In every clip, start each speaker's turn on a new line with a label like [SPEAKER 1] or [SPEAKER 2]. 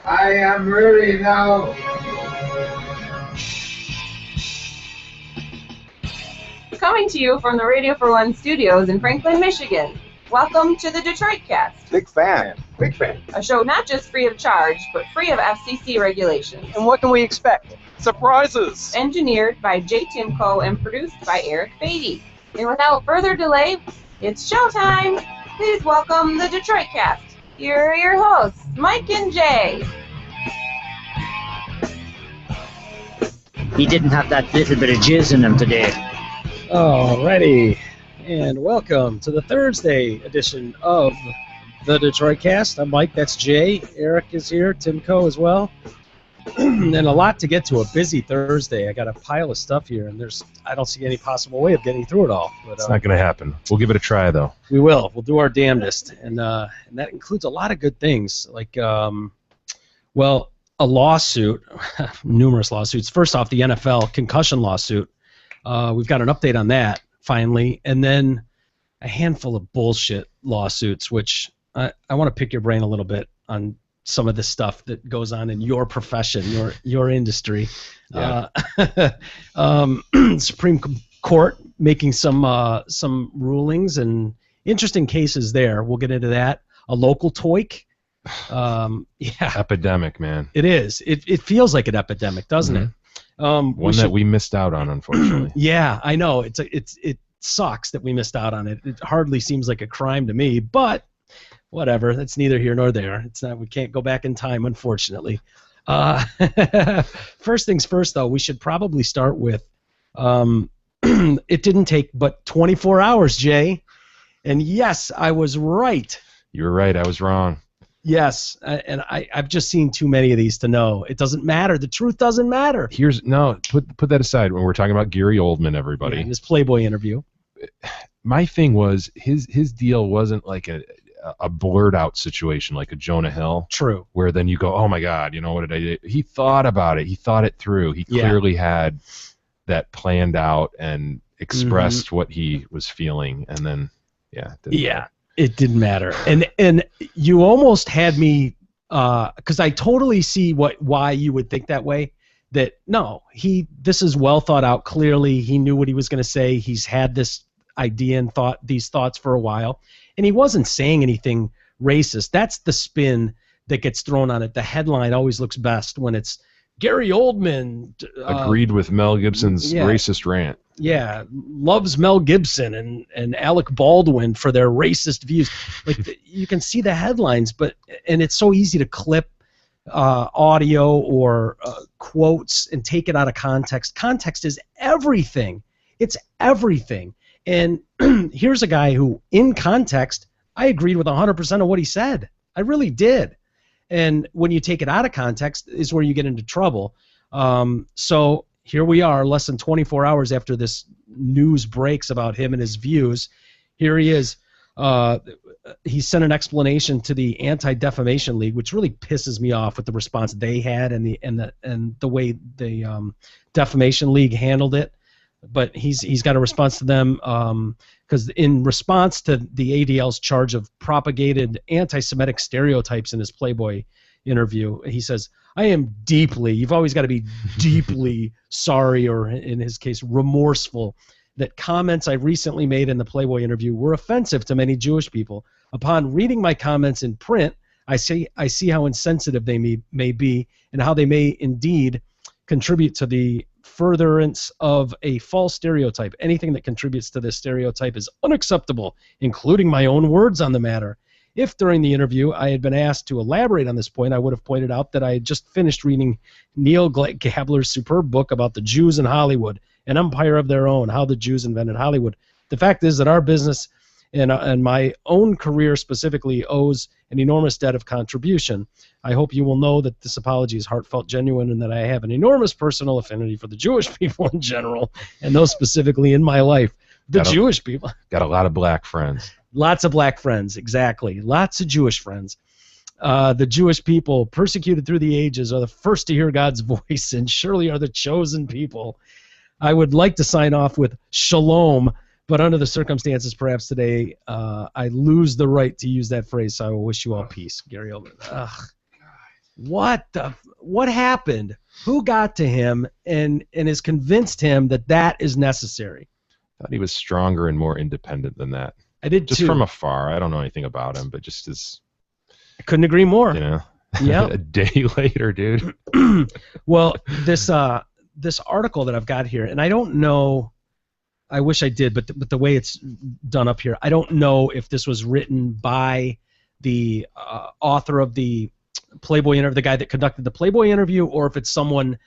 [SPEAKER 1] I am ready now.
[SPEAKER 2] Coming to you from the Radio for One studios in Franklin, Michigan. Welcome to the Detroit Cast.
[SPEAKER 3] Big fan. Big fan.
[SPEAKER 2] A show not just free of charge, but free of FCC regulations.
[SPEAKER 4] And what can we expect? Surprises!
[SPEAKER 2] Engineered by Jay Timko and produced by Eric Beatty. And without further delay, it's showtime! Please welcome the Detroit Cast. Here are your hosts, Mike and Jay.
[SPEAKER 5] He didn't have that little bit of jizz in him today.
[SPEAKER 6] Alrighty, and welcome to the Thursday edition of the Detroit Cast. I'm Mike, that's Jay. Eric is here, Timko as well. And a lot to get to, a busy Thursday. I got a pile of stuff here, and I don't see any possible way of getting through it all. But,
[SPEAKER 7] it's not going to happen. We'll give it a try, though.
[SPEAKER 6] We will. We'll do our damnedest, and that includes a lot of good things, like, a lawsuit, numerous lawsuits. First off, the NFL concussion lawsuit. We've got an update on that, finally, and then a handful of bullshit lawsuits, which I want to pick your brain a little bit on some of the stuff that goes on in your profession, your industry.
[SPEAKER 7] Yeah.
[SPEAKER 6] Supreme Court making some rulings and interesting cases there. We'll get into that. A local TOEIC. Yeah.
[SPEAKER 7] Epidemic, man.
[SPEAKER 6] It is. It feels like an epidemic, doesn't it?
[SPEAKER 7] One that we missed out on, unfortunately.
[SPEAKER 6] Yeah, I know. It sucks that we missed out on it. It hardly seems like a crime to me, but whatever. That's neither here nor there. It's not. We can't go back in time, unfortunately. First things first, though, we should probably start with. It didn't take but 24 hours, Jay, and yes, I was right.
[SPEAKER 7] You were right. I was wrong.
[SPEAKER 6] Yes, and I've just seen too many of these to know. It doesn't matter. The truth doesn't matter.
[SPEAKER 7] Put that aside when we're talking about Gary Oldman, everybody.
[SPEAKER 6] Yeah, in his Playboy interview.
[SPEAKER 7] My thing was his deal wasn't like a blurred out situation like a Jonah Hill.
[SPEAKER 6] True. Where
[SPEAKER 7] then you go, oh my God, what did I do? He thought about it. He thought it through. He clearly had that planned out and expressed what he was feeling, and then it didn't matter. And you almost had me, because I totally see why you would think that way. That no, this is well thought out. Clearly, he knew what he was going to say. He's had this idea and these thoughts for a while, and he wasn't saying anything racist. That's the spin that gets thrown on it. The headline always looks best when it's Gary Oldman agreed with Mel Gibson's racist rant.
[SPEAKER 6] Yeah, loves Mel Gibson and Alec Baldwin for their racist views. Like you can see the headlines, and it's so easy to clip audio or quotes and take it out of context. Context is everything. It's everything. And here's a guy who, in context, I agreed with 100% of what he said. I really did. And when you take it out of context is where you get into trouble. So here we are, less than 24 hours after this news breaks about him and his views. Here he is. He sent an explanation to the Anti-Defamation League, which really pisses me off with the response they had and the way the Defamation League handled it. But he's got a response to them because in response to the ADL's charge of propagated anti-Semitic stereotypes in his Playboy interview, he says, I am deeply, you've always got to be deeply sorry, or in his case, remorseful, that comments I recently made in the Playboy interview were offensive to many Jewish people. Upon reading my comments in print, I see how insensitive they may be and how they may indeed contribute to the furtherance of a false stereotype. Anything that contributes to this stereotype is unacceptable, including my own words on the matter. If during the interview I had been asked to elaborate on this point, I would have pointed out that I had just finished reading Neil Gabler's superb book about the Jews in Hollywood, An Empire of Their Own, How the Jews Invented Hollywood. The fact is that our business and my own career specifically owes an enormous debt of contribution. I hope you will know that this apology is heartfelt, genuine, and that I have an enormous personal affinity for the Jewish people in general, and those specifically in my life. Jewish people.
[SPEAKER 7] Got a lot of black friends.
[SPEAKER 6] Lots of black friends, exactly. Lots of Jewish friends. The Jewish people, persecuted through the ages, are the first to hear God's voice and surely are the chosen people. I would like to sign off with shalom, but under the circumstances perhaps today, I lose the right to use that phrase, so I will wish you all peace. Gary Oldman. Ugh. What happened? Who got to him and has convinced him that that is necessary?
[SPEAKER 7] I thought he was stronger and more independent than that.
[SPEAKER 6] I did
[SPEAKER 7] just
[SPEAKER 6] too.
[SPEAKER 7] From afar. I don't know anything about him, but just as...
[SPEAKER 6] I couldn't agree more.
[SPEAKER 7] You know,
[SPEAKER 6] yeah.
[SPEAKER 7] A day later, dude.
[SPEAKER 6] Well, this article that I've got here, and I don't know, I wish I did, but the way it's done up here, I don't know if this was written by the author of the Playboy interview, the guy that conducted the Playboy interview, or if it's someone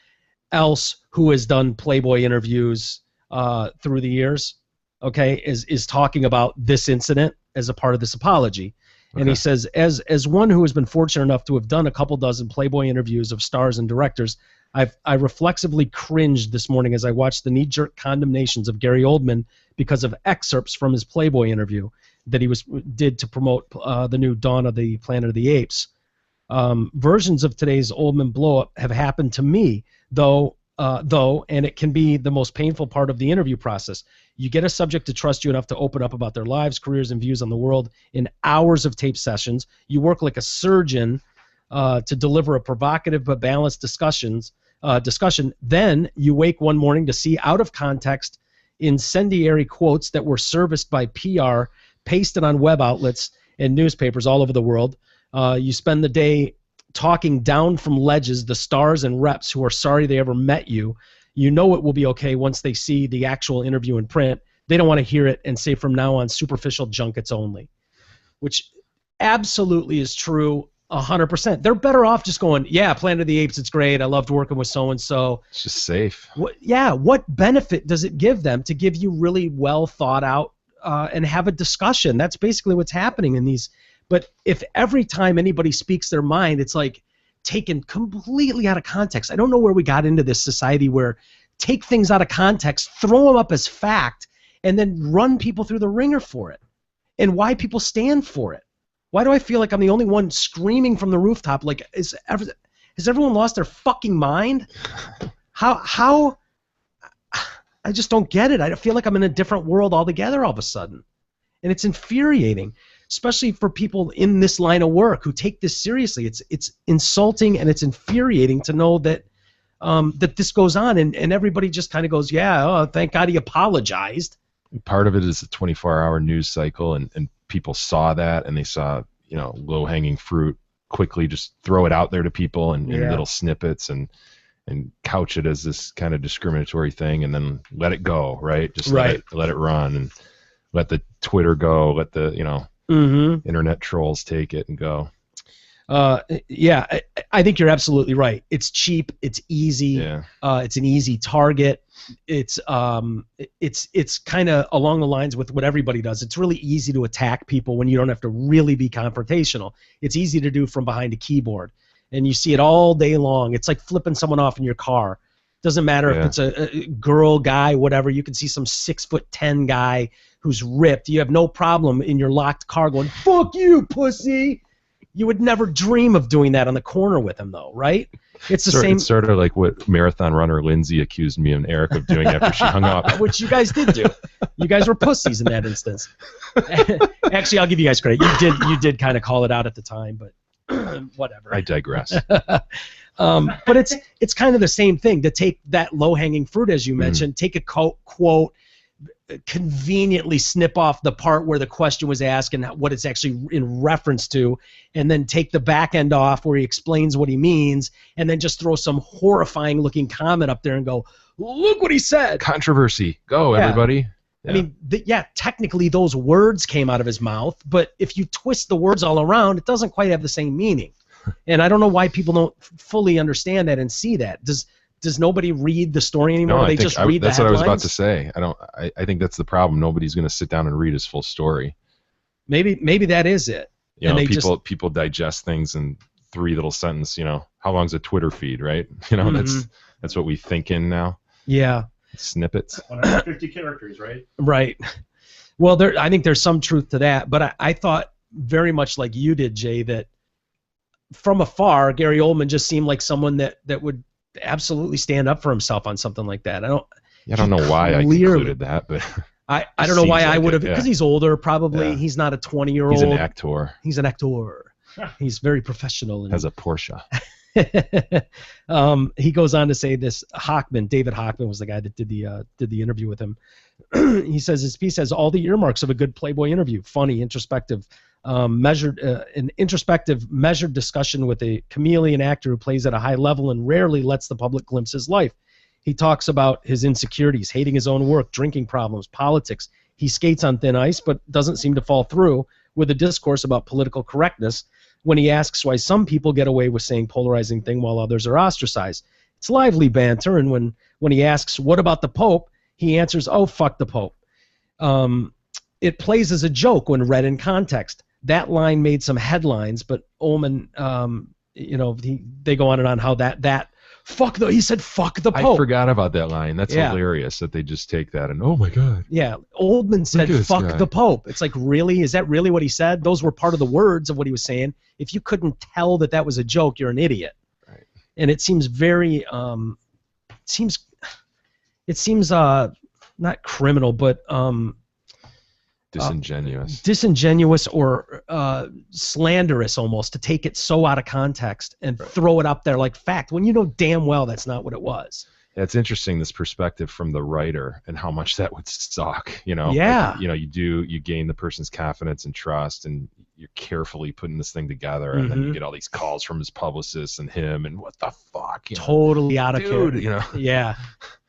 [SPEAKER 6] else who has done Playboy interviews through the years, okay, is talking about this incident as a part of this apology. Okay. And he says, as one who has been fortunate enough to have done a couple dozen Playboy interviews of stars and directors, I reflexively cringed this morning as I watched the knee-jerk condemnations of Gary Oldman because of excerpts from his Playboy interview that he did to promote the new Dawn of the Planet of the Apes. Versions of today's Oldman blow-up have happened to me, though, and it can be the most painful part of the interview process. You get a subject to trust you enough to open up about their lives, careers, and views on the world in hours of tape sessions. You work like a surgeon to deliver a provocative but balanced discussion. Then you wake one morning to see out of context incendiary quotes that were serviced by PR, pasted on web outlets and newspapers all over the world. You spend the day talking down from ledges the stars and reps who are sorry they ever met you. You know it will be okay once they see the actual interview in print. They don't want to hear it and say from now on superficial junkets only, which absolutely is true 100%. They're better off just going, yeah, Planet of the Apes, it's great. I loved working with so-and-so.
[SPEAKER 7] It's just safe.
[SPEAKER 6] What benefit does it give them to give you really well thought out and have a discussion? That's basically what's happening in these. But if every time anybody speaks their mind, it's like taken completely out of context. I don't know where we got into this society where take things out of context, throw them up as fact, and then run people through the ringer for it. And why people stand for it. Why do I feel like I'm the only one screaming from the rooftop? Like, has everyone lost their fucking mind? How? I just don't get it. I feel like I'm in a different world altogether all of a sudden. And it's infuriating, especially for people in this line of work who take this seriously. It's insulting and it's infuriating to know that that this goes on and everybody just kind of goes, yeah, oh, thank God he apologized.
[SPEAKER 7] Part of it is a 24-hour news cycle, and people saw that, and they saw, low-hanging fruit, quickly just throw it out there to people in little snippets and couch it as this kind of discriminatory thing, and then let it go, right? Just let it run, and let the Twitter go, let the internet trolls take it and go.
[SPEAKER 6] Yeah, I think you're absolutely right. It's cheap, it's easy, it's an easy target. It's kind of along the lines with what everybody does. It's really easy to attack people when you don't have to really be confrontational. It's easy to do from behind a keyboard, and you see it all day long. It's like flipping someone off in your car. Doesn't matter if it's a girl, guy, whatever. You can see some 6'10" guy who's ripped. You have no problem in your locked car going, "Fuck you, pussy." You would never dream of doing that on the corner with him, though, right? It's the same.
[SPEAKER 7] It's sort of like what marathon runner Lindsay accused me and Eric of doing after she hung up.
[SPEAKER 6] Which you guys did do. You guys were pussies in that instance. Actually, I'll give you guys credit. You did kind of call it out at the time, but whatever.
[SPEAKER 7] I digress.
[SPEAKER 6] But it's kind of the same thing to take that low-hanging fruit, as you mentioned, take a quote, conveniently snip off the part where the question was asked and what it's actually in reference to, and then take the back end off where he explains what he means, and then just throw some horrifying looking comment up there and go, look what he said.
[SPEAKER 7] Controversy. Go, everybody.
[SPEAKER 6] Yeah. I mean, technically those words came out of his mouth, but if you twist the words all around, it doesn't quite have the same meaning. And I don't know why people don't fully understand that and see that. Does nobody read the story anymore?
[SPEAKER 7] No,
[SPEAKER 6] they just read the headlines?
[SPEAKER 7] That's what I was about to say. I think that's the problem. Nobody's going to sit down and read his full story.
[SPEAKER 6] Maybe that is it.
[SPEAKER 7] People digest things in 3 little sentences. How long's a Twitter feed, right? That's what we think in now.
[SPEAKER 6] Yeah.
[SPEAKER 7] Snippets.
[SPEAKER 3] 150 characters, right?
[SPEAKER 6] Right. Well, I think there's some truth to that, but I thought very much like you did, Jay, that from afar, Gary Oldman just seemed like someone that would absolutely stand up for himself on something like that. I don't
[SPEAKER 7] know why I concluded that, but
[SPEAKER 6] I don't know why I would have, because he's older probably. Yeah. He's not a 20-year-old.
[SPEAKER 7] He's an actor.
[SPEAKER 6] He's an actor. He's very professional.
[SPEAKER 7] Has a Porsche.
[SPEAKER 6] He goes on to say this. David Hochman was the guy that did the interview with him. He says his piece has all the earmarks of a good Playboy interview: funny, introspective, an introspective, measured discussion with a chameleon actor who plays at a high level and rarely lets the public glimpse his life. He talks about his insecurities, hating his own work, drinking problems, politics. He skates on thin ice, but doesn't seem to fall through with a discourse about political correctness when he asks why some people get away with saying polarizing things while others are ostracized. It's lively banter, and when he asks, what about the Pope, he answers, oh, fuck the Pope. It plays as a joke when read in context. That line made some headlines, but Ullman, they go on and on how that he said fuck the Pope.
[SPEAKER 7] I forgot about that line. That's hilarious that they just take that and, oh my God.
[SPEAKER 6] Yeah, Oldman said fuck the Pope. It's like, really? Is that really what he said? Those were part of the words of what he was saying. If you couldn't tell that was a joke, you're an idiot.
[SPEAKER 7] Right.
[SPEAKER 6] And it seems very, it seems not criminal, but disingenuous or slanderous almost, to take it so out of context and throw it up there like fact when you know damn well that's not what it was.
[SPEAKER 7] Yeah, it's interesting, this perspective from the writer and how much that would suck.
[SPEAKER 6] Yeah.
[SPEAKER 7] Like, you gain the person's confidence and trust, and you're carefully putting this thing together, and then you get all these calls from his publicist and him, and what the fuck?
[SPEAKER 6] Totally out of character.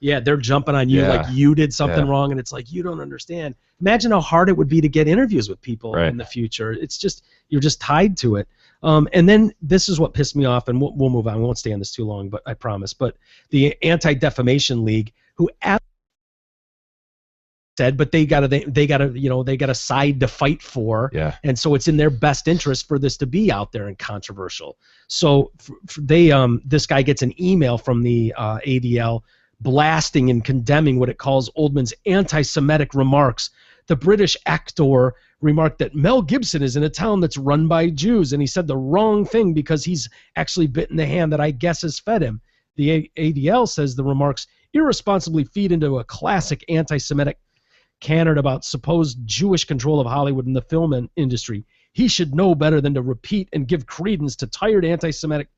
[SPEAKER 6] Yeah, they're jumping on you like you did something wrong, and it's like, you don't understand. Imagine how hard it would be to get interviews with people in the future. It's just, you're just tied to it. And then this is what pissed me off, and we'll move on. We won't stay on this too long, but I promise. But the Anti-Defamation League, who said, but they got a side to fight for, and so it's in their best interest for this to be out there and controversial. So this guy gets an email from the ADL blasting and condemning what it calls Oldman's anti-Semitic remarks. The British actor remarked that Mel Gibson is in a town that's run by Jews, and he said the wrong thing because he's actually bitten the hand that I guess has fed him. The ADL says the remarks irresponsibly feed into a classic anti-Semitic canard about supposed Jewish control of Hollywood and the film industry. He should know better than to repeat and give credence to tired anti-Semitic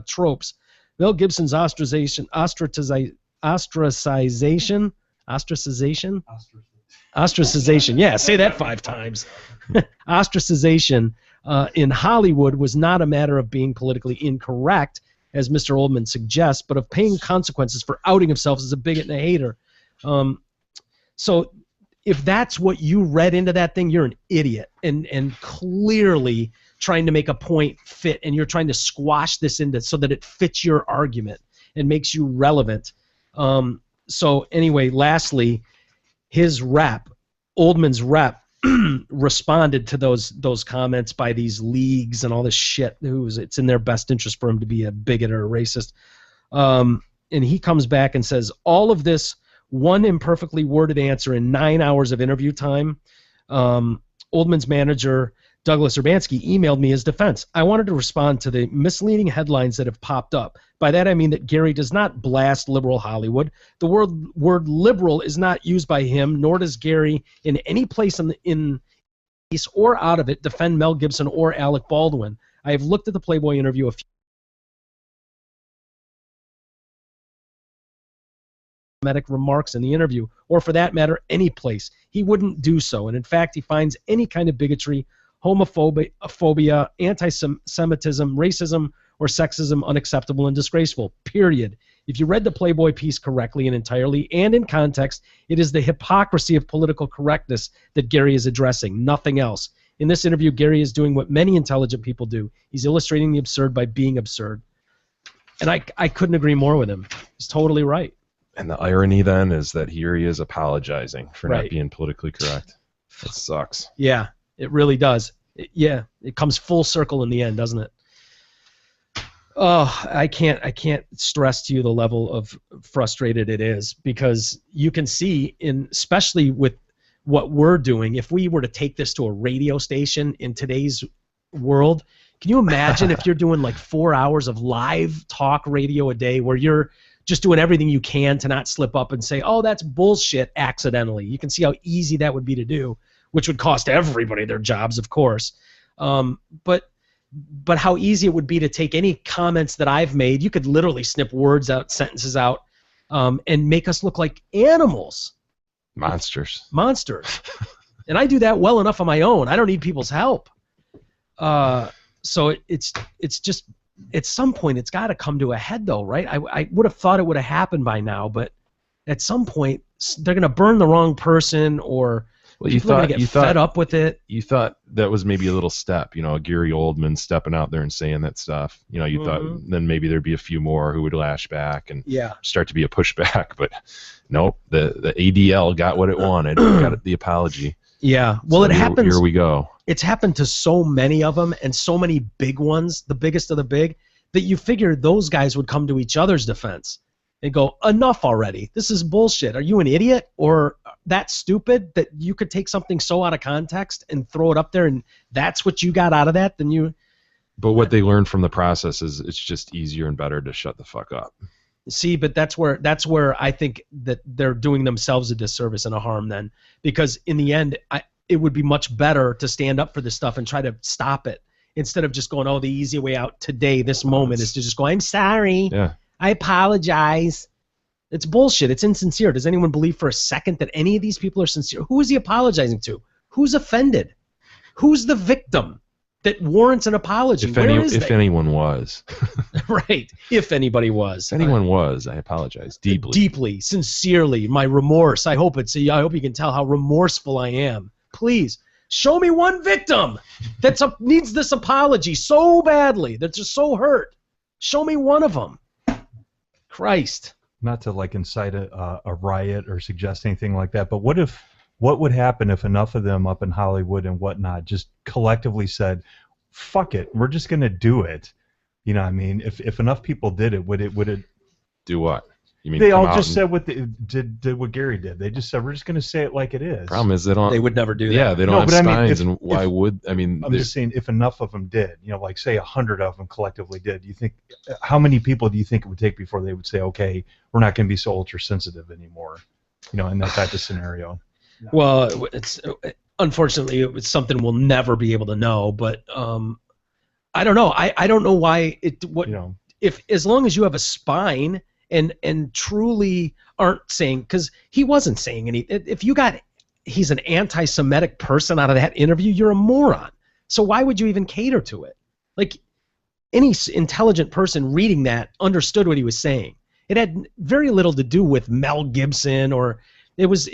[SPEAKER 6] tropes. Mel Gibson's ostracization, yeah, say that 5 times. Ostracization in Hollywood was not a matter of being politically incorrect, as Mr. Oldman suggests, but of paying consequences for outing himself as a bigot and a hater. So if that's what you read into that thing, you're an idiot, and clearly trying to make a point fit, and you're trying to squash this into so that it fits your argument and makes you relevant. So anyway, lastly, his rep, Oldman's rep, responded to those comments by these leagues and all this shit. It's in their best interest for him to be a bigot or a racist. And he comes back and says, all of this, one imperfectly worded answer in 9 hours of interview time. Oldman's manager, Douglas Urbanski, emailed me his defense. I wanted to respond to the misleading headlines that have popped up. By that I mean that Gary does not blast liberal Hollywood. The word liberal is not used by him, nor does Gary in any place in piece or out of it defend Mel Gibson or Alec Baldwin. I have looked at the Playboy interview a few remarks in the interview, or for that matter, any place. He wouldn't do so, and in fact, he finds any kind of bigotry, homophobia, anti-Semitism, racism, or sexism unacceptable and disgraceful, period. If you read the Playboy piece correctly and entirely and in context, it is the hypocrisy of political correctness that Gary is addressing, nothing else. In this interview, Gary is doing what many intelligent people do. He's illustrating the absurd by being absurd. And I couldn't agree more with him. He's totally right.
[SPEAKER 7] And the irony then is that here he is apologizing for not being politically correct. It sucks.
[SPEAKER 6] Yeah, it really does. It comes full circle in the end, doesn't it? Oh, I can't stress to you the level of frustrated it is, because you can see, especially with what we're doing, if we were to take this to a radio station in today's world, Can you imagine if you're doing like 4 hours of live talk radio a day where you're just doing everything you can to not slip up and say, oh, that's bullshit accidentally. You can see how easy that would be to do, which would cost everybody their jobs, of course. But how easy it would be to take any comments that I've made. You could literally snip words out, sentences out, and make us look like animals.
[SPEAKER 7] Monsters.
[SPEAKER 6] And I do that well enough on my own. I don't need people's help. So it's just, at some point it's got to come to a head, though, right? I would have thought it would have happened by now, but at some point they're going to burn the wrong person, or people are going to get fed up with it.
[SPEAKER 7] You thought that was maybe a little step, Gary Oldman stepping out there and saying that stuff. You thought then maybe there'd be a few more who would lash back and start to be a pushback, but nope. The ADL got what it wanted. Got the apology.
[SPEAKER 6] Yeah. Well,
[SPEAKER 7] so
[SPEAKER 6] it happens.
[SPEAKER 7] Here we go.
[SPEAKER 6] It's happened to so many of them, and so many big ones, the biggest of the big, that you figure those guys would come to each other's defense and go, enough already. This is bullshit. Are you an idiot or that stupid that you could take something so out of context and throw it up there and that's what you got out of that? Then you.
[SPEAKER 7] But what they learned from the process is it's just easier and better to shut the fuck up.
[SPEAKER 6] See, but that's where I think that they're doing themselves a disservice and a harm then, because in the end, it would be much better to stand up for this stuff and try to stop it instead of just going, oh, the easy way out today, this moment, is to just go, I'm sorry.
[SPEAKER 7] Yeah.
[SPEAKER 6] I apologize. It's bullshit. It's insincere. Does anyone believe for a second that any of these people are sincere? Who is he apologizing to? Who's offended? Who's the victim that warrants an apology?
[SPEAKER 7] If anyone was.
[SPEAKER 6] Right. If anybody was.
[SPEAKER 7] If anyone was, I apologize deeply.
[SPEAKER 6] Deeply, sincerely, my remorse. I hope you can tell how remorseful I am. Please, show me one victim that needs this apology so badly, that's just so hurt. Show me one of them. Christ.
[SPEAKER 3] Not to like incite a riot or suggest anything like that, but what would happen if enough of them up in Hollywood and whatnot just collectively said, fuck it, we're just going to do it? You know what I mean? If enough people did it, would it
[SPEAKER 7] do what? You mean
[SPEAKER 3] they all just said what did what Gary did. They just said, we're just going to say it like it is.
[SPEAKER 7] Problem is
[SPEAKER 6] they would never do that.
[SPEAKER 7] Yeah, they don't have spines, and why would? I mean,
[SPEAKER 3] I'm just saying, if enough of them did, like say 100 of them collectively did, you think how many people do you think it would take before they would say, okay, we're not going to be so ultra sensitive anymore, in that type of scenario?
[SPEAKER 6] Well, it's unfortunately it's something we'll never be able to know, but I don't know. I don't know why if as long as you have a spine and truly aren't saying, because he wasn't saying any. If you got he's an anti-Semitic person out of that interview, you're a moron. So why would you even cater to it? Like any intelligent person reading that understood what he was saying. It had very little to do with Mel Gibson, or it was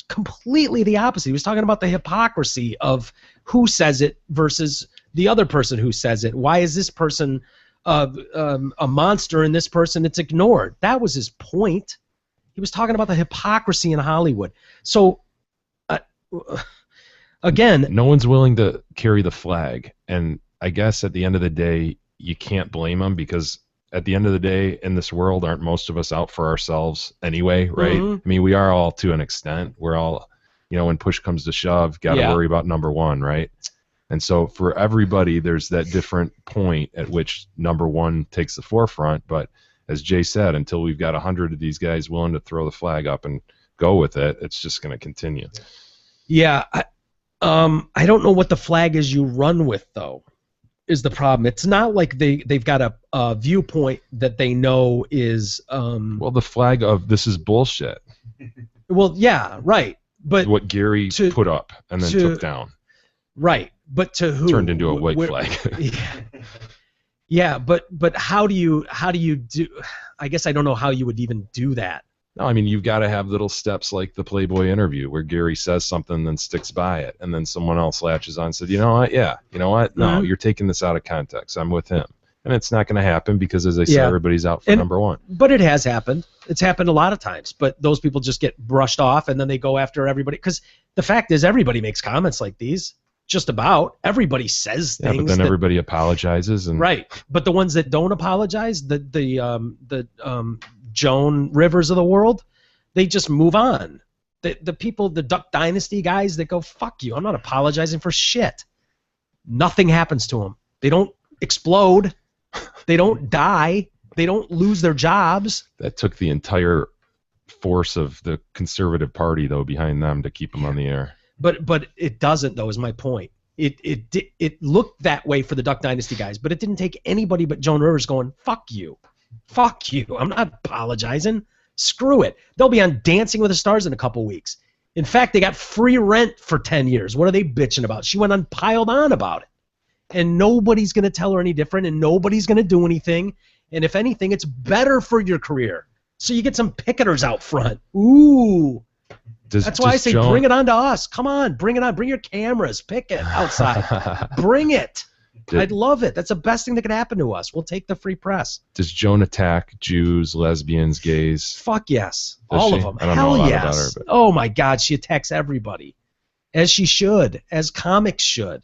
[SPEAKER 6] completely the opposite. He was talking about the hypocrisy of who says it versus the other person who says it. Why is this person a monster and this person it's ignored? That was his point. He was talking about the hypocrisy in Hollywood. So again,
[SPEAKER 7] no one's willing to carry the flag, and I guess at the end of the day you can't blame them, because at the end of the day in this world, aren't most of us out for ourselves anyway, right? I mean, we are all to an extent. We're all, when push comes to shove, got to worry about number one, right? And so for everybody, there's that different point at which number one takes the forefront. But as Jay said, until we've got 100 of these guys willing to throw the flag up and go with it, it's just going to continue.
[SPEAKER 6] Yeah, I don't know what the flag is you run with, though, is the problem. It's not like they've got a viewpoint that they know is...
[SPEAKER 7] well, the flag of this is bullshit.
[SPEAKER 6] Well, yeah, right. But
[SPEAKER 7] what Gary put up and then took down.
[SPEAKER 6] Right, but to who?
[SPEAKER 7] Turned into a white flag.
[SPEAKER 6] Yeah, but how do you do? I guess I don't know how you would even do that.
[SPEAKER 7] No, I mean, you've got to have little steps like the Playboy interview where Gary says something, then sticks by it, and then someone else latches on and said, you know what? Yeah, you know what? No, you're taking this out of context. I'm with him. And it's not going to happen because, as I said, everybody's out for number one.
[SPEAKER 6] But it has happened. It's happened a lot of times. But those people just get brushed off, and then they go after everybody. Because the fact is, everybody makes comments like these. Just about. Everybody says things.
[SPEAKER 7] Yeah, but then everybody apologizes.
[SPEAKER 6] Right. But the ones that don't apologize, the Joan Rivers of the world, they just move on. The people, the Duck Dynasty guys that go, fuck you, I'm not apologizing for shit. Nothing happens to them. They don't explode. They don't die. They don't lose their jobs.
[SPEAKER 7] That took the entire force of the Conservative Party, though, behind them to keep them on the air.
[SPEAKER 6] But it doesn't, though, is my point. It looked that way for the Duck Dynasty guys, but it didn't take anybody but Joan Rivers going, fuck you. Fuck you. I'm not apologizing. Screw it. They'll be on Dancing with the Stars in a couple weeks. In fact, they got free rent for 10 years. What are they bitching about? She went on, piled on about it. And nobody's going to tell her any different, and nobody's going to do anything. And if anything, it's better for your career. So you get some picketers out front. Ooh. That's why I say bring it on to us. Come on, bring it on. Bring your cameras. Pick it outside. Bring it. I'd love it. That's the best thing that could happen to us. We'll take the free press.
[SPEAKER 7] Does Joan attack Jews, lesbians, gays?
[SPEAKER 6] Fuck yes. All of them.
[SPEAKER 7] I don't
[SPEAKER 6] Hell
[SPEAKER 7] know a lot
[SPEAKER 6] yes.
[SPEAKER 7] about her, but...
[SPEAKER 6] Oh my God, she attacks everybody. As she should. As comics should.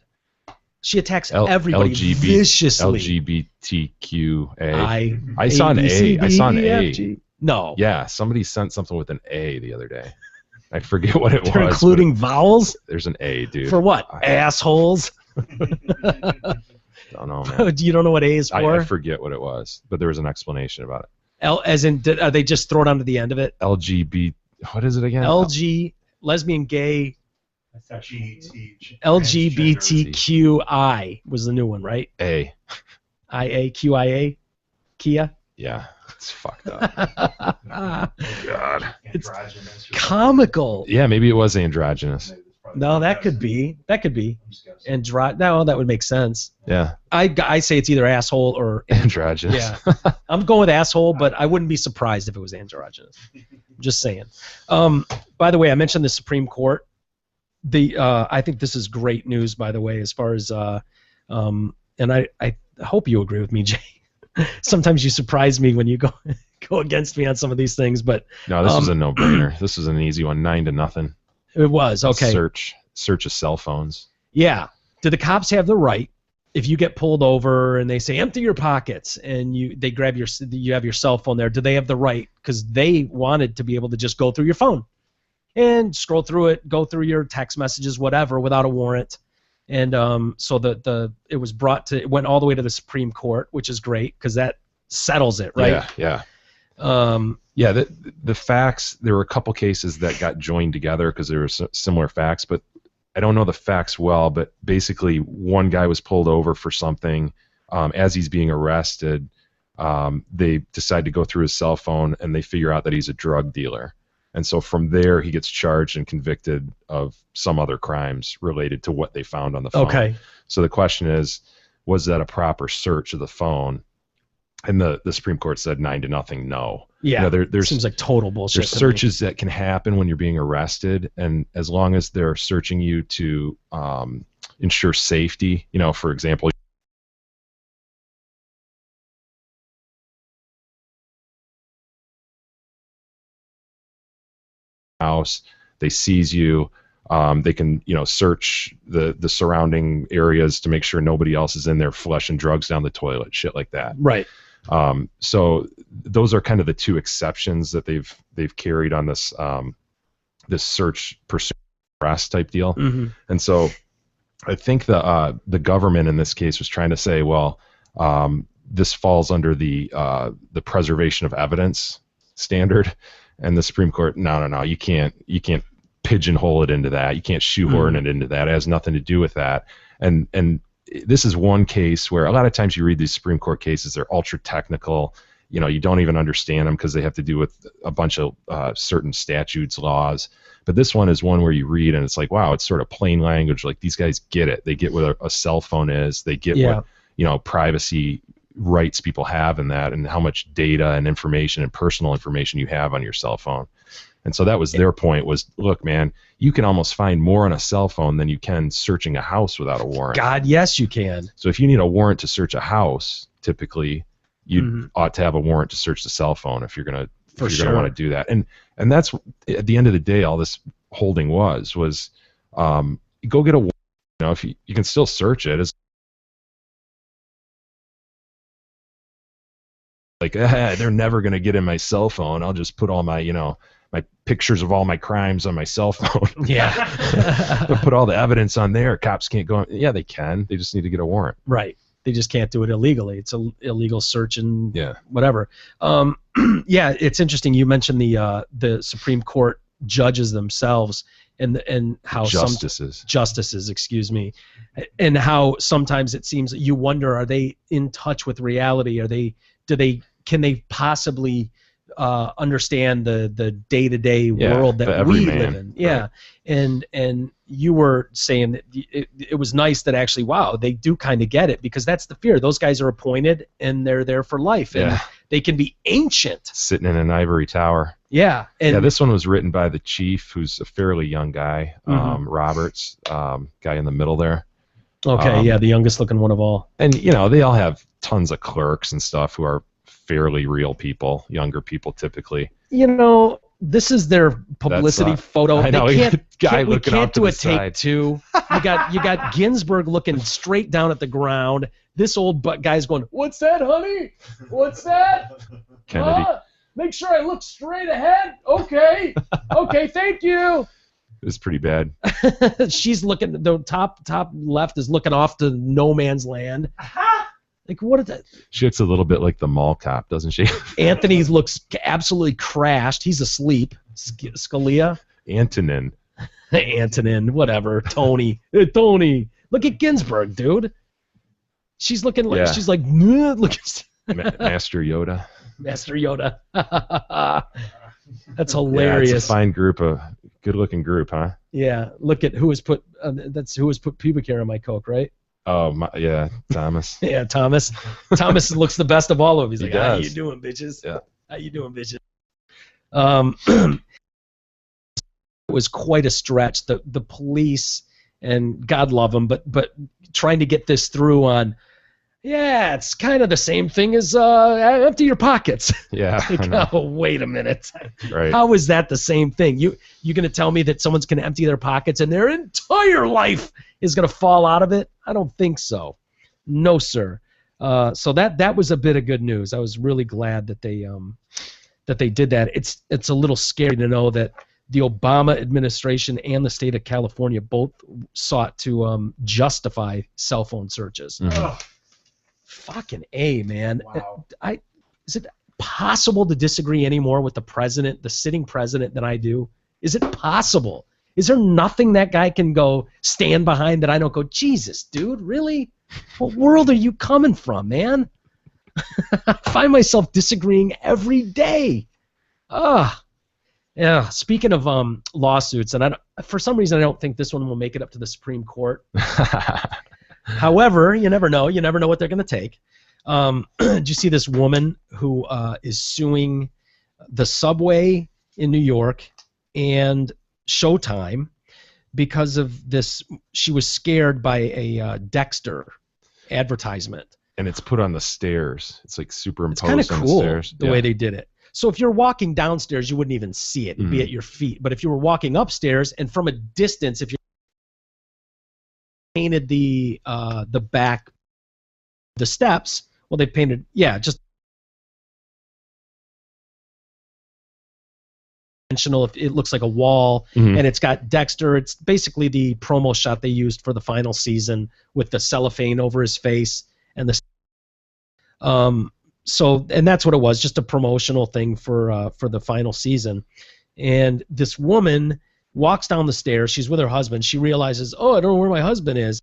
[SPEAKER 6] She attacks everybody viciously.
[SPEAKER 7] LGBTQA. I saw an A. I saw an A.
[SPEAKER 6] No.
[SPEAKER 7] Yeah, somebody sent something with an A the other day. I forget what it
[SPEAKER 6] They're
[SPEAKER 7] was.
[SPEAKER 6] including vowels?
[SPEAKER 7] There's an A, dude.
[SPEAKER 6] For what? Assholes?
[SPEAKER 7] Don't know, man.
[SPEAKER 6] You don't know what A is for?
[SPEAKER 7] I forget what it was, but there was an explanation about it.
[SPEAKER 6] As in, they just throw it onto the end of it?
[SPEAKER 7] LGBT. What is it again?
[SPEAKER 6] Lesbian, gay. LGBTQI was the new one, right?
[SPEAKER 7] A.
[SPEAKER 6] IAQIA? Kia?
[SPEAKER 7] Yeah, it's fucked up. God.
[SPEAKER 6] It's comical.
[SPEAKER 7] Yeah, maybe it was androgynous.
[SPEAKER 6] No, that could be. No, that would make sense.
[SPEAKER 7] Yeah.
[SPEAKER 6] I say it's either asshole or
[SPEAKER 7] androgynous.
[SPEAKER 6] Yeah. I'm going with asshole, but I wouldn't be surprised if it was androgynous. Just saying. By the way, I mentioned the Supreme Court. I think this is great news, by the way, as far as and I hope you agree with me, Jay. Sometimes you surprise me when you go against me on some of these things, but
[SPEAKER 7] no, this was a no-brainer. This was an easy one, 9-0.
[SPEAKER 6] It was okay.
[SPEAKER 7] Search of cell phones.
[SPEAKER 6] Yeah. Do the cops have the right, if you get pulled over and they say empty your pockets and they grab you have your cell phone there? Do they have the right, because they wanted to be able to just go through your phone and scroll through it, go through your text messages, whatever, without a warrant? And so it went all the way to the Supreme Court, which is great because that settles it, right?
[SPEAKER 7] Yeah. The facts, there were a couple cases that got joined together because there were similar facts, but I don't know the facts well, but basically one guy was pulled over for something. As he's being arrested, they decide to go through his cell phone and they figure out that he's a drug dealer. And so from there, he gets charged and convicted of some other crimes related to what they found on the phone.
[SPEAKER 6] Okay.
[SPEAKER 7] So the question is, was that a proper search of the phone? And the Supreme Court said 9-0, no.
[SPEAKER 6] Yeah,
[SPEAKER 7] there's
[SPEAKER 6] seems like total bullshit.
[SPEAKER 7] There's searches that can happen when you're being arrested, and as long as they're searching you to ensure safety, for example, house, they seize you, they can search the surrounding areas to make sure nobody else is in there flushing drugs down the toilet, shit like that.
[SPEAKER 6] Right.
[SPEAKER 7] So those are kind of the two exceptions that they've carried on this this search, pursue, arrest type deal.
[SPEAKER 6] Mm-hmm.
[SPEAKER 7] And so I think the government in this case was trying to say, well, this falls under the preservation of evidence standard, and the Supreme Court, no, you can't pigeonhole it into that. You can't shoehorn it into that. It has nothing to do with that. And this is one case where a lot of times you read these Supreme Court cases, they're ultra technical. You don't even understand them because they have to do with a bunch of certain statutes, laws. But this one is one where you read and it's like, wow, it's sort of plain language. Like, these guys get it. They get what a cell phone is. They get what privacy rights people have in that, and how much data and information and personal information you have on your cell phone. And so that was their point, was, look, man, you can almost find more on a cell phone than you can searching a house without a warrant.
[SPEAKER 6] God, yes, you can.
[SPEAKER 7] So if you need a warrant to search a house, typically you ought to have a warrant to search the cell phone if you're going to want to do that. And that's, at the end of the day, all this holding was go get a warrant. If you can still search it. It's like, they're never going to get in my cell phone. I'll just put all my, my pictures of all my crimes on my cell phone.
[SPEAKER 6] Yeah.
[SPEAKER 7] Put all the evidence on there. Cops can't go on. Yeah, they can. They just need to get a warrant.
[SPEAKER 6] Right. They just can't do it illegally. It's an illegal search and
[SPEAKER 7] Yeah.
[SPEAKER 6] whatever. Yeah, it's interesting. You mentioned the Supreme Court judges themselves and how justices, excuse me, and how sometimes it seems that you wonder, are they in touch with reality? Can they possibly understand the day-to-day world that we live in? Yeah. Right. And you were saying that it was nice that actually, wow, they do kind of get it, because that's the fear. Those guys are appointed and they're there for life, and they can be ancient,
[SPEAKER 7] sitting in an ivory tower.
[SPEAKER 6] Yeah. And
[SPEAKER 7] this one was written by the chief, who's a fairly young guy, Roberts, guy in the middle there.
[SPEAKER 6] Okay, the youngest looking one of all.
[SPEAKER 7] And they all have tons of clerks and stuff who are fairly real people, younger people typically.
[SPEAKER 6] This is their publicity photo.
[SPEAKER 7] I know.
[SPEAKER 6] We
[SPEAKER 7] can't
[SPEAKER 6] do a take two. You got Ginsburg looking straight down at the ground. This old guy's going, "What's that, honey? What's that?
[SPEAKER 7] Kennedy.
[SPEAKER 6] Make sure I look straight ahead. Okay. Okay, thank you."
[SPEAKER 7] It was pretty bad.
[SPEAKER 6] She's looking. The top left is looking off to no man's land. Like, what is that?
[SPEAKER 7] She looks a little bit like the mall cop, doesn't she?
[SPEAKER 6] Anthony looks absolutely crashed. He's asleep. Scalia.
[SPEAKER 7] Antonin,
[SPEAKER 6] whatever. Tony. Tony. Look at Ginsburg, dude. She's looking like she's like look.
[SPEAKER 7] Master Yoda.
[SPEAKER 6] Master Yoda. That's hilarious.
[SPEAKER 7] Yeah, it's a fine group, a good-looking group, huh?
[SPEAKER 6] Yeah. Look at who has put pubic hair on my Coke, right?
[SPEAKER 7] Oh, Thomas.
[SPEAKER 6] Yeah, Thomas. Thomas looks the best of all of them. He's like, how you doing, bitches?
[SPEAKER 7] Yeah.
[SPEAKER 6] How you doing, bitches? It was quite a stretch. The police, and God love them, but trying to get this through on, it's kind of the same thing as empty your pockets.
[SPEAKER 7] Yeah.
[SPEAKER 6] Like, oh, wait a minute.
[SPEAKER 7] Right.
[SPEAKER 6] How is that the same thing? You going to tell me that someone's going to empty their pockets and their entire life is going to fall out of it? I don't think so. No, sir. So that was a bit of good news. I was really glad that they did that. It's a little scary to know that the Obama administration and the state of California both sought to justify cell phone searches.
[SPEAKER 7] Mm-hmm.
[SPEAKER 6] Fucking A, man.
[SPEAKER 1] Wow.
[SPEAKER 6] Is it possible to disagree anymore with the president, the sitting president, than I do? Is it possible? Is there nothing that guy can go stand behind that I don't go, Jesus, dude, really? What world are you coming from, man? I find myself disagreeing every day. Yeah. Speaking of lawsuits, and for some reason I don't think this one will make it up to the Supreme Court. However, you never know. You never know what they're going to take. Did you see this woman who is suing the subway in New York and Showtime because of this? She was scared by a Dexter advertisement.
[SPEAKER 7] And it's put on the stairs. It's like superimposed
[SPEAKER 6] on the stairs. It's kind of cool the way they did it. So if you're walking downstairs, you wouldn't even see it. It'd be at your feet. But if you were walking upstairs and from a distance, if you painted the back, the steps, well, they painted, just dimensional. It looks like a wall, and it's got Dexter. It's basically the promo shot they used for the final season with the cellophane over his face and the. So, and that's what it was, just a promotional thing for the final season. And this woman walks down the stairs. She's with her husband. She realizes, I don't know where my husband is.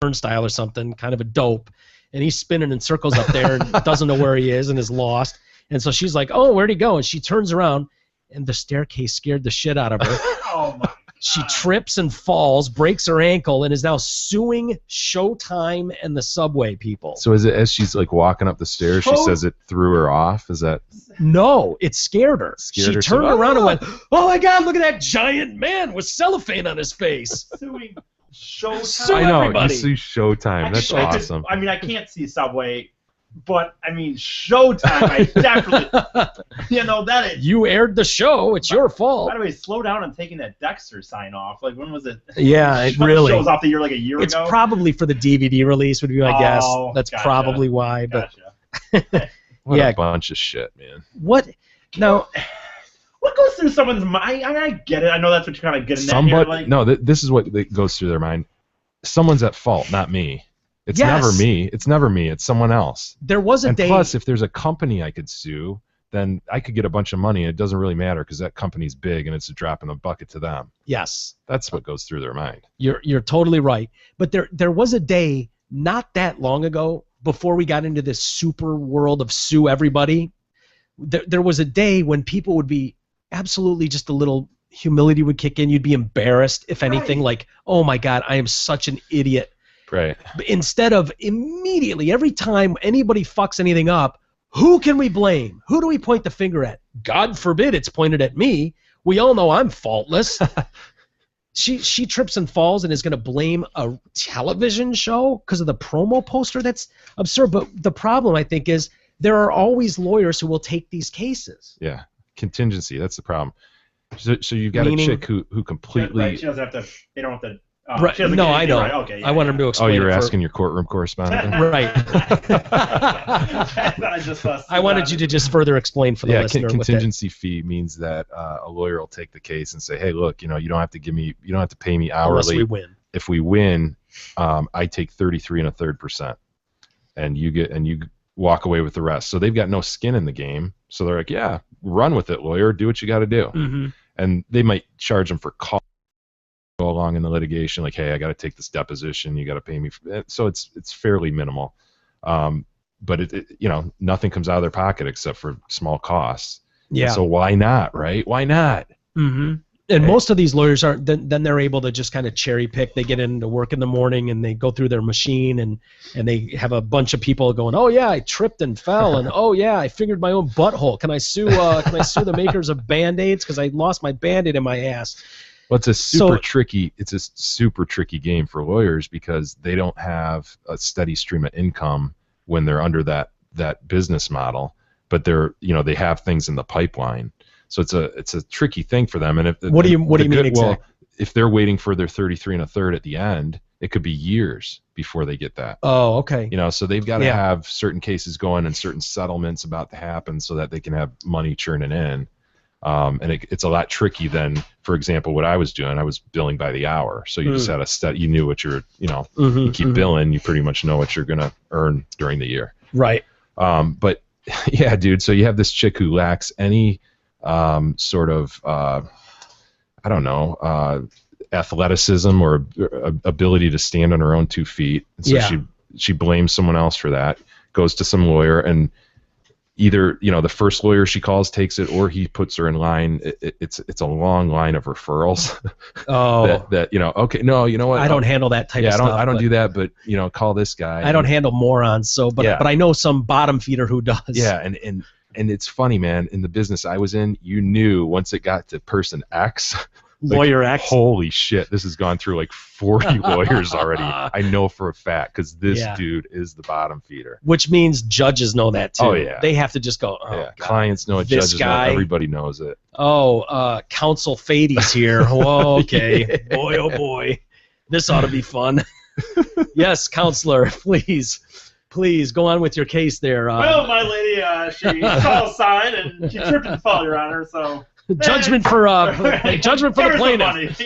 [SPEAKER 6] Turnstile or something, kind of a dope. And he's spinning in circles up there and doesn't know where he is and is lost. And so she's like, where'd he go? And she turns around, and the staircase scared the shit out of her.
[SPEAKER 1] Oh, my.
[SPEAKER 6] She trips and falls, breaks her ankle, and is now suing Showtime and the subway people.
[SPEAKER 7] So is it as she's like walking up the stairs, she says it threw her off? Is that?
[SPEAKER 6] No, it scared her. She turned around and went, "Oh my God, look at that giant man with cellophane on his face."
[SPEAKER 8] Suing Showtime.
[SPEAKER 6] Sue
[SPEAKER 7] I know,
[SPEAKER 6] everybody.
[SPEAKER 7] you see Showtime. That's awesome.
[SPEAKER 8] I mean, I can't see Subway, but I mean Showtime. I definitely, that is.
[SPEAKER 6] You aired the show. It's your fault.
[SPEAKER 8] By the way, slow down on taking that Dexter sign off. Like, when was it?
[SPEAKER 6] Yeah, it really
[SPEAKER 8] shows off the year like a year
[SPEAKER 6] it's
[SPEAKER 8] ago.
[SPEAKER 6] It's probably for the DVD release, would be my guess. That's
[SPEAKER 8] gotcha.
[SPEAKER 6] probably why. But
[SPEAKER 7] what a bunch of shit, man.
[SPEAKER 6] What? No.
[SPEAKER 8] What goes through someone's mind? I mean, I get it. I know that's what you're kind of getting at here.
[SPEAKER 7] No, this is what goes through their mind. someone's at fault, not me. It's
[SPEAKER 6] Yes.
[SPEAKER 7] never me. It's never me. It's someone else.
[SPEAKER 6] There was a
[SPEAKER 7] And
[SPEAKER 6] day.
[SPEAKER 7] plus, if there's a company I could sue, then I could get a bunch of money. And it doesn't really matter because that company's big and it's a drop in the bucket to them.
[SPEAKER 6] Yes,
[SPEAKER 7] That's what goes through their mind.
[SPEAKER 6] you're totally right. But there was a day not that long ago, before we got into this super world of sue everybody. There was a day when people would be absolutely, just a little humility would kick in. You'd be embarrassed, if anything, like, oh my God, I am such an idiot.
[SPEAKER 7] Right.
[SPEAKER 6] But instead of immediately, every time anybody fucks anything up, who can we blame? Who do we point the finger at? God forbid it's pointed at me. We all know I'm faultless. She trips and falls and is going to blame a television show because of the promo poster. That's absurd. But the problem, I think, is there are always lawyers who will take these cases.
[SPEAKER 7] Yeah. Contingency. That's the problem. So you've got
[SPEAKER 6] Meaning-
[SPEAKER 7] a chick who completely.
[SPEAKER 8] Right, she doesn't have to. They don't have to.
[SPEAKER 6] Right.
[SPEAKER 8] She doesn't
[SPEAKER 6] No,
[SPEAKER 8] get
[SPEAKER 6] I
[SPEAKER 8] anything
[SPEAKER 6] know.
[SPEAKER 8] right. Okay, yeah,
[SPEAKER 6] I want him to
[SPEAKER 7] Oh,
[SPEAKER 6] explain.
[SPEAKER 7] you're
[SPEAKER 6] it for-
[SPEAKER 7] asking your courtroom correspondent?
[SPEAKER 6] Right.
[SPEAKER 8] I just
[SPEAKER 6] I wanted you to just further explain for the
[SPEAKER 7] Yeah,
[SPEAKER 6] listener. what that-
[SPEAKER 7] contingency fee means that a lawyer will take the case and say, hey, look, you don't have to pay me
[SPEAKER 6] unless
[SPEAKER 7] hourly.
[SPEAKER 6] we win.
[SPEAKER 7] If we win, I take 33 1/3%, and you walk away with the rest. So they've got no skin in the game. So they're like, yeah, run with it, lawyer. Do what you got to do.
[SPEAKER 6] Mm-hmm.
[SPEAKER 7] And they might charge them for call go along in the litigation, like, hey, I got to take this deposition. You got to pay me. So it's fairly minimal. But nothing comes out of their pocket except for small costs.
[SPEAKER 6] Yeah.
[SPEAKER 7] So why not, right? Why not?
[SPEAKER 6] Mm-hmm. And most of these lawyers aren't. Then they're able to just kind of cherry pick. They get into work in the morning and they go through their machine and they have a bunch of people going, oh yeah, I tripped and fell, and oh yeah, I fingered my own butthole. Can I sue? Can I sue the makers of Band-Aids because I lost my Band-Aid in my ass?
[SPEAKER 7] Well, it's a super tricky game for lawyers because they don't have a steady stream of income when they're under that business model, but they have things in the pipeline. So it's a tricky thing for them. And
[SPEAKER 6] What do you mean exactly?
[SPEAKER 7] Well, if they're waiting for their 33 1/3 at the end, it could be years before they get that.
[SPEAKER 6] Oh, okay.
[SPEAKER 7] So they've got to have certain cases going and certain settlements about to happen so that they can have money churning in. And it's a lot tricky than, for example, what I was doing. I was billing by the hour, so you just had you knew what you keep billing, you pretty much know what you're gonna earn during the year.
[SPEAKER 6] Right.
[SPEAKER 7] But yeah, dude. So you have this chick who lacks any sort of athleticism or ability to stand on her own 2 feet. And so she blames someone else for that. Goes to some lawyer and. Either the first lawyer she calls takes it, or he puts her in line. It's a long line of referrals.
[SPEAKER 6] Oh,
[SPEAKER 7] okay, no, you know what?
[SPEAKER 6] I don't handle that type of stuff.
[SPEAKER 7] I don't do that, but call this guy.
[SPEAKER 6] I don't handle morons. So, but I know some bottom feeder who does.
[SPEAKER 7] Yeah, and it's funny, man. In the business I was in, you knew once it got to person X.
[SPEAKER 6] Lawyer X.
[SPEAKER 7] Holy shit, this has gone through like 40 lawyers already. I know for a fact because this dude is the bottom feeder.
[SPEAKER 6] Which means judges know that too.
[SPEAKER 7] Oh, yeah.
[SPEAKER 6] They have to just go, oh,
[SPEAKER 7] yeah.
[SPEAKER 6] God.
[SPEAKER 7] Clients know it,
[SPEAKER 6] This
[SPEAKER 7] judges
[SPEAKER 6] guy.
[SPEAKER 7] know it, everybody knows it.
[SPEAKER 6] Oh, Counsel Fady's here. Whoa, okay. Boy, oh boy. This ought to be fun. Yes, counselor, please go on with your case there.
[SPEAKER 8] Well, my lady, she saw a sign and she tripped and fell, Your Honor, so...
[SPEAKER 6] Judgment for the plaintiff.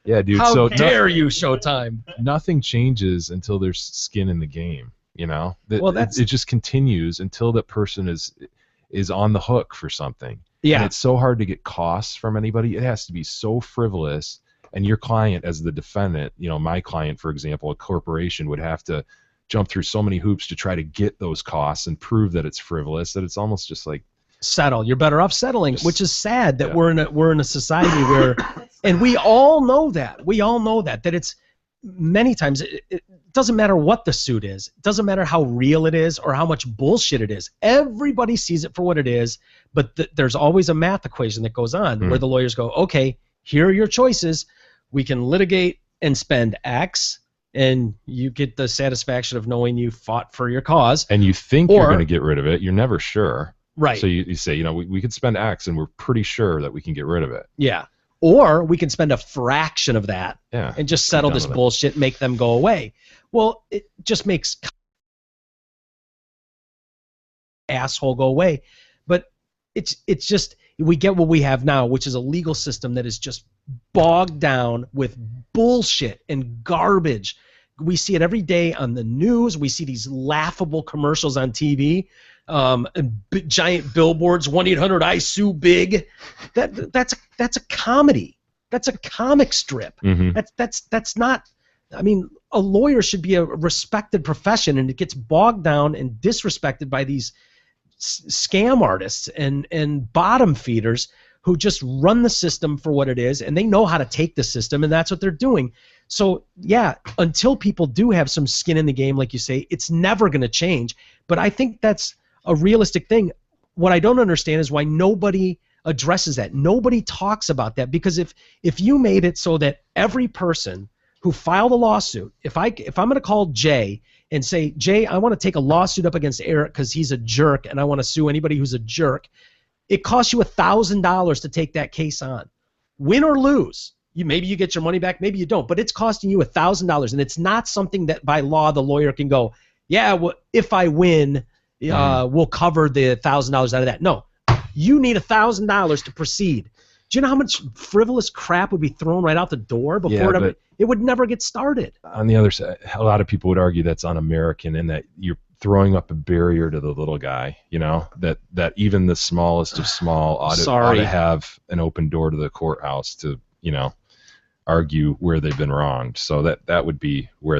[SPEAKER 7] Yeah, dude.
[SPEAKER 6] How
[SPEAKER 7] so
[SPEAKER 6] dare you, Showtime?
[SPEAKER 7] Nothing changes until there's skin in the game. Well,
[SPEAKER 6] that's
[SPEAKER 7] it just continues until that person is on the hook for something.
[SPEAKER 6] Yeah.
[SPEAKER 7] And it's so hard to get costs from anybody. It has to be so frivolous. And your client, as the defendant, my client, for example, a corporation would have to jump through so many hoops to try to get those costs and prove that it's frivolous that it's almost just like.
[SPEAKER 6] Settle. You're better off settling, which is sad that we're in a society where, and we all know that. We all know that it's many times it doesn't matter what the suit is. It doesn't matter how real it is or how much bullshit it is. Everybody sees it for what it is, but there's always a math equation that goes on where the lawyers go, okay, here are your choices. We can litigate and spend X, and you get the satisfaction of knowing you fought for your cause.
[SPEAKER 7] And you think you're going to get rid of it. You're never sure.
[SPEAKER 6] Right.
[SPEAKER 7] So you say, we could spend X and we're pretty sure that we can get rid of it.
[SPEAKER 6] Yeah. Or we can spend a fraction of that and just settle this bullshit, make them go away. Well, it just makes asshole go away. But it's just, we get what we have now, which is a legal system that is just bogged down with bullshit and garbage. We see it every day on the news. We see these laughable commercials on TV, and giant billboards. 1-800-I-SUE-BIG. That's a comedy. That's a comic strip.
[SPEAKER 7] Mm-hmm.
[SPEAKER 6] That's not. I mean, a lawyer should be a respected profession, and it gets bogged down and disrespected by these scam artists and bottom feeders who just run the system for what it is, and they know how to take the system, and that's what they're doing. So, yeah, until people do have some skin in the game, like you say, it's never going to change. But I think that's a realistic thing. What I don't understand is why nobody addresses that. Nobody talks about that, because if you made it so that every person who filed a lawsuit, if I'm going to call Jay and say, Jay, I want to take a lawsuit up against Eric because he's a jerk, and I want to sue anybody who's a jerk, it costs you $1,000 to take that case on. Win or lose, maybe you get your money back, maybe you don't, but it's costing you $1,000, and it's not something that by law the lawyer can go, yeah, well, if I win, we'll cover the $1,000 out of that. No, you need $1,000 to proceed. Do you know how much frivolous crap would be thrown right out the door before it would never get started?
[SPEAKER 7] On the other side, a lot of people would argue that's un-American, in that you're throwing up a barrier to the little guy, that even the smallest of small ought to have an open door to the courthouse to, argue where they've been wronged. So that would be where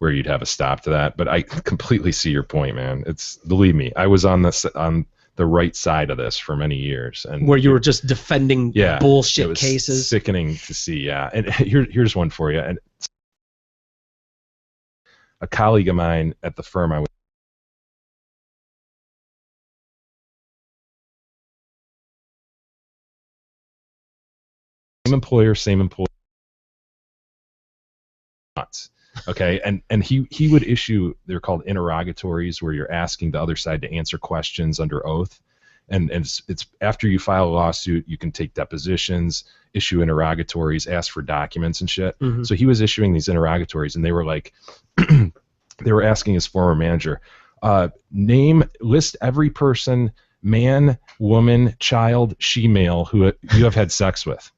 [SPEAKER 7] you'd have a stop to that. But I completely see your point, man. Believe me, I was on the right side of this for many years, and
[SPEAKER 6] where you were just defending bullshit
[SPEAKER 7] it was
[SPEAKER 6] cases.
[SPEAKER 7] Sickening to see, yeah. And here's one for you. And a colleague of mine at the firm I was. Same employer. Okay, and he would issue, they're called interrogatories, where you're asking the other side to answer questions under oath, and it's after you file a lawsuit, you can take depositions, issue interrogatories, ask for documents and shit.
[SPEAKER 6] Mm-hmm.
[SPEAKER 7] So he was issuing these interrogatories, and they were like, they were asking his former manager, list every person, man, woman, child, she-male, who you have had sex with.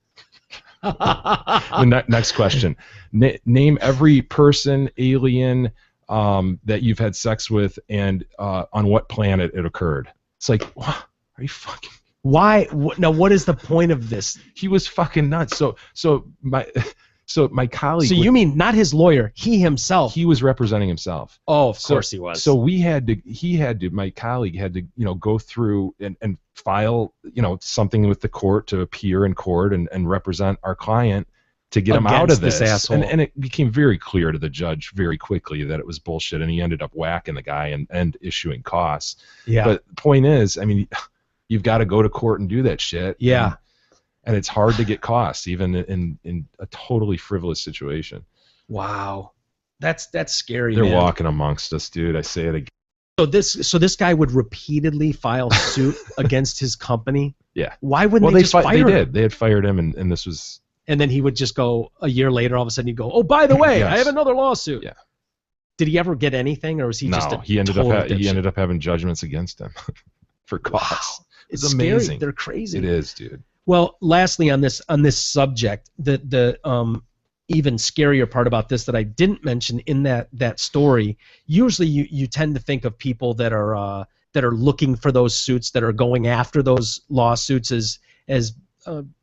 [SPEAKER 7] The next question. Name every person, alien, that you've had sex with, and on what planet it occurred. It's like, what? Are you fucking...
[SPEAKER 6] Why? Now, what is the point of this?
[SPEAKER 7] He was fucking nuts. So my colleague...
[SPEAKER 6] So you mean not his lawyer, he himself?
[SPEAKER 7] He was representing himself.
[SPEAKER 6] Oh, of course he was.
[SPEAKER 7] So my colleague had to, go through and file, something with the court to appear in court and represent our client to get him out of this
[SPEAKER 6] asshole.
[SPEAKER 7] And it became very clear to the judge very quickly that it was bullshit, and he ended up whacking the guy and issuing costs.
[SPEAKER 6] Yeah.
[SPEAKER 7] But the point is, I mean, you've got to go to court and do that shit.
[SPEAKER 6] Yeah.
[SPEAKER 7] And it's hard to get costs, even in a totally frivolous situation.
[SPEAKER 6] Wow. That's scary,
[SPEAKER 7] They're
[SPEAKER 6] man.
[SPEAKER 7] walking amongst us, dude. I say it again.
[SPEAKER 6] So this guy would repeatedly file suit against his company?
[SPEAKER 7] Yeah.
[SPEAKER 6] Why wouldn't they just fire him?
[SPEAKER 7] They did. They had fired him, and this was...
[SPEAKER 6] And then he would just go, a year later, all of a sudden he'd go, oh, by the way,
[SPEAKER 7] yes.
[SPEAKER 6] I have another lawsuit.
[SPEAKER 7] Yeah.
[SPEAKER 6] Did he ever get anything, or was he just
[SPEAKER 7] he ended up having judgments against him for costs.
[SPEAKER 6] Wow. It's
[SPEAKER 7] amazing.
[SPEAKER 6] Scary. They're crazy.
[SPEAKER 7] It is, dude.
[SPEAKER 6] Well, lastly on this subject, the even scarier part about this that I didn't mention in that story, usually you tend to think of people that are looking for those suits, that are going after those lawsuits as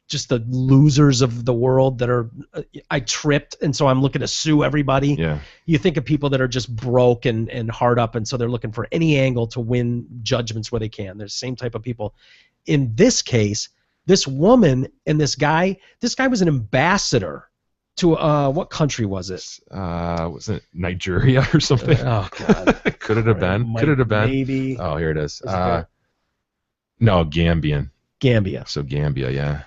[SPEAKER 6] just the losers of the world that are I tripped and so I'm looking to sue everybody.
[SPEAKER 7] Yeah.
[SPEAKER 6] You think of people that are just broke and hard up, and so they're looking for any angle to win judgments where they can. They're the same type of people. In this case, this woman and this guy was an ambassador to what country was it?
[SPEAKER 7] Was it Nigeria or something?
[SPEAKER 6] Oh God.
[SPEAKER 7] Could it have been? Could it have been?
[SPEAKER 6] Maybe.
[SPEAKER 7] Oh, here it is. No, Gambian.
[SPEAKER 6] Gambia.
[SPEAKER 7] So Gambia, yeah.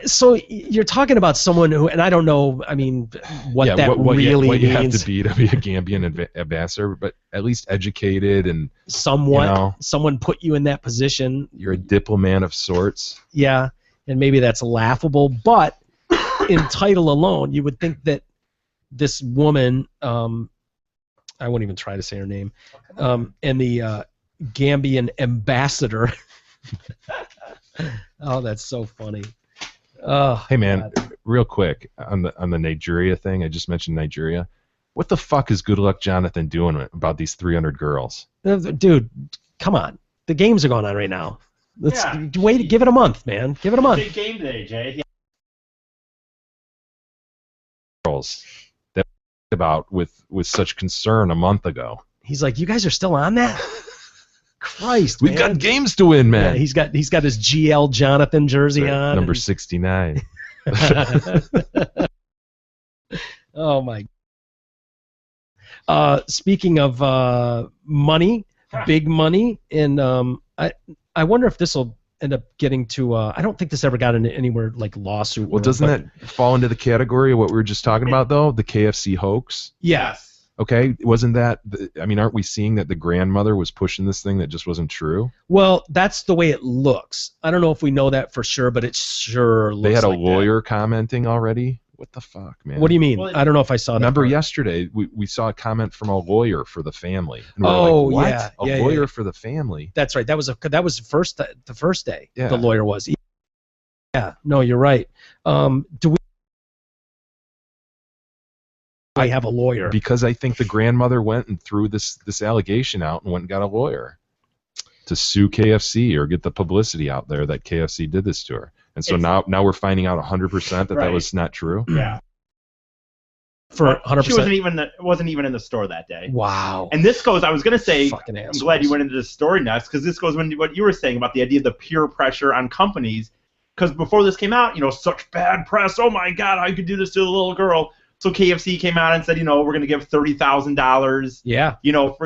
[SPEAKER 6] So you're talking about someone who, and I don't know, I mean, what really
[SPEAKER 7] what you
[SPEAKER 6] means.
[SPEAKER 7] have to be a Gambian ambassador, but at least educated and
[SPEAKER 6] somewhat. Someone put you in that position.
[SPEAKER 7] You're a diplomat of sorts.
[SPEAKER 6] Yeah, and maybe that's laughable, but in title alone, you would think that this woman, I won't even try to say her name, and the Gambian ambassador. Oh, that's so funny. Oh,
[SPEAKER 7] Hey man,
[SPEAKER 6] God.
[SPEAKER 7] real quick on the Nigeria thing. I just mentioned Nigeria. What the fuck is Good Luck Jonathan doing about these 300 girls?
[SPEAKER 6] Dude, come on. The games are going on right now. Let's
[SPEAKER 8] Yeah.
[SPEAKER 6] wait. Give it a month, man. Give it a month.
[SPEAKER 8] Big game today, Jay.
[SPEAKER 7] Girls that we about with such concern a month ago.
[SPEAKER 6] He's like, you guys are still on that? Christ,
[SPEAKER 7] We've
[SPEAKER 6] man.
[SPEAKER 7] got games to win,
[SPEAKER 6] Yeah,
[SPEAKER 7] man.
[SPEAKER 6] he's got his GL Jonathan jersey on.
[SPEAKER 7] Number
[SPEAKER 6] and-
[SPEAKER 7] 69.
[SPEAKER 6] Oh my. Speaking of money, big money, and I wonder if this will end up getting to. I don't think this ever got into anywhere like lawsuit.
[SPEAKER 7] Well, doesn't that fall into the category of what we were just talking about, though? The KFC hoax?
[SPEAKER 6] Yes.
[SPEAKER 7] Okay, wasn't that? I mean, aren't we seeing that the grandmother was pushing this thing that just wasn't true?
[SPEAKER 6] Well, that's the way it looks. I don't know if we know that for sure, but it sure looks
[SPEAKER 7] They had a
[SPEAKER 6] like that.
[SPEAKER 7] lawyer commenting already. What the fuck, man?
[SPEAKER 6] What do you mean?
[SPEAKER 8] Well,
[SPEAKER 6] I don't know if I saw that.
[SPEAKER 7] Remember
[SPEAKER 6] part.
[SPEAKER 7] yesterday we saw a comment from a lawyer for the family. And we were
[SPEAKER 6] Oh,
[SPEAKER 7] like, what?
[SPEAKER 6] yeah,
[SPEAKER 7] A
[SPEAKER 6] yeah,
[SPEAKER 7] lawyer
[SPEAKER 6] yeah.
[SPEAKER 7] for the family.
[SPEAKER 6] That's right. That was the first day.
[SPEAKER 7] Yeah.
[SPEAKER 6] The lawyer was. Yeah. No, you're right. Do we? I have a lawyer.
[SPEAKER 7] Because I think the grandmother went and threw this allegation out and went and got a lawyer to sue KFC or get the publicity out there that KFC did this to her. And so now we're finding out 100% that
[SPEAKER 8] Right.
[SPEAKER 7] that was not true.
[SPEAKER 8] Yeah.
[SPEAKER 6] For 100%.
[SPEAKER 8] She wasn't even in the store that day.
[SPEAKER 6] Wow.
[SPEAKER 8] And this goes. I was gonna say.
[SPEAKER 6] Fucking
[SPEAKER 8] I'm
[SPEAKER 6] assholes.
[SPEAKER 8] glad you went into this story next because this goes when what you were saying about the idea of the peer pressure on companies. Because before this came out, such bad press. Oh my God, how you could do this to a little girl. So KFC came out and said, we're gonna give $30,000,
[SPEAKER 6] Yeah.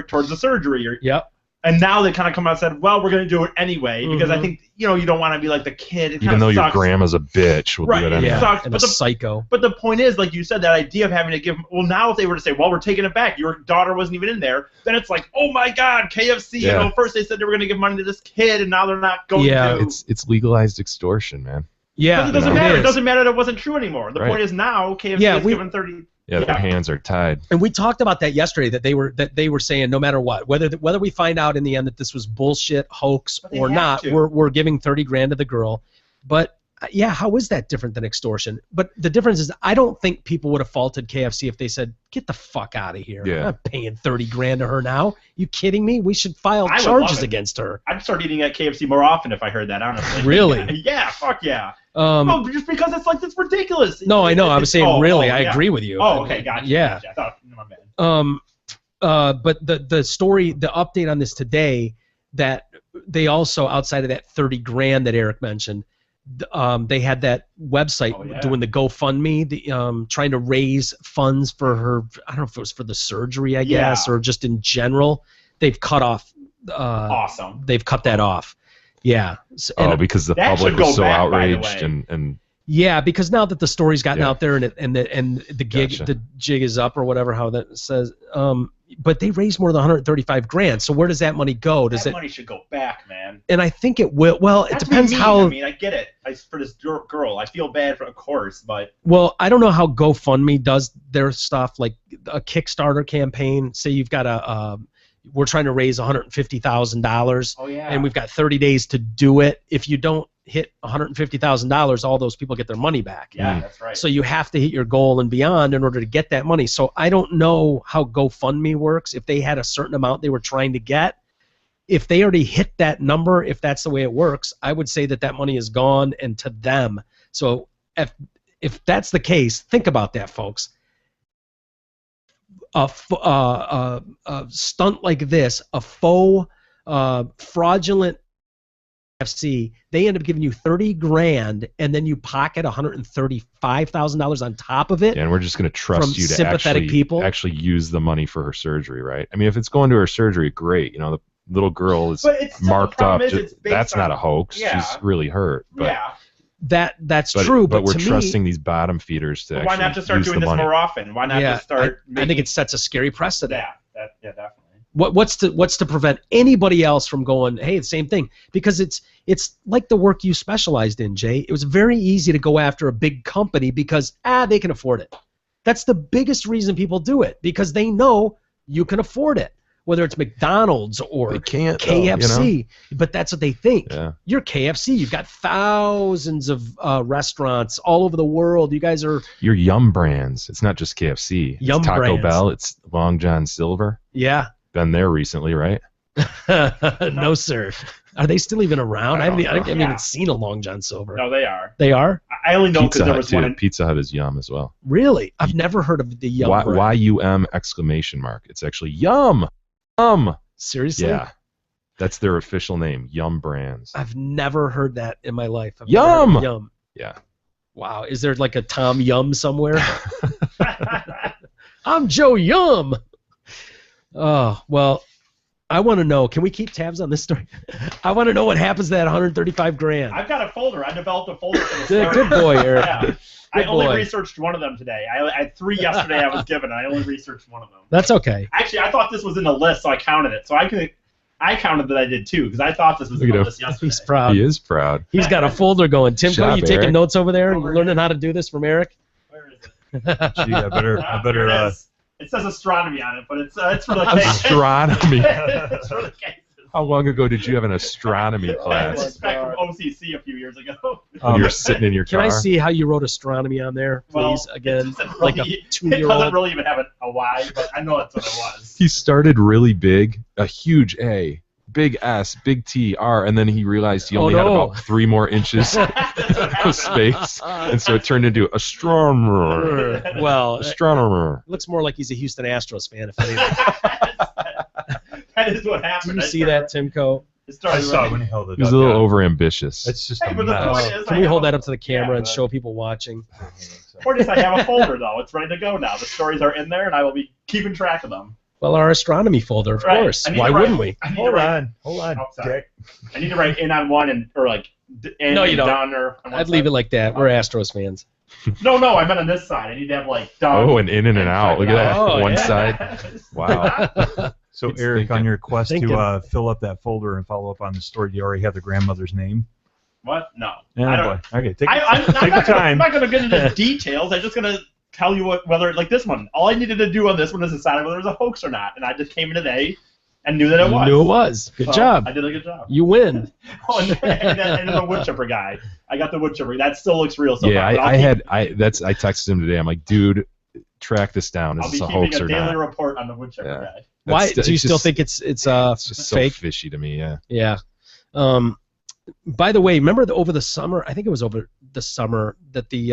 [SPEAKER 8] towards the surgery.
[SPEAKER 6] Yep.
[SPEAKER 8] And now they kind of come out and said, well, we're going to do it anyway because I think, you don't want to be like the kid. It
[SPEAKER 7] Even
[SPEAKER 8] kinda
[SPEAKER 7] though your
[SPEAKER 8] sucks.
[SPEAKER 7] grandma's a bitch, we'll
[SPEAKER 8] Right,
[SPEAKER 7] do it
[SPEAKER 8] yeah.
[SPEAKER 7] anyway.
[SPEAKER 8] sucks,
[SPEAKER 6] And
[SPEAKER 8] but
[SPEAKER 6] a
[SPEAKER 8] the-
[SPEAKER 6] psycho.
[SPEAKER 8] But the point is, like you said, that idea of having to give. Well, now if they were to say, well, we're taking it back, your daughter wasn't even in there, then it's like, oh my God, KFC.
[SPEAKER 7] Yeah.
[SPEAKER 8] First they said they were going to give money to this kid, and now they're not going
[SPEAKER 6] Yeah.
[SPEAKER 8] to.
[SPEAKER 7] It's legalized extortion, man.
[SPEAKER 6] Yeah.
[SPEAKER 8] But it doesn't
[SPEAKER 7] it
[SPEAKER 8] matter.
[SPEAKER 6] is.
[SPEAKER 8] It doesn't matter that it wasn't true anymore. The
[SPEAKER 7] Right.
[SPEAKER 8] point is now KFC
[SPEAKER 6] Yeah,
[SPEAKER 8] is
[SPEAKER 6] we-
[SPEAKER 8] given 30.
[SPEAKER 7] Yeah, their
[SPEAKER 8] Yeah.
[SPEAKER 7] hands are tied.
[SPEAKER 6] And we talked about that yesterday. That they were saying no matter what, whether we find out in the end that this was bullshit, hoax
[SPEAKER 8] But they
[SPEAKER 6] or
[SPEAKER 8] have
[SPEAKER 6] not,
[SPEAKER 8] to.
[SPEAKER 6] we're giving $30,000 to the girl. But yeah, how is that different than extortion? But the difference is, I don't think people would have faulted KFC if they said, "Get the fuck out of here!
[SPEAKER 7] Yeah.
[SPEAKER 6] I'm not paying $30,000 to her now. You kidding me? We should file
[SPEAKER 8] I would
[SPEAKER 6] charges
[SPEAKER 8] love it.
[SPEAKER 6] against her."
[SPEAKER 8] I'd start eating at KFC more often if I heard that, honestly.
[SPEAKER 6] Really?
[SPEAKER 8] Yeah, fuck yeah.
[SPEAKER 6] Um,
[SPEAKER 8] Just because it's ridiculous.
[SPEAKER 6] no, I know. I was saying really. I
[SPEAKER 8] yeah.
[SPEAKER 6] agree with you.
[SPEAKER 8] Oh, okay, gotcha.
[SPEAKER 6] Yeah.
[SPEAKER 8] Gotcha. I thought, my bad.
[SPEAKER 6] But the story, the update on this today, that they also, outside of that $30,000 that Eric mentioned, they had that website
[SPEAKER 8] Oh, yeah.
[SPEAKER 6] doing the GoFundMe, trying to raise funds for her. I don't know if it was for the surgery, I guess, or just in general. They've cut off.
[SPEAKER 8] Awesome.
[SPEAKER 6] They've cut that off. Yeah.
[SPEAKER 7] Because the
[SPEAKER 8] That
[SPEAKER 7] public
[SPEAKER 8] should go
[SPEAKER 7] was so
[SPEAKER 8] back, by the
[SPEAKER 7] outraged
[SPEAKER 8] way.
[SPEAKER 7] and
[SPEAKER 6] Yeah, because now that the story's gotten
[SPEAKER 7] Yeah.
[SPEAKER 6] out there and the gig,
[SPEAKER 7] Gotcha.
[SPEAKER 6] the jig is up or whatever, how that says. But they raised more than $135,000. So where does that money go? Does
[SPEAKER 8] That
[SPEAKER 6] it?
[SPEAKER 8] money should go back, man.
[SPEAKER 6] And I think it will. Well, it
[SPEAKER 8] Not to be
[SPEAKER 6] depends
[SPEAKER 8] mean,
[SPEAKER 6] how.
[SPEAKER 8] I mean, I get it. For this girl, I feel bad, of course, but
[SPEAKER 6] Well, I don't know how GoFundMe does their stuff, like a Kickstarter campaign. Say you've got we're trying to raise $150,000,
[SPEAKER 8] oh yeah.
[SPEAKER 6] and we've got 30 days to do it. If you don't hit $150,000, all those people get their money back.
[SPEAKER 8] yeah, that's right.
[SPEAKER 6] So you have to hit your goal and beyond in order to get that money. So I don't know how GoFundMe works. If they had a certain amount they were trying to get, if they already hit that number, if that's the way it works, I would say that money is gone and to them. So if that's the case, think about that, folks. A stunt like this, a faux fraudulent FC, they end up giving you $30,000 and then you pocket $135,000 on top of it.
[SPEAKER 7] and we're just going to
[SPEAKER 6] From
[SPEAKER 7] trust you to
[SPEAKER 6] sympathetic people?
[SPEAKER 7] actually use the money for her surgery, right? I mean, if it's going to her surgery, great. The little girl is
[SPEAKER 8] But it's still,
[SPEAKER 7] marked
[SPEAKER 8] the
[SPEAKER 7] up.
[SPEAKER 8] problem is it's based
[SPEAKER 7] That's not
[SPEAKER 8] on-
[SPEAKER 7] a hoax.
[SPEAKER 8] Yeah.
[SPEAKER 7] She's really hurt. But,
[SPEAKER 8] yeah.
[SPEAKER 6] That's true, but
[SPEAKER 7] we're
[SPEAKER 6] to
[SPEAKER 7] trusting
[SPEAKER 6] me,
[SPEAKER 7] these bottom feeders to
[SPEAKER 8] But
[SPEAKER 7] actually
[SPEAKER 8] why not just start
[SPEAKER 7] use
[SPEAKER 8] doing
[SPEAKER 7] the
[SPEAKER 8] this
[SPEAKER 7] money.
[SPEAKER 8] more often? Why not
[SPEAKER 6] yeah,
[SPEAKER 8] just start?
[SPEAKER 6] I think it sets a scary precedent.
[SPEAKER 8] Yeah, definitely.
[SPEAKER 6] What's to prevent anybody else from going, hey, the same thing? Because it's like the work you specialized in, Jay. It was very easy to go after a big company because they can afford it. That's the biggest reason people do it, because they know you can afford it. whether it's McDonald's or
[SPEAKER 7] They can't, though,
[SPEAKER 6] KFC. But that's what they think.
[SPEAKER 7] Yeah.
[SPEAKER 6] You're KFC. You've got thousands of restaurants all over the world. You guys are
[SPEAKER 7] Your Yum Brands. It's not just KFC.
[SPEAKER 6] Yum
[SPEAKER 7] it's Taco
[SPEAKER 6] Brands.
[SPEAKER 7] Bell. It's Long John Silver.
[SPEAKER 6] yeah.
[SPEAKER 7] Been there recently, right?
[SPEAKER 6] No, sir. Are they still even around? I haven't
[SPEAKER 8] Yeah.
[SPEAKER 6] even seen a Long John Silver.
[SPEAKER 8] No, they are.
[SPEAKER 6] They are?
[SPEAKER 8] I only know because
[SPEAKER 7] Pizza
[SPEAKER 8] there
[SPEAKER 7] Hut
[SPEAKER 8] was
[SPEAKER 7] too.
[SPEAKER 8] one.
[SPEAKER 7] Pizza Hut is Yum as well.
[SPEAKER 6] Really? I've never heard of the Yum brand.
[SPEAKER 7] Y-U-M exclamation mark. It's actually Yum.
[SPEAKER 6] Seriously?
[SPEAKER 7] Yeah. That's their official name. Yum Brands.
[SPEAKER 6] I've never heard that in my life. I've
[SPEAKER 7] Yum!
[SPEAKER 6] never heard of Yum.
[SPEAKER 7] Yeah.
[SPEAKER 6] Wow. Is there like a Tom Yum somewhere? I'm Joe Yum. Oh, well, I want to know. Can we keep tabs on this story? I want to know what happens to that 135 grand.
[SPEAKER 8] I've got a folder. I developed a folder for this.
[SPEAKER 6] Good boy, Eric.
[SPEAKER 8] Yeah. I
[SPEAKER 6] Good
[SPEAKER 8] only
[SPEAKER 6] boy.
[SPEAKER 8] researched one of them today. I had 3 yesterday I was given, and I only researched one of them.
[SPEAKER 6] That's okay.
[SPEAKER 8] Actually, I thought this was in the list, so I counted it. So I counted that I did too, because I thought this was in
[SPEAKER 7] Look
[SPEAKER 8] the
[SPEAKER 7] at
[SPEAKER 8] list yesterday.
[SPEAKER 6] He's proud.
[SPEAKER 7] He is proud.
[SPEAKER 6] He's got a folder going. Timko,
[SPEAKER 7] Job,
[SPEAKER 6] you taking
[SPEAKER 7] Eric.
[SPEAKER 6] notes over there and learning how to do this from Eric?
[SPEAKER 8] Where is it?
[SPEAKER 3] Gee, I better
[SPEAKER 8] Here it is. It says astronomy on it, but it's for the cases.
[SPEAKER 7] Astronomy.
[SPEAKER 8] It's for the cases.
[SPEAKER 7] How long ago did you have an astronomy
[SPEAKER 8] It
[SPEAKER 7] class?
[SPEAKER 8] was back from OCC a few years ago.
[SPEAKER 7] When you were sitting in your
[SPEAKER 6] Can
[SPEAKER 7] car?
[SPEAKER 6] I see how you wrote astronomy on there, please?
[SPEAKER 8] Well,
[SPEAKER 6] Again,
[SPEAKER 8] it doesn't
[SPEAKER 6] like a
[SPEAKER 8] really- It
[SPEAKER 6] 2-year-old.
[SPEAKER 8] doesn't really even have a Y, but I know that's what it was.
[SPEAKER 7] He started really big, a huge A, big S, big T, R, and then he realized he
[SPEAKER 6] Oh,
[SPEAKER 7] only had
[SPEAKER 6] no.
[SPEAKER 7] about 3 more inches of space, and so it turned into astronomer.
[SPEAKER 6] Well, it
[SPEAKER 7] Astronomer.
[SPEAKER 6] looks more like he's a Houston Astros fan, if anything.
[SPEAKER 8] That is what
[SPEAKER 6] Do
[SPEAKER 8] happened.
[SPEAKER 6] you see that, Timko?
[SPEAKER 8] It
[SPEAKER 3] I
[SPEAKER 8] started
[SPEAKER 3] saw it
[SPEAKER 8] running.
[SPEAKER 3] when he held it
[SPEAKER 7] He was
[SPEAKER 3] up.
[SPEAKER 7] a little
[SPEAKER 3] yeah.
[SPEAKER 7] overambitious.
[SPEAKER 3] It's just
[SPEAKER 8] Hey,
[SPEAKER 3] a
[SPEAKER 8] but the
[SPEAKER 3] mess.
[SPEAKER 8] point is,
[SPEAKER 6] Can
[SPEAKER 8] I
[SPEAKER 6] we
[SPEAKER 8] have
[SPEAKER 6] hold
[SPEAKER 8] a-
[SPEAKER 6] that up to the camera
[SPEAKER 8] Yeah,
[SPEAKER 6] and
[SPEAKER 8] but-
[SPEAKER 6] show people watching?
[SPEAKER 8] Point is, I have a folder though. It's ready to go now. The stories are in there, and I will be keeping track of them.
[SPEAKER 6] Well, our astronomy folder, of
[SPEAKER 8] Right.
[SPEAKER 6] course.
[SPEAKER 8] I need
[SPEAKER 6] Why
[SPEAKER 8] to write-
[SPEAKER 6] wouldn't we?
[SPEAKER 8] I need to
[SPEAKER 3] Hold
[SPEAKER 8] write-
[SPEAKER 3] on,
[SPEAKER 8] Oh, sorry.
[SPEAKER 3] Dick.
[SPEAKER 8] I need to write in on one or like in
[SPEAKER 6] No, you
[SPEAKER 8] and
[SPEAKER 6] don't.
[SPEAKER 8] done or. On one
[SPEAKER 6] I'd leave
[SPEAKER 8] side.
[SPEAKER 6] it like that. We're Astros fans.
[SPEAKER 8] No, I meant on this side. I need to have like done.
[SPEAKER 7] Oh, and in and out. Look at that.
[SPEAKER 6] Oh,
[SPEAKER 7] One
[SPEAKER 6] yeah.
[SPEAKER 7] side. Wow.
[SPEAKER 3] So
[SPEAKER 7] It's
[SPEAKER 3] Eric,
[SPEAKER 7] thinking.
[SPEAKER 3] on your quest
[SPEAKER 6] Thinking.
[SPEAKER 3] to fill up that folder and follow up on the story, do you already have the grandmother's name?
[SPEAKER 8] What? No.
[SPEAKER 3] Yeah,
[SPEAKER 8] I don't.
[SPEAKER 3] boy. Okay, take
[SPEAKER 8] I'm
[SPEAKER 3] your
[SPEAKER 8] not
[SPEAKER 3] time.
[SPEAKER 8] I'm not going to get into details. I'm just going to tell you whether like this one. All I needed to do on this one is decide whether it was a hoax or not, and I just came in today and knew that it
[SPEAKER 6] You
[SPEAKER 8] was.
[SPEAKER 6] knew it was. Good
[SPEAKER 8] So,
[SPEAKER 6] job.
[SPEAKER 8] I did a good job.
[SPEAKER 6] You win.
[SPEAKER 8] Oh, and then the wood chipper guy. I got the wood chipper. That still looks real. So
[SPEAKER 7] Yeah,
[SPEAKER 8] far, but I'll
[SPEAKER 7] I texted him today. I'm like, dude, track this down.
[SPEAKER 8] I'll
[SPEAKER 7] Is
[SPEAKER 8] be
[SPEAKER 7] this a
[SPEAKER 8] keeping
[SPEAKER 7] hoax
[SPEAKER 8] a
[SPEAKER 7] or
[SPEAKER 8] daily
[SPEAKER 7] not?
[SPEAKER 8] report on the wood chipper
[SPEAKER 7] Yeah.
[SPEAKER 8] guy.
[SPEAKER 6] Why
[SPEAKER 7] That's-
[SPEAKER 6] do you
[SPEAKER 7] it's
[SPEAKER 6] still
[SPEAKER 7] just-
[SPEAKER 6] think it's
[SPEAKER 7] It's just so
[SPEAKER 6] fake?
[SPEAKER 7] fishy to me, yeah.
[SPEAKER 6] Yeah. By the way, remember over the summer? I think it was over the summer that the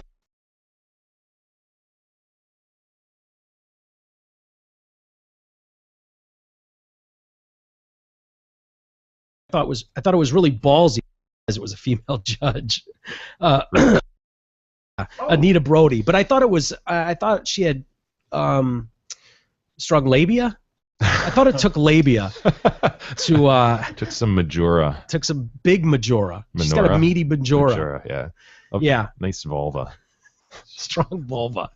[SPEAKER 6] I thought it was really ballsy as it was a female judge, Anita Brody. But I thought she had strong labia. I thought it took labia to
[SPEAKER 7] Took some Majora.
[SPEAKER 6] took some big majora. She's got a
[SPEAKER 7] Menorah.
[SPEAKER 6] meaty majora.
[SPEAKER 7] Majora, yeah.
[SPEAKER 6] Yeah,
[SPEAKER 7] Nice vulva.
[SPEAKER 6] strong vulva.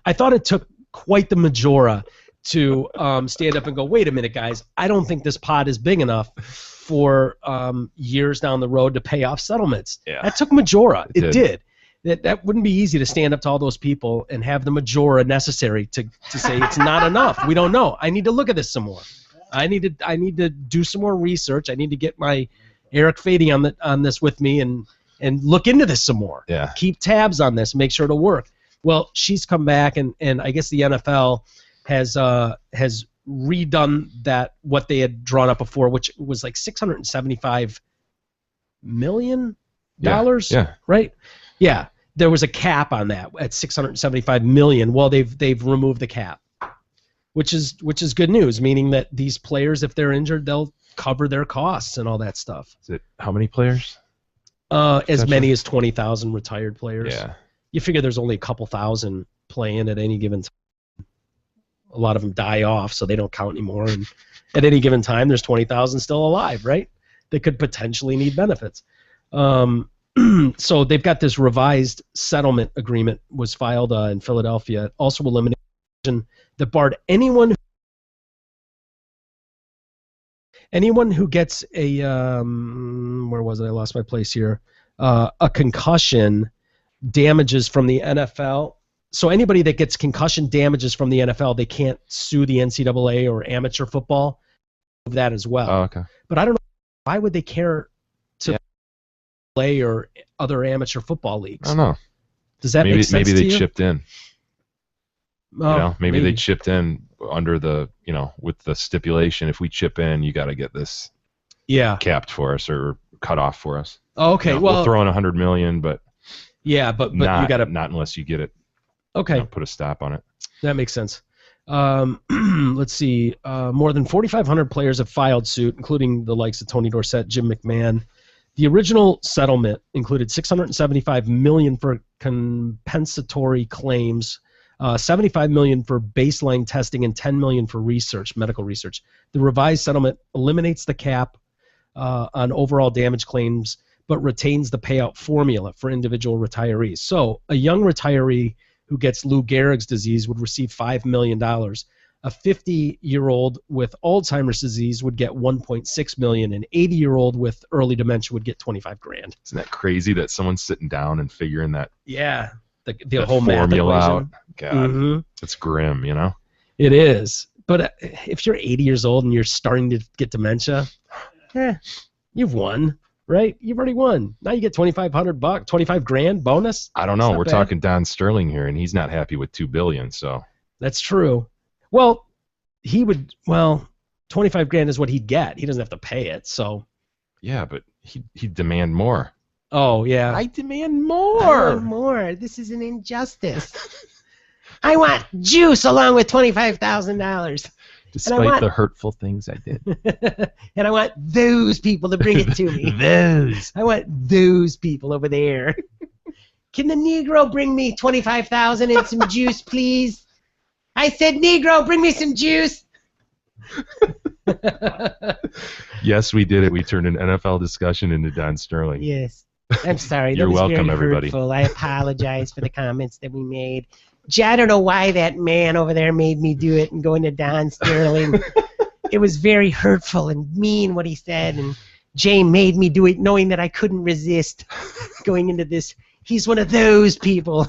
[SPEAKER 6] I thought it took quite the majora to stand up and go, wait a minute, guys, I don't think this pot is big enough for years down the road to pay off settlements.
[SPEAKER 7] Yeah.
[SPEAKER 6] That took majora.
[SPEAKER 7] It
[SPEAKER 6] It did. That wouldn't be easy to stand up to all those people and have the majora necessary to say it's not enough. We don't know. I need to look at this some more. I need to do some more research. I need to get my Eric Fady on this with me and look into this some more.
[SPEAKER 7] Yeah.
[SPEAKER 6] Keep tabs on this, make sure it'll work. Well, she's come back and I guess the NFL has redone that what they had drawn up before, which was like $675 million,
[SPEAKER 7] Yeah.
[SPEAKER 6] right? Yeah, there was a cap on that at $675 million. Well, they've removed the cap, which is good news, meaning that these players, if they're injured, they'll cover their costs and all that stuff.
[SPEAKER 7] Is it how many players?
[SPEAKER 6] As many as 20,000 retired players.
[SPEAKER 7] Yeah.
[SPEAKER 6] You figure there's only a couple thousand playing at any given time. A lot of them die off, so they don't count anymore. And at any given time, there's 20,000 still alive, right? They could potentially need benefits. So they've got this revised settlement agreement was filed in Philadelphia. It also eliminated that barred anyone who gets a where was it? I lost my place here. A concussion, damages from the NFL so anybody that gets concussion damages from the NFL, they can't sue the NCAA or amateur football of that as well.
[SPEAKER 7] Oh, okay.
[SPEAKER 6] But I don't know, why would they care to play or other amateur football leagues?
[SPEAKER 7] I don't know.
[SPEAKER 6] Does that make sense
[SPEAKER 7] maybe
[SPEAKER 6] to
[SPEAKER 7] they
[SPEAKER 6] you?
[SPEAKER 7] chipped in. Maybe they
[SPEAKER 6] maybe.
[SPEAKER 7] chipped in under the, with the stipulation, if we chip in, you got to get this capped for us or cut off for us.
[SPEAKER 6] Oh, okay.
[SPEAKER 7] We'll throw in $100 million, but
[SPEAKER 6] but
[SPEAKER 7] not,
[SPEAKER 6] you got to
[SPEAKER 7] not unless you get it.
[SPEAKER 6] Okay.
[SPEAKER 7] Put a stop on it.
[SPEAKER 6] That makes sense. Let's see. More than 4,500 players have filed suit, including the likes of Tony Dorsett, Jim McMahon. The original settlement included $675 million for compensatory claims, $75 million for baseline testing, and $10 million for medical research. The revised settlement eliminates the cap on overall damage claims, but retains the payout formula for individual retirees. So a young retiree who gets Lou Gehrig's disease would receive $5 million. A 50-year-old with Alzheimer's disease would get $1.6 million. An 80-year-old with early dementia would get $25,000.
[SPEAKER 7] Isn't that crazy that someone's sitting down and figuring that?
[SPEAKER 6] Yeah, the whole math
[SPEAKER 7] formula
[SPEAKER 6] equation.
[SPEAKER 7] out. God, it's grim,
[SPEAKER 6] It is. But if you're 80 years old and you're starting to get dementia, you've won. Right? You've already won. Now you get $2,500, $25,000 bonus.
[SPEAKER 7] I don't know. We're talking Don Sterling here, and he's not happy with $2 billion. So
[SPEAKER 6] that's true. Well, $25,000 is what he'd get. He doesn't have to pay it. So
[SPEAKER 7] yeah, but he'd demand more.
[SPEAKER 6] Oh yeah.
[SPEAKER 7] I demand more.
[SPEAKER 9] I want more. This is an injustice. I want juice along with $25,000.
[SPEAKER 7] Despite the hurtful things I did.
[SPEAKER 9] And I want those people to bring it to me.
[SPEAKER 6] Those.
[SPEAKER 9] I want those people over there. Can the Negro bring me $25,000 and some juice, please? I said, Negro, bring me some juice.
[SPEAKER 7] Yes, we did it. We turned an NFL discussion into Don Sterling.
[SPEAKER 9] Yes. I'm sorry.
[SPEAKER 7] You're
[SPEAKER 9] that was
[SPEAKER 7] welcome,
[SPEAKER 9] very
[SPEAKER 7] everybody.
[SPEAKER 9] Hurtful. I apologize for the comments that we made. I don't know why that man over there made me do it and go into Don Sterling. It was very hurtful and mean what he said, and Jay made me do it knowing that I couldn't resist going into this. He's one of those people.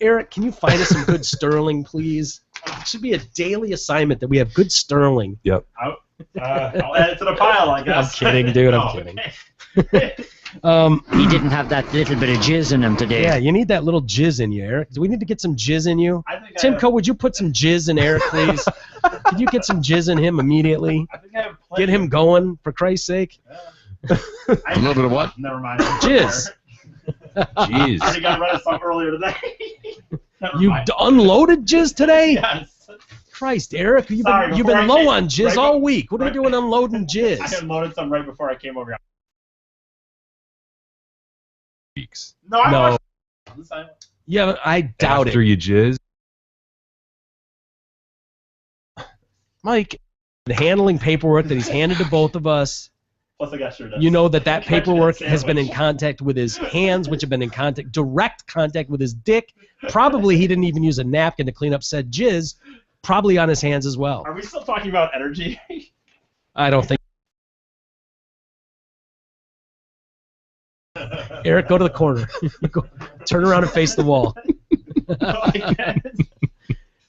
[SPEAKER 6] Eric, can you find us some good Sterling, please? It should be a daily assignment that we have good Sterling.
[SPEAKER 7] Yep.
[SPEAKER 8] I'll add it to the pile, I guess.
[SPEAKER 6] I'm kidding, dude. I'm kidding.
[SPEAKER 5] He didn't have that little bit of jizz in him today.
[SPEAKER 6] Yeah, you need that little jizz in you, Eric. Do we need to get some jizz in you? Timco, would you put some jizz in Eric, please? Could you get some jizz in him immediately?
[SPEAKER 8] I think I have
[SPEAKER 6] Get him going, for Christ's sake.
[SPEAKER 8] A little bit of what? Never mind.
[SPEAKER 6] Jizz.
[SPEAKER 7] Jeez.
[SPEAKER 8] I already got rid of some earlier today.
[SPEAKER 6] You unloaded jizz today?
[SPEAKER 8] Yes.
[SPEAKER 6] Christ, Eric, you've been low on jizz all week. What are you doing unloading jizz?
[SPEAKER 8] I unloaded some right before I came over here.
[SPEAKER 7] Weeks.
[SPEAKER 8] No, I
[SPEAKER 6] No.
[SPEAKER 8] watched.
[SPEAKER 6] Yeah, I doubt
[SPEAKER 7] After
[SPEAKER 6] it.
[SPEAKER 7] you jizz.
[SPEAKER 6] Mike, the handling paperwork that he's handed to both of us,
[SPEAKER 8] Plus I got sure
[SPEAKER 6] you know that paperwork has been in contact with his hands, which have been in direct contact with his dick. Probably he didn't even use a napkin to clean up said jizz. Probably on his hands as well.
[SPEAKER 8] Are we still talking about energy?
[SPEAKER 6] I don't think. Eric, go to the corner. Turn around and face the wall.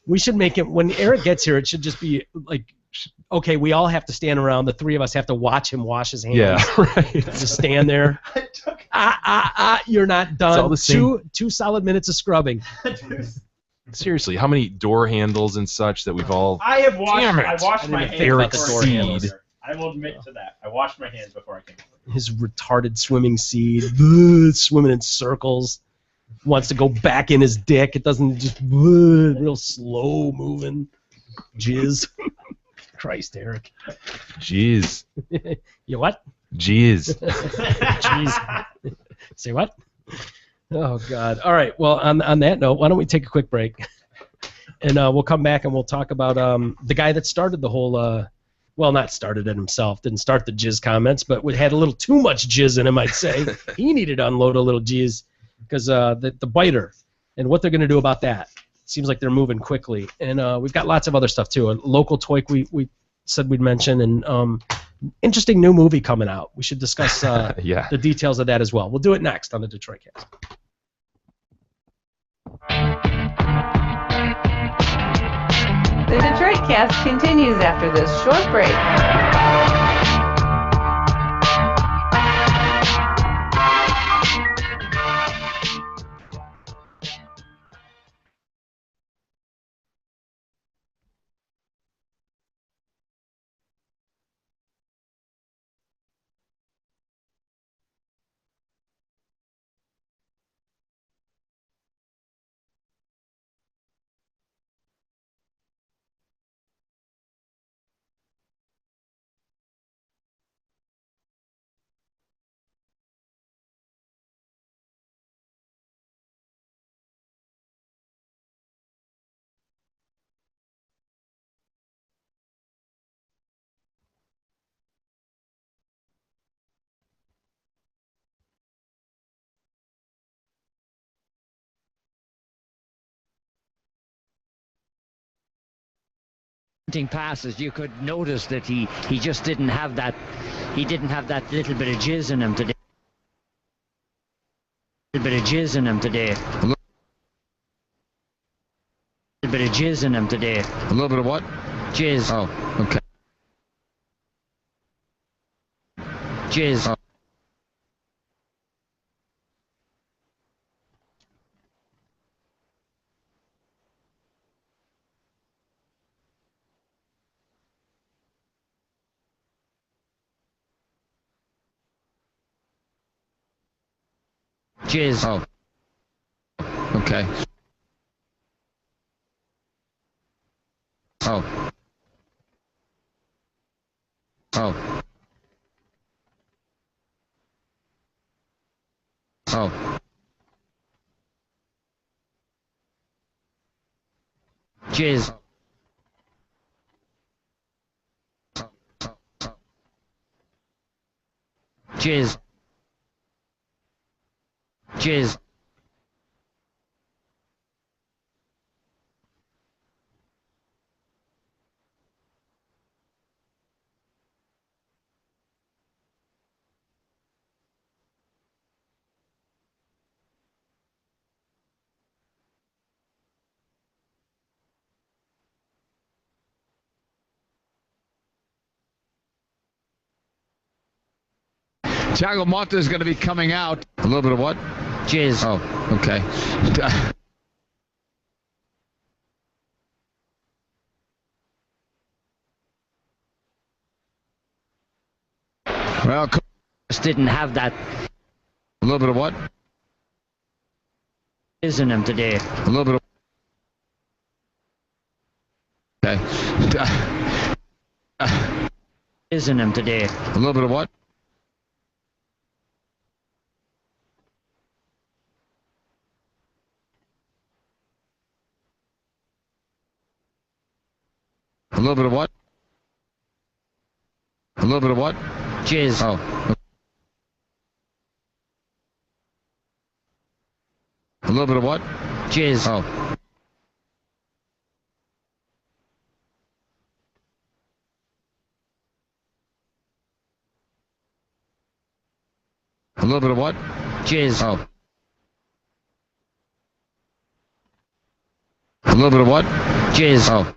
[SPEAKER 6] We should make it, when Eric gets here, it should just be like, okay, we all have to stand around. The three of us have to watch him wash his hands.
[SPEAKER 7] Yeah, right.
[SPEAKER 6] Just stand there. You're not done.
[SPEAKER 7] It's all the same.
[SPEAKER 6] Two solid minutes of scrubbing.
[SPEAKER 7] Seriously, how many door handles and such that we've all...
[SPEAKER 8] I have washed.
[SPEAKER 7] Damn it.
[SPEAKER 8] I washed my hands.
[SPEAKER 7] Eric
[SPEAKER 8] before I came over
[SPEAKER 7] Seed.
[SPEAKER 8] here. I will admit to that. I washed my hands before I came over.
[SPEAKER 6] His retarded swimming seed, swimming in circles. Wants to go back in his dick. It doesn't just real slow moving. Jizz. Christ, Eric.
[SPEAKER 7] Jeez.
[SPEAKER 6] You what?
[SPEAKER 7] Jeez.
[SPEAKER 6] Jeez. Say what? Oh God. All right. Well, on that note, why don't we take a quick break, and we'll come back and we'll talk about the guy that started the whole. Well, not started it himself. Didn't start the jizz comments, but had a little too much jizz in him, I'd say. He needed to unload a little jizz because the biter and what they're going to do about that. Seems like they're moving quickly, and we've got lots of other stuff too. A local toy we said we'd mention, and interesting new movie coming out. We should discuss
[SPEAKER 7] Yeah.
[SPEAKER 6] the details of that as well. We'll do it next on the Detroit Cast.
[SPEAKER 2] The Detroit Cast continues after this short break.
[SPEAKER 5] Passes, you could notice that he just didn't have that. He didn't have that little bit of jizz in him today. A little bit of jizz in him today. A little bit of jizz in him today.
[SPEAKER 10] A little bit of what?
[SPEAKER 5] Jizz.
[SPEAKER 10] Oh, okay.
[SPEAKER 5] Jizz.
[SPEAKER 10] Oh.
[SPEAKER 5] Jizz.
[SPEAKER 10] Oh. Okay. Oh. Oh. Oh.
[SPEAKER 5] Jizz. Jizz. Jizz.
[SPEAKER 10] Thiago Motta is going to be coming out. A little bit of what?
[SPEAKER 5] Jizz.
[SPEAKER 10] Oh, okay. Well,
[SPEAKER 5] Just didn't have that.
[SPEAKER 10] a little bit of what?
[SPEAKER 5] Jizz in him today.
[SPEAKER 10] A little bit of. Okay.
[SPEAKER 5] Jizz in him today.
[SPEAKER 10] A little bit of what? A little bit of what? A little bit of what?
[SPEAKER 5] Jizz.
[SPEAKER 10] Oh. A little bit of what?
[SPEAKER 5] Jizz.
[SPEAKER 10] Oh. A little bit of what?
[SPEAKER 5] Jizz.
[SPEAKER 10] Oh. A little bit of what?
[SPEAKER 5] Jizz.
[SPEAKER 10] Oh.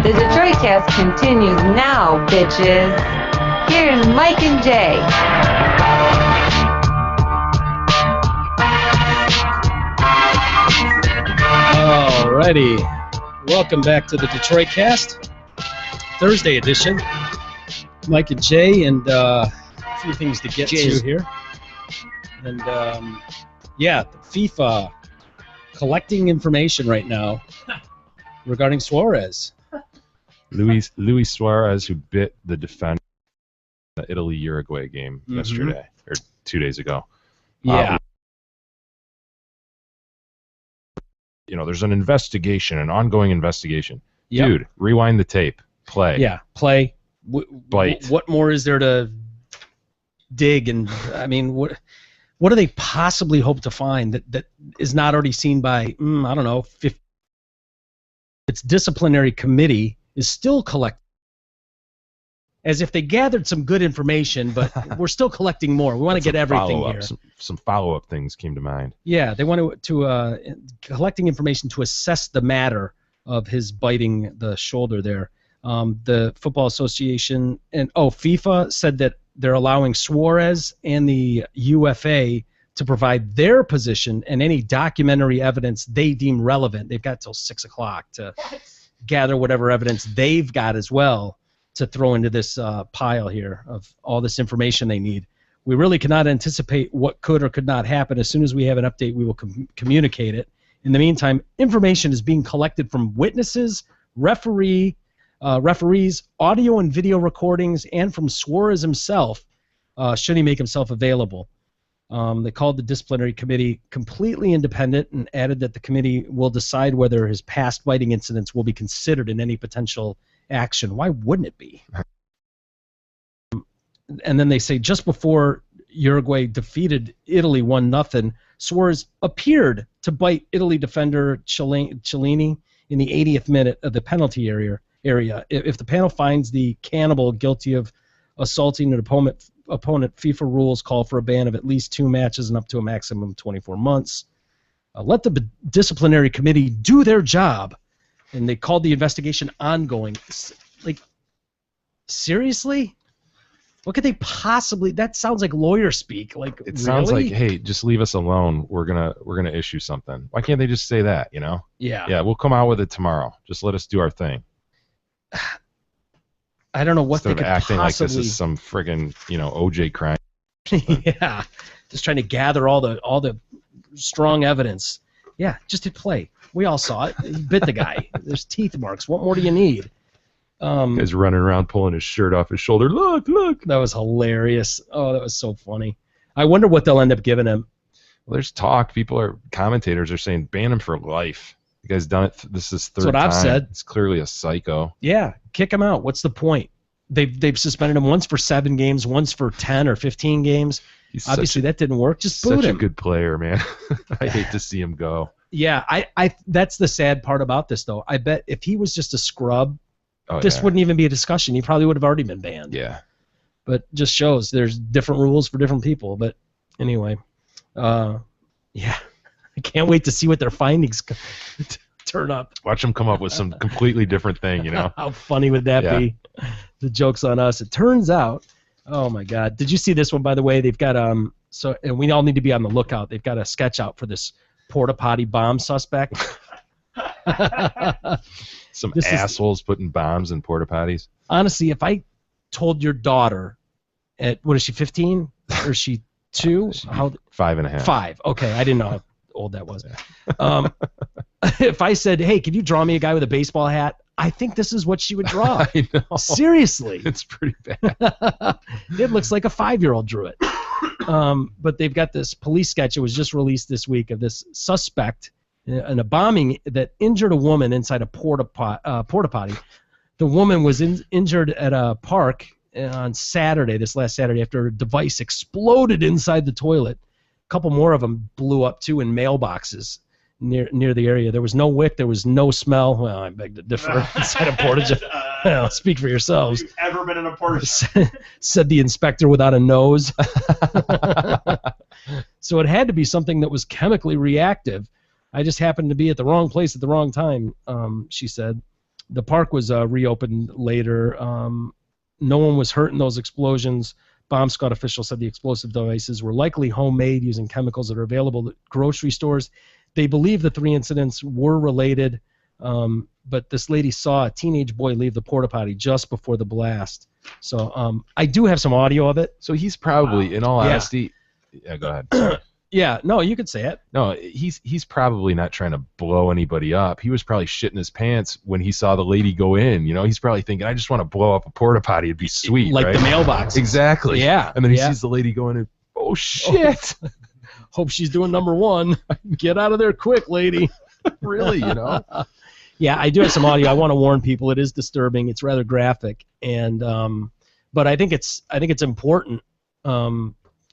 [SPEAKER 2] The Detroit Cast continues now, bitches. Here's Mike and Jay.
[SPEAKER 6] Alrighty. Welcome back to the Detroit Cast, Thursday edition. Mike and Jay, and a few things to get to here. And yeah, FIFA collecting information right now regarding Suarez.
[SPEAKER 7] Luis Suarez, who bit the defender in the Italy-Uruguay game yesterday, or 2 days ago.
[SPEAKER 6] Yeah.
[SPEAKER 7] There's an investigation, an ongoing investigation.
[SPEAKER 6] Yep.
[SPEAKER 7] Dude, rewind the tape. Play.
[SPEAKER 6] Yeah, play.
[SPEAKER 7] Bite.
[SPEAKER 6] What more is there to dig? And I mean, what do they possibly hope to find that is not already seen by, I don't know, 50? Its disciplinary committee is still collecting, as if they gathered some good information, but we're still collecting more. We want to get everything here.
[SPEAKER 7] Some follow-up things came to mind.
[SPEAKER 6] Yeah, they want to collecting information to assess the matter of his biting the shoulder there. The Football Association and FIFA said that they're allowing Suarez and the UFA to provide their position and any documentary evidence they deem relevant. They've got till 6 o'clock to gather whatever evidence they've got as well to throw into this pile here of all this information they need. We really cannot anticipate what could or could not happen. As soon as we have an update, we will communicate it. In the meantime, information is being collected from witnesses, referees, audio and video recordings, and from Suarez himself, should he make himself available. They called the disciplinary committee completely independent and added that the committee will decide whether his past biting incidents will be considered in any potential action. Why wouldn't it be? And then they say just before Uruguay defeated Italy 1-0, Suarez appeared to bite Italy defender Chiellini in the 80th minute of the penalty area. If the panel finds the cannibal guilty of assaulting an opponent, FIFA rules call for a ban of at least 2 matches and up to a maximum of 24 months. Let the disciplinary committee do their job. And they called the investigation ongoing. Like, seriously? What could they possibly? That sounds like lawyer speak. Like,
[SPEAKER 7] it sounds like, hey, just leave us alone. We're gonna issue something. Why can't they just say that? Yeah. Yeah, we'll come out with it tomorrow. Just let us do our thing.
[SPEAKER 6] I don't know what
[SPEAKER 7] Instead
[SPEAKER 6] they could
[SPEAKER 7] acting
[SPEAKER 6] possibly.
[SPEAKER 7] like this is some friggin' OJ crime.
[SPEAKER 6] Yeah, just trying to gather all the strong evidence. Yeah, just hit play. We all saw it. He bit the guy. There's teeth marks. What more do you need?
[SPEAKER 7] He's running around pulling his shirt off his shoulder. Look.
[SPEAKER 6] That was hilarious. Oh, that was so funny. I wonder what they'll end up giving him.
[SPEAKER 7] Well, there's talk. Commentators are saying ban him for life. The guy's done it. This is third time.
[SPEAKER 6] That's what I've said.
[SPEAKER 7] It's clearly a psycho.
[SPEAKER 6] Yeah, kick him out. What's the point? They've suspended him once for 7 games, once for 10 or 15 games. Obviously, that didn't work. Just boot him.
[SPEAKER 7] Such a good player, man. I hate to see him go.
[SPEAKER 6] Yeah, I that's the sad part about this, though. I bet if he was just a scrub, this wouldn't even be a discussion. He probably would have already been banned.
[SPEAKER 7] Yeah.
[SPEAKER 6] But just shows there's different rules for different people. But anyway, yeah, I can't wait to see what their findings turn up.
[SPEAKER 7] Watch them come up with some completely different thing,
[SPEAKER 6] How funny would that be? The joke's on us. It turns out, oh my God. Did you see this one, by the way? They've got, and we all need to be on the lookout. They've got a sketch out for this porta potty bomb suspect.
[SPEAKER 7] Some assholes putting bombs in porta potties.
[SPEAKER 6] Honestly, if I told your daughter what is she, 15? Or is she 2? How?
[SPEAKER 7] 5.5.
[SPEAKER 6] 5. Okay, I didn't know how old that was. If I said, hey, can you draw me a guy with a baseball hat? I think this is what she would draw.
[SPEAKER 7] I know.
[SPEAKER 6] Seriously.
[SPEAKER 7] It's pretty bad.
[SPEAKER 6] It looks like a 5-year-old drew it. But they've got this police sketch. It was just released this week of this suspect in a bombing that injured a woman inside a porta potty. The woman was injured at a park on this last Saturday, after a device exploded inside the toilet. A couple more of them blew up, too, in mailboxes near the area. There was no wick. There was no smell. Well, I beg to differ. Inside a porta well, speak for yourselves.
[SPEAKER 8] Have you ever been in a porta?
[SPEAKER 6] Said the inspector without a nose. So it had to be something that was chemically reactive. I just happened to be at the wrong place at the wrong time, she said. The park was reopened later. No one was hurt in those explosions. Bomb squad officials said the explosive devices were likely homemade using chemicals that are available at grocery stores. They believe the 3 incidents were related, but this lady saw a teenage boy leave the porta potty just before the blast. So I do have some audio of it.
[SPEAKER 7] So he's probably, in all honesty, yeah, go ahead. Sorry.
[SPEAKER 6] Yeah, no, you could say it.
[SPEAKER 7] No, he's probably not trying to blow anybody up. He was probably shitting his pants when he saw the lady go in. You know, he's probably thinking, I just want to blow up a porta potty. It'd be sweet,
[SPEAKER 6] like
[SPEAKER 7] right?
[SPEAKER 6] the mailbox.
[SPEAKER 7] Exactly.
[SPEAKER 6] Yeah.
[SPEAKER 7] And then he sees the lady going in. Oh shit!
[SPEAKER 6] Hope she's doing number 1. Get out of there quick, lady.
[SPEAKER 7] Really, you know?
[SPEAKER 6] Yeah, I do have some audio. I want to warn people. It is disturbing. It's rather graphic, and but I think it's important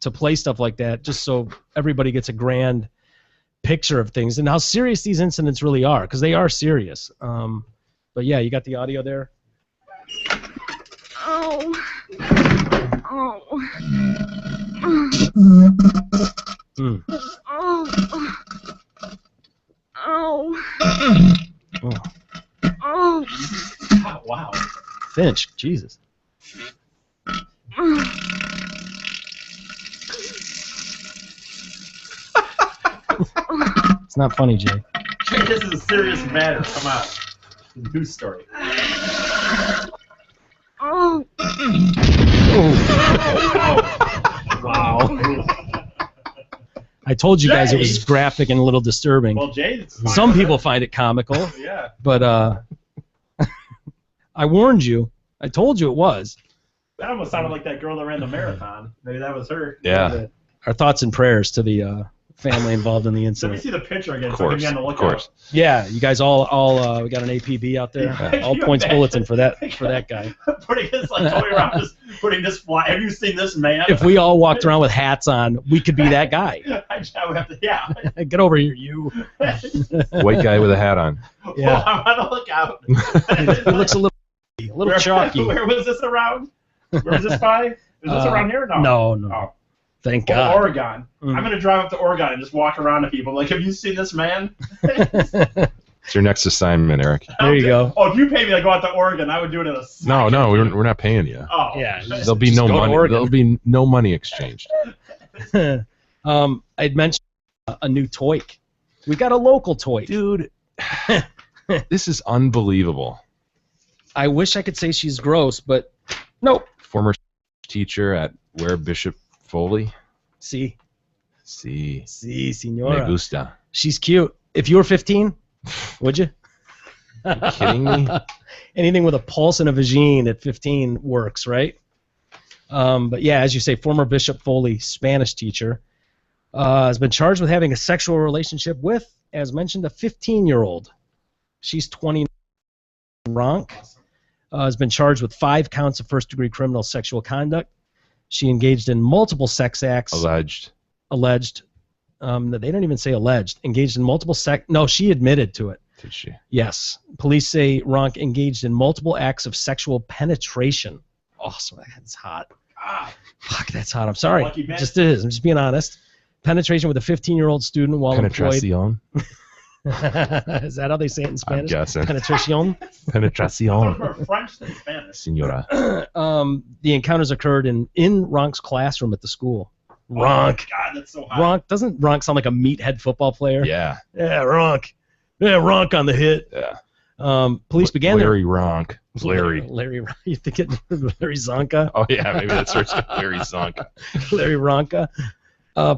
[SPEAKER 6] to play stuff like that, just so everybody gets a grand picture of things and how serious these incidents really are, because they are serious. But yeah, you got the audio there?
[SPEAKER 11] Oh. Oh.
[SPEAKER 6] Mm.
[SPEAKER 11] Oh. Oh.
[SPEAKER 6] Oh.
[SPEAKER 11] Oh.
[SPEAKER 8] Oh, wow.
[SPEAKER 6] Finch, Jesus. It's not funny, Jay.
[SPEAKER 8] This is a serious matter. Come on. It's a news story.
[SPEAKER 11] Oh.
[SPEAKER 6] Wow. I told you guys it was graphic and a little disturbing.
[SPEAKER 8] Well, Jay,
[SPEAKER 6] some people find it comical.
[SPEAKER 8] Yeah.
[SPEAKER 6] But I warned you. I told you it was.
[SPEAKER 8] That almost sounded like that girl that ran the marathon. Maybe that was her.
[SPEAKER 7] Yeah.
[SPEAKER 6] Our thoughts and prayers to the family involved in the
[SPEAKER 8] Let me
[SPEAKER 6] incident.
[SPEAKER 8] see the picture again.
[SPEAKER 7] Of
[SPEAKER 8] So I can
[SPEAKER 7] course,
[SPEAKER 8] be on the
[SPEAKER 7] of
[SPEAKER 8] lookout.
[SPEAKER 7] course.
[SPEAKER 6] Yeah, you guys all we got an APB out there.
[SPEAKER 8] Yeah.
[SPEAKER 6] All
[SPEAKER 8] Can you
[SPEAKER 6] points
[SPEAKER 8] imagine?
[SPEAKER 6] bulletin for that guy.
[SPEAKER 8] Putting this like going around, just putting this fly. Have you seen this man?
[SPEAKER 6] If we all walked around with hats on, we could be that guy.
[SPEAKER 8] I would have to. Yeah.
[SPEAKER 6] Get over here, you.
[SPEAKER 7] White guy with a hat on.
[SPEAKER 6] Yeah.
[SPEAKER 8] Well, I'm on the lookout.
[SPEAKER 6] He looks a little chalky.
[SPEAKER 8] Where was this around? Where was this by? Is this around here?
[SPEAKER 6] No.
[SPEAKER 8] Oh.
[SPEAKER 6] Thank
[SPEAKER 8] Or
[SPEAKER 6] God.
[SPEAKER 8] Oregon.
[SPEAKER 6] Mm.
[SPEAKER 8] I'm gonna drive up to Oregon and just walk around to people. Like, have you seen this man?
[SPEAKER 7] It's your next assignment, Eric.
[SPEAKER 6] There you go.
[SPEAKER 8] Oh, if you pay me to go out to Oregon, I would do it in a second.
[SPEAKER 7] No, we're not paying you.
[SPEAKER 8] Oh.
[SPEAKER 6] Yeah.
[SPEAKER 7] There'll be
[SPEAKER 6] Just
[SPEAKER 7] no
[SPEAKER 6] go to
[SPEAKER 7] money.
[SPEAKER 6] Oregon.
[SPEAKER 7] There'll be no money exchanged.
[SPEAKER 6] I'd mentioned a new toy. We got a local toy.
[SPEAKER 7] Dude, this is unbelievable.
[SPEAKER 6] I wish I could say she's gross, but nope.
[SPEAKER 7] Former teacher at Ware Bishop Foley.
[SPEAKER 6] See, senora.
[SPEAKER 7] Me gusta.
[SPEAKER 6] She's cute. If you were 15, would you?
[SPEAKER 7] Are you kidding me?
[SPEAKER 6] Anything with a pulse and a vagine at 15 works, right? But yeah, as you say, former Bishop Foley, Spanish teacher, has been charged with having a sexual relationship with, as mentioned, a 15-year-old. She's 29. Ronk has been charged with 5 counts of first-degree criminal sexual conduct. She engaged in multiple sex acts.
[SPEAKER 7] Alleged.
[SPEAKER 6] They don't even say alleged. Engaged in multiple sex. No, she admitted to it.
[SPEAKER 7] Did she?
[SPEAKER 6] Yes. Police say Ronk engaged in multiple acts of sexual penetration. Awesome. That's hot. Fuck, that's hot. I'm sorry.
[SPEAKER 8] Lucky man.
[SPEAKER 6] Just is. I'm just being honest. Penetration with a 15-year-old student while employed.
[SPEAKER 7] Penetración.
[SPEAKER 6] Is that how they say it in Spanish?
[SPEAKER 7] I'm guessing.
[SPEAKER 6] Penetration.
[SPEAKER 7] Penetración.
[SPEAKER 8] More French than Spanish.
[SPEAKER 7] Senora.
[SPEAKER 6] The encounters occurred in Ronk's classroom at the school.
[SPEAKER 8] Oh,
[SPEAKER 6] Ronk.
[SPEAKER 8] God, that's so hot.
[SPEAKER 6] Ronk. Doesn't Ronk sound like a meathead football player?
[SPEAKER 7] Yeah.
[SPEAKER 6] Yeah, Ronk. Yeah, Ronk on the hit.
[SPEAKER 7] Yeah.
[SPEAKER 6] Police began their...
[SPEAKER 7] Larry Ronk. Larry.
[SPEAKER 6] You think it Larry Zonka?
[SPEAKER 7] Oh, yeah, maybe that's where it's Larry Zonka.
[SPEAKER 6] Larry Ronka.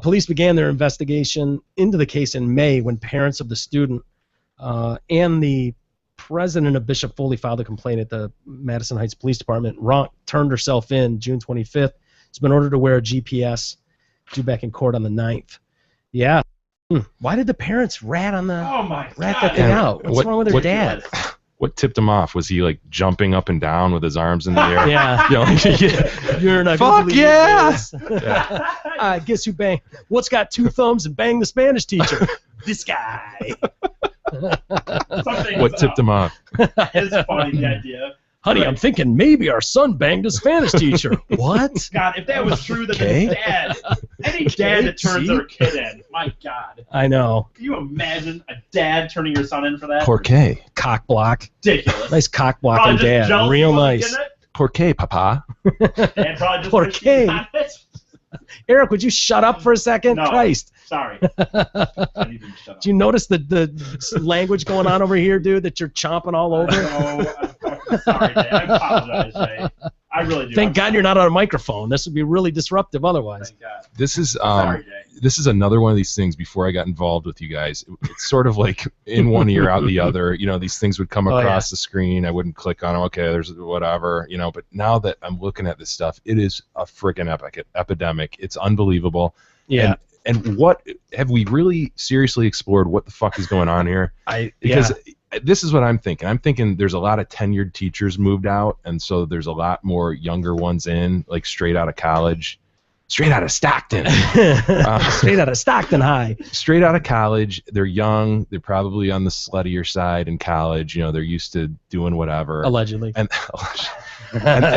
[SPEAKER 6] Police began their investigation into the case in May when parents of the student and the president of Bishop Foley filed a complaint at the Madison Heights Police Department. Ronk turned herself in June 25th. She's been ordered to wear a GPS, due back in court on the 9th. Yeah. Why did the parents rat that thing out? What's wrong with her dad?
[SPEAKER 7] What tipped him off? Was he like jumping up and down with his arms in the air?
[SPEAKER 6] Yeah.
[SPEAKER 7] You know,
[SPEAKER 6] You're not
[SPEAKER 7] fuck
[SPEAKER 6] gonna believe
[SPEAKER 7] yeah!
[SPEAKER 6] this. Guess who banged? What's got 2 thumbs and banged the Spanish teacher? This guy.
[SPEAKER 7] What tipped him off?
[SPEAKER 8] It's funny, the idea.
[SPEAKER 6] Honey, I'm thinking maybe our son banged a Spanish teacher. What?
[SPEAKER 8] God, if that was true, then
[SPEAKER 7] Okay.
[SPEAKER 8] his dad Any dad that turns their kid in, my God.
[SPEAKER 6] I know.
[SPEAKER 8] Can you imagine a dad turning your son in for that?
[SPEAKER 7] Porqué?
[SPEAKER 6] Cock block.
[SPEAKER 8] Ridiculous.
[SPEAKER 6] Nice cock
[SPEAKER 8] Probably
[SPEAKER 6] blocking
[SPEAKER 8] just
[SPEAKER 6] dad.
[SPEAKER 8] jealous
[SPEAKER 6] Real
[SPEAKER 8] he wasn't
[SPEAKER 6] nice.
[SPEAKER 8] getting it.
[SPEAKER 7] Porqué, papa?
[SPEAKER 8] Dad probably just
[SPEAKER 6] Porqué.
[SPEAKER 8] wished he got it.
[SPEAKER 6] Eric, would you shut up for a second?
[SPEAKER 8] No.
[SPEAKER 6] Christ.
[SPEAKER 8] Sorry. I need to shut up.
[SPEAKER 6] Do you notice the language going on over here, dude, that you're chomping all over?
[SPEAKER 8] I'm sorry, Jay. I apologize, Jay. I really do.
[SPEAKER 6] Thank God you're not on a microphone. This would be really disruptive otherwise.
[SPEAKER 8] Thank God.
[SPEAKER 7] This is
[SPEAKER 8] Sorry, Jay.
[SPEAKER 7] this is another one of these things. Before I got involved with you guys, it's sort of like in one ear out the other. You know, these things would come across the screen. I wouldn't click on them. Okay, there's whatever. You know, but now that I'm looking at this stuff, it is a freaking epidemic. It's unbelievable.
[SPEAKER 6] Yeah.
[SPEAKER 7] And what have we really seriously explored? What the fuck is going on here? Because this is what I'm thinking. I'm thinking there's a lot of tenured teachers moved out, and so there's a lot more younger ones in, like straight out of college, straight out of Stockton,
[SPEAKER 6] straight out of Stockton High,
[SPEAKER 7] straight out of college. They're young. They're probably on the sluttier side in college. You know, they're used to doing whatever.
[SPEAKER 6] Allegedly.
[SPEAKER 7] And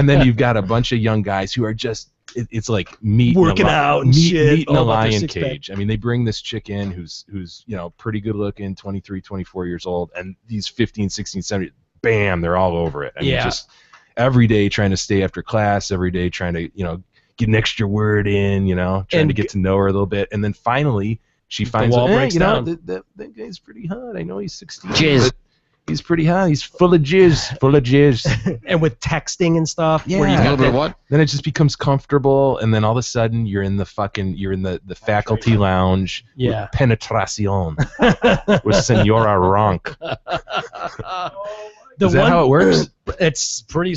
[SPEAKER 7] then you've got a bunch of young guys who are just. It's like meat
[SPEAKER 6] working out and shit.
[SPEAKER 7] Meat in a lion cage. I mean, they bring this chick in who's you know pretty good looking, 23, 24 years old, and these 15, 16, 17, bam, they're all over it. I mean, just every day trying to stay after class, every day trying to get an extra word in, trying to get to know her a little bit, and then finally she finds out, that guy's pretty hot. I know he's 16.
[SPEAKER 5] Jizz.
[SPEAKER 7] He's pretty hot. He's full of jizz.
[SPEAKER 6] And with texting and stuff.
[SPEAKER 7] Yeah.
[SPEAKER 10] A little bit of what?
[SPEAKER 7] Then it just becomes comfortable, and then all of a sudden you're in the faculty lounge.
[SPEAKER 6] Yeah.
[SPEAKER 7] With penetracion. With Senora Ronk. Is that how it works?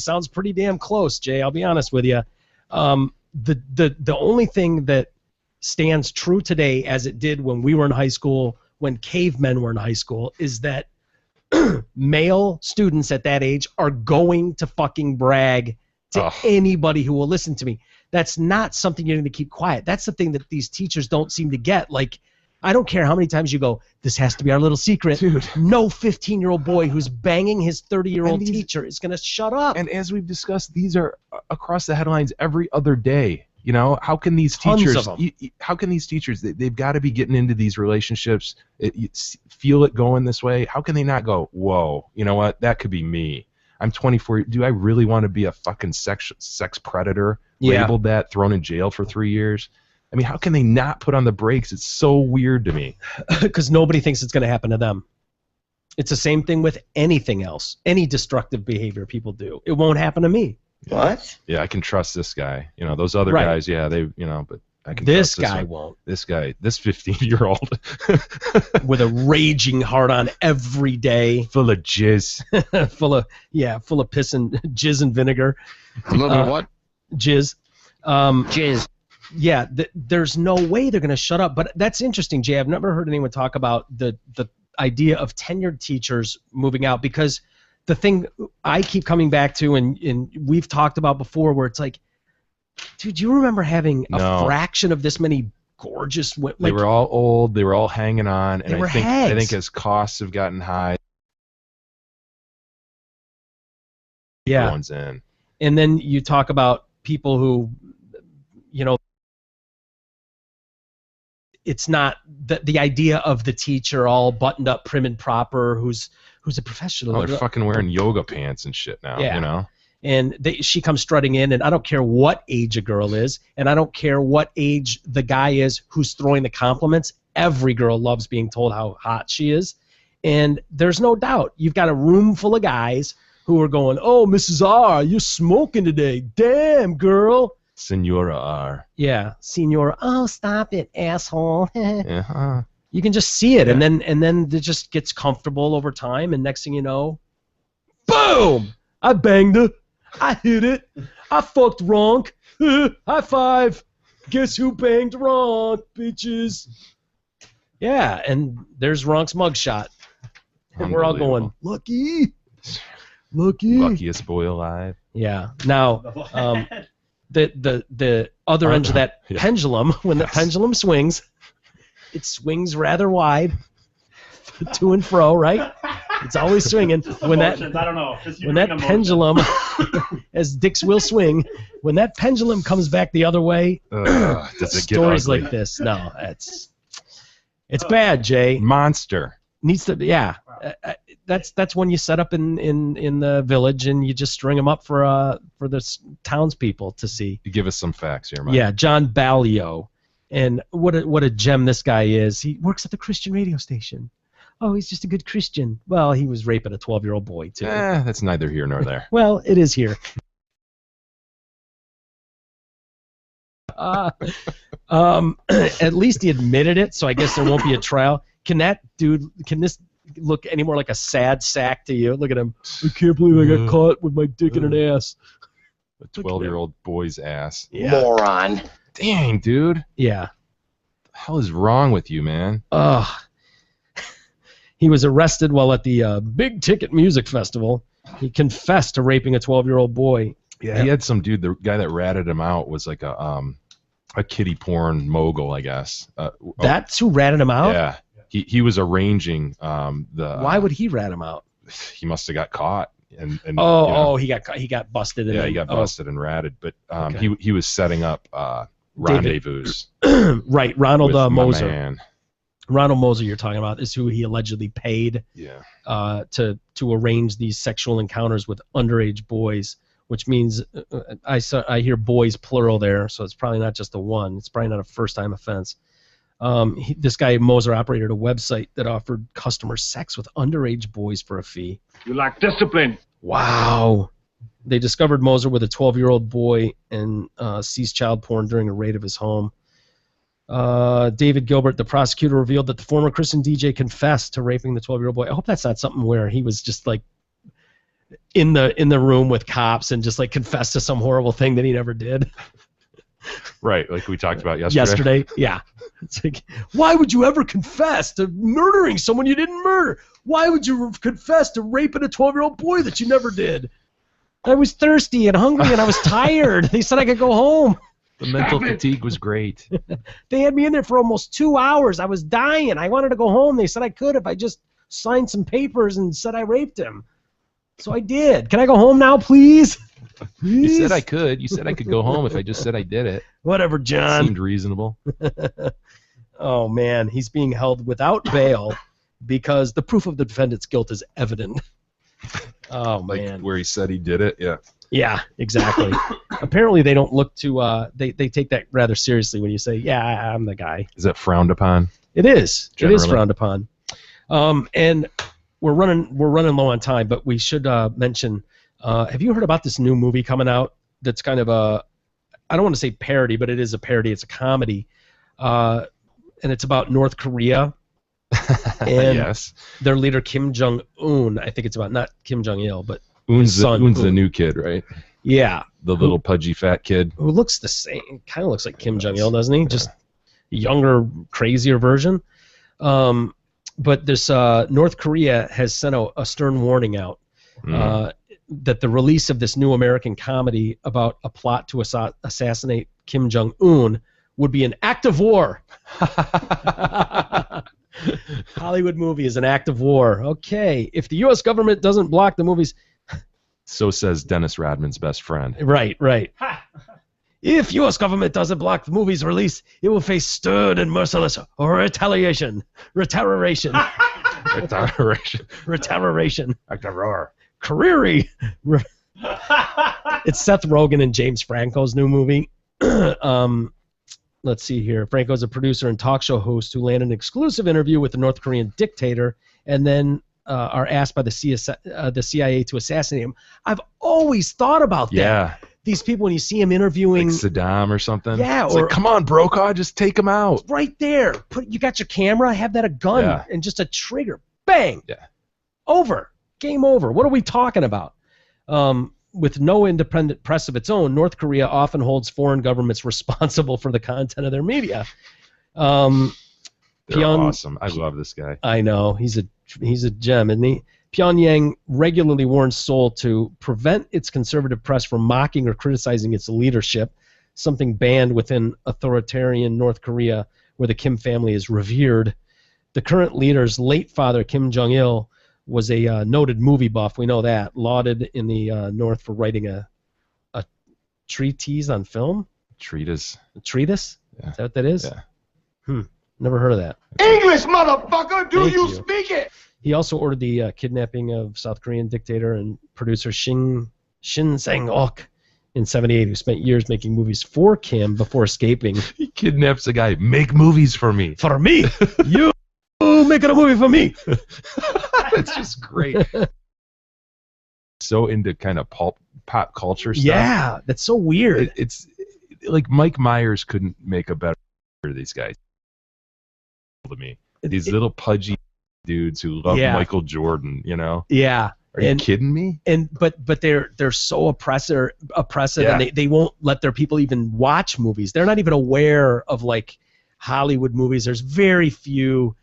[SPEAKER 6] Sounds pretty damn close, Jay. I'll be honest with you. The only thing that stands true today, as it did when we were in high school, when cavemen were in high school, is that male students at that age are going to fucking brag to anybody who will listen to me. That's not something you're going to keep quiet. That's the thing that these teachers don't seem to get. Like, I don't care how many times you go, this has to be our little secret. Dude. No 15-year-old boy who's banging his 30-year-old teacher is going to shut up.
[SPEAKER 7] And as we've discussed, these are across the headlines every other day. How can these teachers? How can these teachers? They've got to be getting into these relationships. You feel it going this way. How can they not go? Whoa! You know what? That could be me. I'm 24. Do I really want to be a fucking sex predator?
[SPEAKER 6] Yeah.
[SPEAKER 7] Labeled that, thrown in jail for 3 years. I mean, how can they not put on the brakes? It's so weird to me.
[SPEAKER 6] Because nobody thinks it's going to happen to them. It's the same thing with anything else. Any destructive behavior people do. It won't happen to me.
[SPEAKER 12] What?
[SPEAKER 7] Yeah, I can trust this guy. Those other guys, yeah, but I can
[SPEAKER 6] this
[SPEAKER 7] trust this
[SPEAKER 6] guy
[SPEAKER 7] one.
[SPEAKER 6] won't.
[SPEAKER 7] This guy, this 15-year-old.
[SPEAKER 6] With a raging heart on every day.
[SPEAKER 7] Full of jizz.
[SPEAKER 6] full of piss and jizz and vinegar.
[SPEAKER 10] A little bit of what?
[SPEAKER 6] Jizz.
[SPEAKER 5] Jizz.
[SPEAKER 6] Yeah, there's no way they're going to shut up. But that's interesting, Jay. I've never heard anyone talk about the idea of tenured teachers moving out, because the thing I keep coming back to, and we've talked about before, where it's like, dude, you remember having a fraction of this many gorgeous women?
[SPEAKER 7] They were all old. They were all hanging on, and I think as costs have gotten high, everyone's in.
[SPEAKER 6] And then you talk about people who, it's not the idea of the teacher all buttoned up, prim and proper, who's a professional.
[SPEAKER 7] Oh, they're fucking wearing yoga pants and shit now.
[SPEAKER 6] Yeah. And she comes strutting in, and I don't care what age a girl is, and I don't care what age the guy is who's throwing the compliments. Every girl loves being told how hot she is, and there's no doubt you've got a room full of guys who are going, "Oh, Mrs. R, you're smoking today. Damn, girl."
[SPEAKER 7] Senora R.
[SPEAKER 6] Yeah, Senora. Oh, stop it, asshole.
[SPEAKER 7] Uh-huh.
[SPEAKER 6] You can just see it, and then it just gets comfortable over time, and next thing you know, boom! I banged her. I hit it. I fucked Ronk. High five. Guess who banged Ronk, bitches? Yeah, and there's Ronk's mugshot. And we're all going, lucky.
[SPEAKER 7] Luckiest boy alive.
[SPEAKER 6] Yeah. Now, the other end of that pendulum, when the pendulum swings, it swings rather wide, to and fro, right? It's always swinging. When that
[SPEAKER 8] Emotions, I don't know. Just
[SPEAKER 6] when that
[SPEAKER 8] emotions.
[SPEAKER 6] pendulum, as Dicks will swing, when that pendulum comes back the other way,
[SPEAKER 7] Does it get
[SPEAKER 6] stories
[SPEAKER 7] ugly?
[SPEAKER 6] like this. No, it's bad, Jay.
[SPEAKER 7] Monster.
[SPEAKER 6] Needs to, yeah. That's when you set up in the village and you just string them up for the townspeople to see.
[SPEAKER 7] You give us some facts here, Mike.
[SPEAKER 6] Yeah, John Ballio, and what a gem this guy is. He works at the Christian radio station. Oh, he's just a good Christian. Well, he was raping a 12-year-old boy too.
[SPEAKER 7] That's neither here nor there.
[SPEAKER 6] Well, it is here. At least he admitted it, so I guess there won't be a trial. Can this look any more like a sad sack to you? Look at him. I can't believe I got caught with my dick in an ass.
[SPEAKER 7] A 12-year-old boy's ass.
[SPEAKER 6] Yeah.
[SPEAKER 5] Moron.
[SPEAKER 7] Dang, dude.
[SPEAKER 6] Yeah.
[SPEAKER 7] What the hell is wrong with you, man?
[SPEAKER 6] He was arrested while at the Big Ticket Music Festival. He confessed to raping a 12-year-old boy.
[SPEAKER 7] Yeah, he had some dude. The guy that ratted him out was like a kiddie porn mogul, I guess.
[SPEAKER 6] That's who ratted him out?
[SPEAKER 7] Yeah. He was arranging the.
[SPEAKER 6] Why would he rat him out?
[SPEAKER 7] He must have got caught. And
[SPEAKER 6] he got busted.
[SPEAKER 7] Yeah, he got busted and ratted. But
[SPEAKER 6] Okay.
[SPEAKER 7] he was setting up rendezvous.
[SPEAKER 6] Right, Ronald
[SPEAKER 7] with my
[SPEAKER 6] Moser.
[SPEAKER 7] man.
[SPEAKER 6] Ronald Moser, you're talking about, is who he allegedly paid to arrange these sexual encounters with underage boys, which means I hear boys plural there, so it's probably not just the one. It's probably not a first-time offense. This guy Moser operated a website that offered customers sex with underage boys for a fee.
[SPEAKER 10] You lack discipline.
[SPEAKER 6] Wow. They discovered Moser with a 12-year-old boy and seized child porn during a raid of his home. David Gilbert, the prosecutor, revealed that the former Christian DJ confessed to raping the 12-year-old boy. I hope that's not something where he was just like in the room with cops and just like confessed to some horrible thing that he never did.
[SPEAKER 7] Right, like we talked about yesterday.
[SPEAKER 6] Yeah. It's like, why would you ever confess to murdering someone you didn't murder? Why would you confess to raping a 12-year-old boy that you never did? I was thirsty and hungry and I was tired. They said I could go home.
[SPEAKER 7] The mental fatigue was great.
[SPEAKER 6] They had me in there for almost 2 hours. I was dying. I wanted to go home. They said I could if I just signed some papers and said I raped him. So I did. Can I go home now, please?
[SPEAKER 7] You said I could. You said I could go home if I just said I did it.
[SPEAKER 6] Whatever, John.
[SPEAKER 7] Seemed reasonable.
[SPEAKER 6] Oh, man. He's being held without bail because the proof of the defendant's guilt is evident. Oh,
[SPEAKER 7] like
[SPEAKER 6] man.
[SPEAKER 7] where he said he did it, yeah.
[SPEAKER 6] Yeah, exactly. Apparently they don't look to, they take that rather seriously when you say, yeah, I'm the guy.
[SPEAKER 7] Is that frowned upon?
[SPEAKER 6] It is.
[SPEAKER 7] Generally?
[SPEAKER 6] It is frowned upon. And we're running low on time, but we should mention, have you heard about this new movie coming out that's kind of a, I don't want to say parody, but it is a parody. It's a comedy. And it's about North Korea. And
[SPEAKER 7] yes.
[SPEAKER 6] Their leader, Kim Jong-un, I think it's about, not Kim Jong-il, but
[SPEAKER 7] Un's
[SPEAKER 6] his son,
[SPEAKER 7] the new kid, right?
[SPEAKER 6] Yeah.
[SPEAKER 7] The little pudgy fat kid.
[SPEAKER 6] Who looks the same, kind of looks like Kim Jong-il, doesn't he? Just a younger, crazier version. But this North Korea has sent a stern warning out that the release of this new American comedy about a plot to assassinate Kim Jong-un would be an act of war. Hollywood movie is an act of war. Okay, if the U.S. government doesn't block the movies...
[SPEAKER 7] So says Dennis Rodman's best friend.
[SPEAKER 6] Right. If U.S. government doesn't block the movie's release, it will face stern and merciless retaliation. Retaliation. Act of war. Careery. It's Seth Rogen and James Franco's new movie. Let's see here. Franco's a producer and talk show host who landed an exclusive interview with the North Korean dictator and then are asked by the CIA to assassinate him. I've always thought about that.
[SPEAKER 7] Yeah.
[SPEAKER 6] These people, when you see him interviewing...
[SPEAKER 7] Like Saddam or something?
[SPEAKER 6] Yeah.
[SPEAKER 7] It's like, come on, Brokaw, just take him out.
[SPEAKER 6] Right there. You got your camera, have that a gun, and just a trigger. Bang!
[SPEAKER 7] Yeah.
[SPEAKER 6] Over. Game over. What are we talking about? With no independent press of its own, North Korea often holds foreign governments responsible for the content of their media.
[SPEAKER 7] They're awesome. I love this guy.
[SPEAKER 6] I know. He's a gem, isn't he? Pyongyang regularly warns Seoul to prevent its conservative press from mocking or criticizing its leadership, something banned within authoritarian North Korea, where the Kim family is revered. The current leader's late father, Kim Jong-il, was a noted movie buff. We know that. Lauded in the North for writing a treatise on film.
[SPEAKER 7] Treatise.
[SPEAKER 6] A treatise?
[SPEAKER 7] Yeah.
[SPEAKER 6] Is that what that is?
[SPEAKER 7] Yeah.
[SPEAKER 6] Never heard of that.
[SPEAKER 1] English, motherfucker! Do
[SPEAKER 6] Thank
[SPEAKER 1] you
[SPEAKER 6] you.
[SPEAKER 1] speak it?
[SPEAKER 6] He also ordered the kidnapping of South Korean dictator and producer Shin Sang-ok in '78, who spent years making movies for Kim before escaping.
[SPEAKER 7] He kidnaps a guy. Make movies for me.
[SPEAKER 6] For me? You making a movie for me?
[SPEAKER 7] That's just great. So into kind of pop culture stuff.
[SPEAKER 6] Yeah, that's so weird.
[SPEAKER 7] It's like Mike Myers couldn't make a better of these guys. To me, these little pudgy dudes who love Michael Jordan. You know?
[SPEAKER 6] Yeah.
[SPEAKER 7] Are you kidding me?
[SPEAKER 6] But they're so oppressive, and they won't let their people even watch movies. They're not even aware of like Hollywood movies. There's very few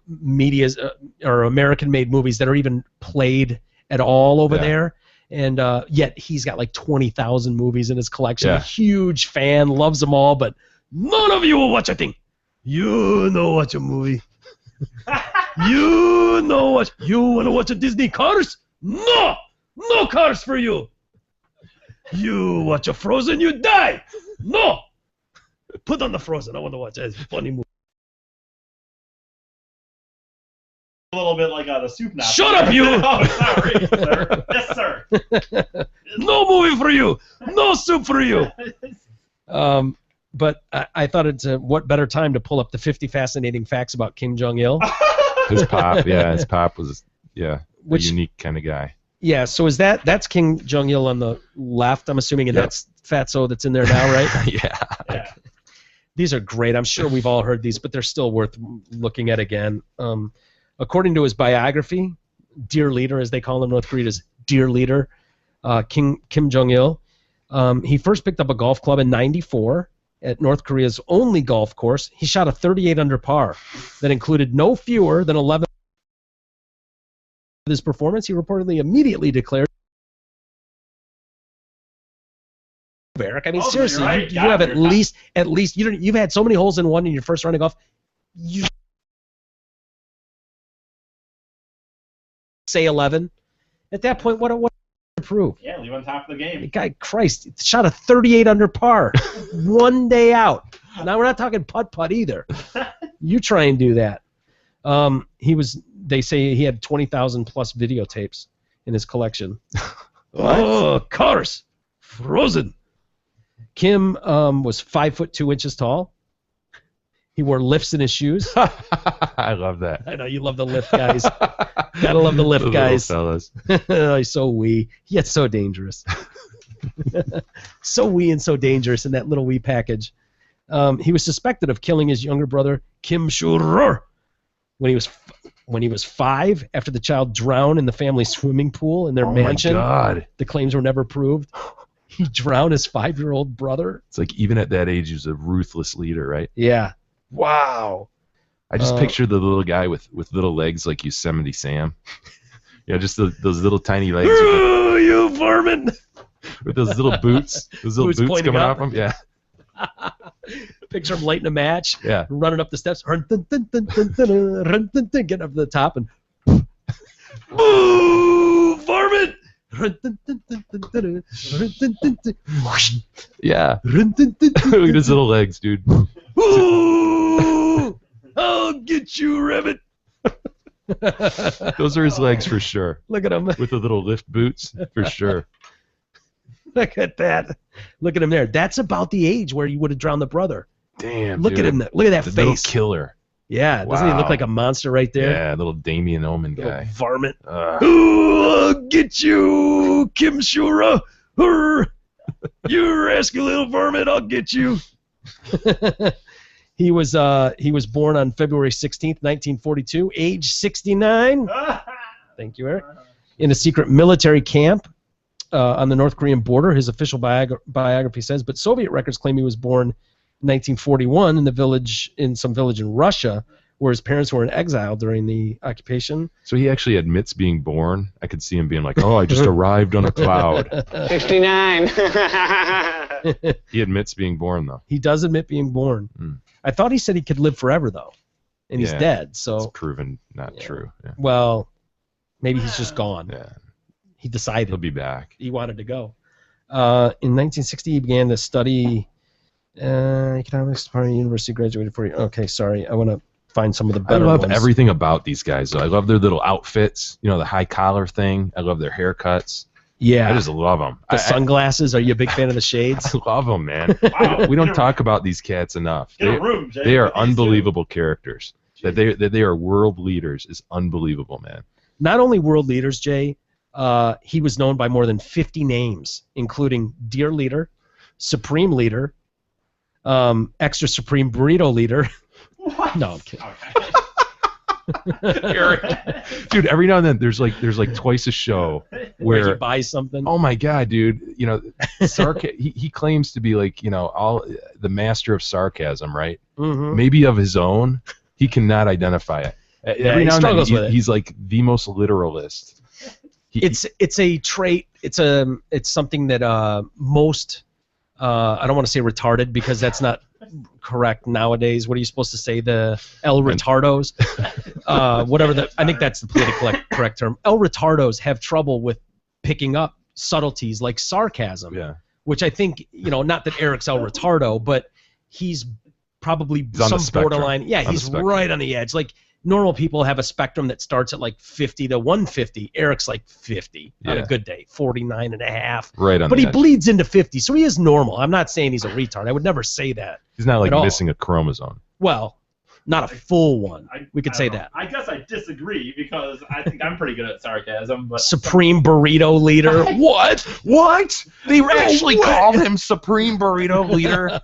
[SPEAKER 6] media's or American-made movies that are even played at all over there. And yet he's got like 20,000 movies in his collection.
[SPEAKER 7] Yeah.
[SPEAKER 6] A huge fan, loves them all, but none of you will watch a thing. You know watch a movie. You know what? You want to watch a Disney Cars? No! No Cars for you! You watch a Frozen, you die! No! Put on the Frozen. I want to watch a funny movie.
[SPEAKER 8] A little bit like the soup now.
[SPEAKER 6] Shut up, you!
[SPEAKER 8] Oh, sorry, sir. Yes, sir.
[SPEAKER 6] No movie for you! No soup for you! But I thought it's what better time to pull up the 50 fascinating facts about Kim Jong-il.
[SPEAKER 7] His pop was a unique kind of guy.
[SPEAKER 6] Yeah, so that's Kim Jong-il on the left, I'm assuming, and that's Fatso that's in there now, right?
[SPEAKER 7] Yeah.
[SPEAKER 6] These are great. I'm sure we've all heard these, but they're still worth looking at again. According to his biography, Dear Leader, as they call him, North Korea's Dear Leader, Kim Jong-il, he first picked up a golf club in '94 at North Korea's only golf course. He shot a 38 under par that included no fewer than 11. With his performance, he reportedly immediately declared, Eric, I mean, seriously,
[SPEAKER 8] right.
[SPEAKER 6] you have at least you've had so many holes in one in your first round of golf. You say 11. At that point, what to prove?
[SPEAKER 8] Yeah, leave on top of the game.
[SPEAKER 6] Guy, Christ, shot a 38 under par, one day out. Now we're not talking putt either. You try and do that. They say he had 20,000 plus videotapes in his collection. Oh, Cars, Frozen. Kim was 5'2" tall. He wore lifts in his shoes.
[SPEAKER 7] I love that.
[SPEAKER 6] I know you love the lift guys. Gotta love the lift guys.
[SPEAKER 7] Fellas.
[SPEAKER 6] He's so wee, yet so dangerous. So wee and so dangerous in that little wee package. He was suspected of killing his younger brother Kim Soo-ror when he was 5 after the child drowned in the family swimming pool in their mansion.
[SPEAKER 7] Oh my God!
[SPEAKER 6] The claims were never proved. He drowned his 5-year-old brother.
[SPEAKER 7] It's like even at that age, he was a ruthless leader, right?
[SPEAKER 6] Yeah. Wow.
[SPEAKER 7] I just picture the little guy with little legs like Yosemite Sam. Yeah, just those little tiny legs.
[SPEAKER 6] Oh, you vermin!
[SPEAKER 7] With those little boots. Those little boots coming off him. Yeah.
[SPEAKER 6] Picture him lighting a match.
[SPEAKER 7] Yeah.
[SPEAKER 6] Running up the steps. Getting up to the top and... Boo! Varmint!
[SPEAKER 7] Yeah. Look at his little legs, dude.
[SPEAKER 6] Ooh! I'll get you, rabbit.
[SPEAKER 7] Those are his legs for sure.
[SPEAKER 6] Look at him.
[SPEAKER 7] With the little lift boots, for sure.
[SPEAKER 6] Look at that. Look at him there. That's about the age where you would have drowned the brother.
[SPEAKER 7] Damn,
[SPEAKER 6] Look
[SPEAKER 7] dude.
[SPEAKER 6] at him. Look at that
[SPEAKER 7] The
[SPEAKER 6] face.
[SPEAKER 7] little killer.
[SPEAKER 6] Yeah, doesn't he look like a monster right there?
[SPEAKER 7] Yeah, little Damien Omen
[SPEAKER 6] Little
[SPEAKER 7] guy.
[SPEAKER 6] varmint. Ooh, I'll get you, Kim Shura. You rascal little varmint, I'll get you. He was born on February 16th, 1942, age 69. Thank you, Eric. In a secret military camp on the North Korean border, his official biography says, but Soviet records claim he was born in 1941 in some village in Russia, where his parents were in exile during the occupation.
[SPEAKER 7] So he actually admits being born. I could see him being like, "Oh, I just arrived on a cloud."
[SPEAKER 11] 69.
[SPEAKER 7] He admits being born, though.
[SPEAKER 6] He does admit being born. I thought he said he could live forever, though. and he's
[SPEAKER 7] Yeah,
[SPEAKER 6] dead. So
[SPEAKER 7] it's proven not true. Yeah.
[SPEAKER 6] well, maybe he's just gone.
[SPEAKER 7] Yeah.
[SPEAKER 6] He decided
[SPEAKER 7] He'll be back.
[SPEAKER 6] he wanted to go. In 1960, he began to study economics. Department University, graduated for. Okay, sorry, I want to find some of the
[SPEAKER 7] I
[SPEAKER 6] better
[SPEAKER 7] love
[SPEAKER 6] ones.
[SPEAKER 7] everything about these guys. Though. I love their little outfits. You know, the high collar thing. I love their haircuts.
[SPEAKER 6] Yeah,
[SPEAKER 7] I just love them.
[SPEAKER 6] the sunglasses. Are you a big fan of the shades?
[SPEAKER 7] I love them, man.
[SPEAKER 8] Wow.
[SPEAKER 7] We don't talk about these cats enough.
[SPEAKER 8] Get a room, Jay.
[SPEAKER 7] They are
[SPEAKER 8] With these two.
[SPEAKER 7] unbelievable characters. That they are world leaders is unbelievable, man.
[SPEAKER 6] Not only world leaders, Jay. He was known by more than 50 names, including Dear Leader, Supreme Leader, Extra Supreme Burrito Leader.
[SPEAKER 8] What?
[SPEAKER 6] No, I'm kidding.
[SPEAKER 7] Eric. Dude, every now and then there's like twice a show
[SPEAKER 6] Where he
[SPEAKER 7] where
[SPEAKER 6] buys something.
[SPEAKER 7] oh my god, dude, you know, he claims to be like, you know, all the master of sarcasm, right?
[SPEAKER 6] Mm-hmm.
[SPEAKER 7] Maybe of his own, he cannot identify it. Every
[SPEAKER 6] he
[SPEAKER 7] now and then
[SPEAKER 6] struggles with it.
[SPEAKER 7] he's like the most literalist.
[SPEAKER 6] It's a trait. It's something that most I don't want to say retarded because that's not correct nowadays. What are you supposed to say? The El Retardos, whatever. I think that's the politically correct term. El Retardos have trouble with picking up subtleties like sarcasm.
[SPEAKER 7] Yeah.
[SPEAKER 6] Which I think, you know, not that Eric's El Retardo, but he's probably
[SPEAKER 7] He's on the
[SPEAKER 6] some
[SPEAKER 7] spectrum.
[SPEAKER 6] borderline. Yeah,
[SPEAKER 7] On the
[SPEAKER 6] he's
[SPEAKER 7] spectrum.
[SPEAKER 6] right on the edge. Like normal people have a spectrum that starts at like 50 to 150. Eric's like 50 on
[SPEAKER 7] Yeah.
[SPEAKER 6] a good day, 49 and a half.
[SPEAKER 7] Right on
[SPEAKER 6] But
[SPEAKER 7] the
[SPEAKER 6] he
[SPEAKER 7] edge.
[SPEAKER 6] bleeds into 50, so he is normal. I'm not saying he's a retard. I would never say that.
[SPEAKER 7] He's not like
[SPEAKER 6] at all.
[SPEAKER 7] missing a chromosome.
[SPEAKER 6] Well, not a full one. We could
[SPEAKER 8] I
[SPEAKER 6] say
[SPEAKER 8] don't know.
[SPEAKER 6] that.
[SPEAKER 8] I guess I disagree because I think I'm pretty good at sarcasm, but
[SPEAKER 6] Supreme Burrito Leader. What?
[SPEAKER 7] What? They actually
[SPEAKER 6] what?
[SPEAKER 7] called him Supreme Burrito Leader?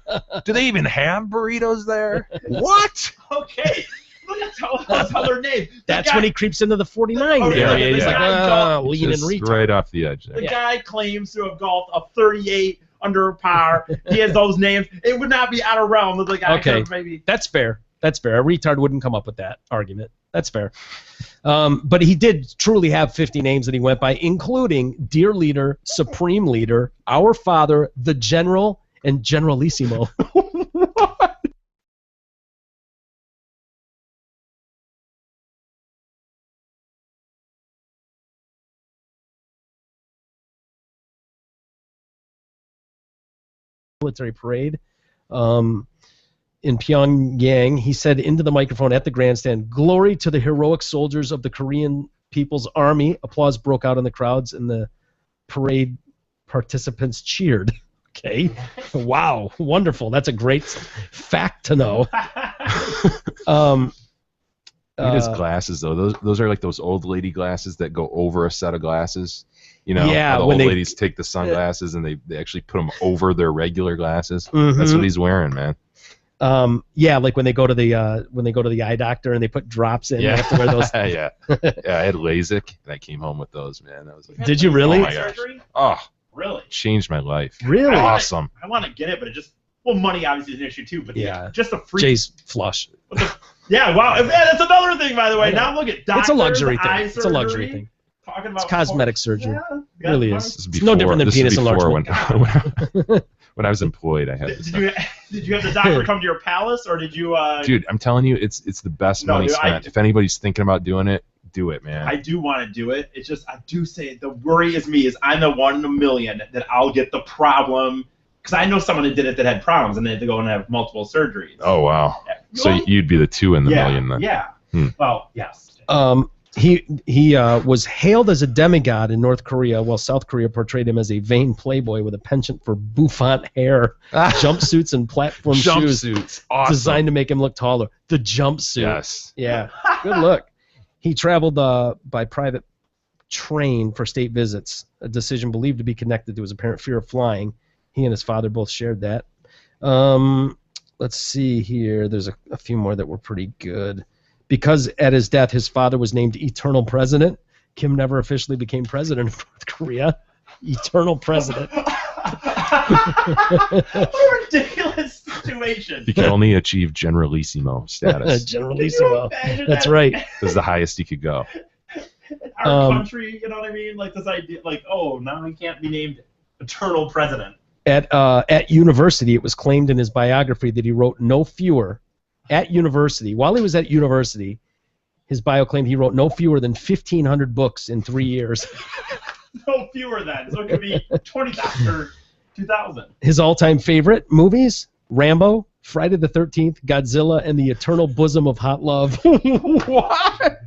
[SPEAKER 7] Do they even have burritos there? What?
[SPEAKER 8] okay. Look at all those other names.
[SPEAKER 6] That's when he creeps into the 49
[SPEAKER 8] Okay,
[SPEAKER 6] area.
[SPEAKER 8] yeah,
[SPEAKER 6] He's
[SPEAKER 8] yeah.
[SPEAKER 6] like, lean and
[SPEAKER 7] Just
[SPEAKER 6] retard.
[SPEAKER 7] right off the edge there.
[SPEAKER 8] The guy claims to have golfed a 38 under par. He has those names. It would not be out of realm that the guy could
[SPEAKER 6] Okay,
[SPEAKER 8] have maybe.
[SPEAKER 6] that's fair. That's fair. A retard wouldn't come up with that argument. That's fair. But he did truly have 50 names that he went by, including Dear Leader, Supreme Leader, Our Father, the General, and Generalissimo. Military parade. In Pyongyang, he said into the microphone at the grandstand, "Glory to the heroic soldiers of the Korean People's Army." Applause broke out in the crowds, and the parade participants cheered. Okay. Wow. Wonderful. That's a great fact to know.
[SPEAKER 7] Look at his glasses, though. Those are like those old lady glasses that go over a set of glasses. You know,
[SPEAKER 6] Yeah,
[SPEAKER 7] how the
[SPEAKER 6] when
[SPEAKER 7] old
[SPEAKER 6] they-
[SPEAKER 7] ladies take the sunglasses and they actually put them over their regular glasses.
[SPEAKER 6] Mhm.
[SPEAKER 7] That's what he's wearing, man.
[SPEAKER 6] Yeah, like when they go to the eye doctor and they put drops in.
[SPEAKER 7] Yeah.
[SPEAKER 6] They have to wear those.
[SPEAKER 7] yeah. I had LASIK and I came home with those, man. That was like,
[SPEAKER 6] Did you really?
[SPEAKER 7] Oh my gosh. Oh,
[SPEAKER 8] Really?
[SPEAKER 7] changed my life.
[SPEAKER 6] Really?
[SPEAKER 7] Awesome.
[SPEAKER 8] I want to get it, but it just money obviously is an issue too. But
[SPEAKER 6] Yeah.
[SPEAKER 8] just the free.
[SPEAKER 6] Jay's flush.
[SPEAKER 8] Yeah, wow. Man, that's another thing, by the way.
[SPEAKER 6] Yeah.
[SPEAKER 8] Now look at doctors,
[SPEAKER 6] It's a luxury thing.
[SPEAKER 8] eye
[SPEAKER 6] It's a luxury
[SPEAKER 8] surgery,
[SPEAKER 6] thing.
[SPEAKER 8] Talking about
[SPEAKER 6] It's cosmetic surgery.
[SPEAKER 8] Yeah,
[SPEAKER 6] It really is.
[SPEAKER 7] This is
[SPEAKER 6] It's no different than
[SPEAKER 7] this is
[SPEAKER 6] penis
[SPEAKER 7] before
[SPEAKER 6] enlargement.
[SPEAKER 7] when I was employed, I had this.
[SPEAKER 8] Did you have the doctor come to your palace, or did you?
[SPEAKER 7] Dude, I'm telling you, it's the best
[SPEAKER 8] No,
[SPEAKER 7] money
[SPEAKER 8] dude,
[SPEAKER 7] spent. If anybody's thinking about doing it, do it, man.
[SPEAKER 8] I do want to do it. It's just I do say the worry is me is I'm the 1 in a million that I'll get the problem because I know someone that did it that had problems and they had to go and have multiple surgeries.
[SPEAKER 7] Oh wow.
[SPEAKER 8] Yeah.
[SPEAKER 7] So you'd be the 2 in the
[SPEAKER 8] yeah,
[SPEAKER 7] million then.
[SPEAKER 8] Yeah. Well, yes.
[SPEAKER 6] He was hailed as a demigod in North Korea, while South Korea portrayed him as a vain playboy with a penchant for bouffant hair, jumpsuits, and platform shoes
[SPEAKER 7] Jumpsuits. Awesome.
[SPEAKER 6] designed to make him look taller. The jumpsuit.
[SPEAKER 7] Yes.
[SPEAKER 6] Yeah. Good look. He traveled by private train for state visits, a decision believed to be connected to his apparent fear of flying. He and his father both shared that. Let's see here. There's a few more that were pretty good. Because at his death, his father was named Eternal President. Kim never officially became president of North Korea. Eternal President.
[SPEAKER 8] What a ridiculous situation.
[SPEAKER 7] He could only achieve Generalissimo status.
[SPEAKER 6] Generalissimo.
[SPEAKER 8] Can you imagine
[SPEAKER 6] That's
[SPEAKER 8] that?
[SPEAKER 6] right.
[SPEAKER 7] This is the highest he could go.
[SPEAKER 8] Our country, you know what I mean? Like this idea, like, oh, now he can't be named Eternal President.
[SPEAKER 6] At university, it was claimed in his biography that he wrote no fewer at university. While he was at university, his bio claimed he wrote no fewer than 1,500 books in 3 years.
[SPEAKER 8] No fewer than. So it could be 20,000 or 2,000.
[SPEAKER 6] His all-time favorite movies: Rambo, Friday the 13th, Godzilla, and The Eternal Bosom of Hot Love.
[SPEAKER 7] What?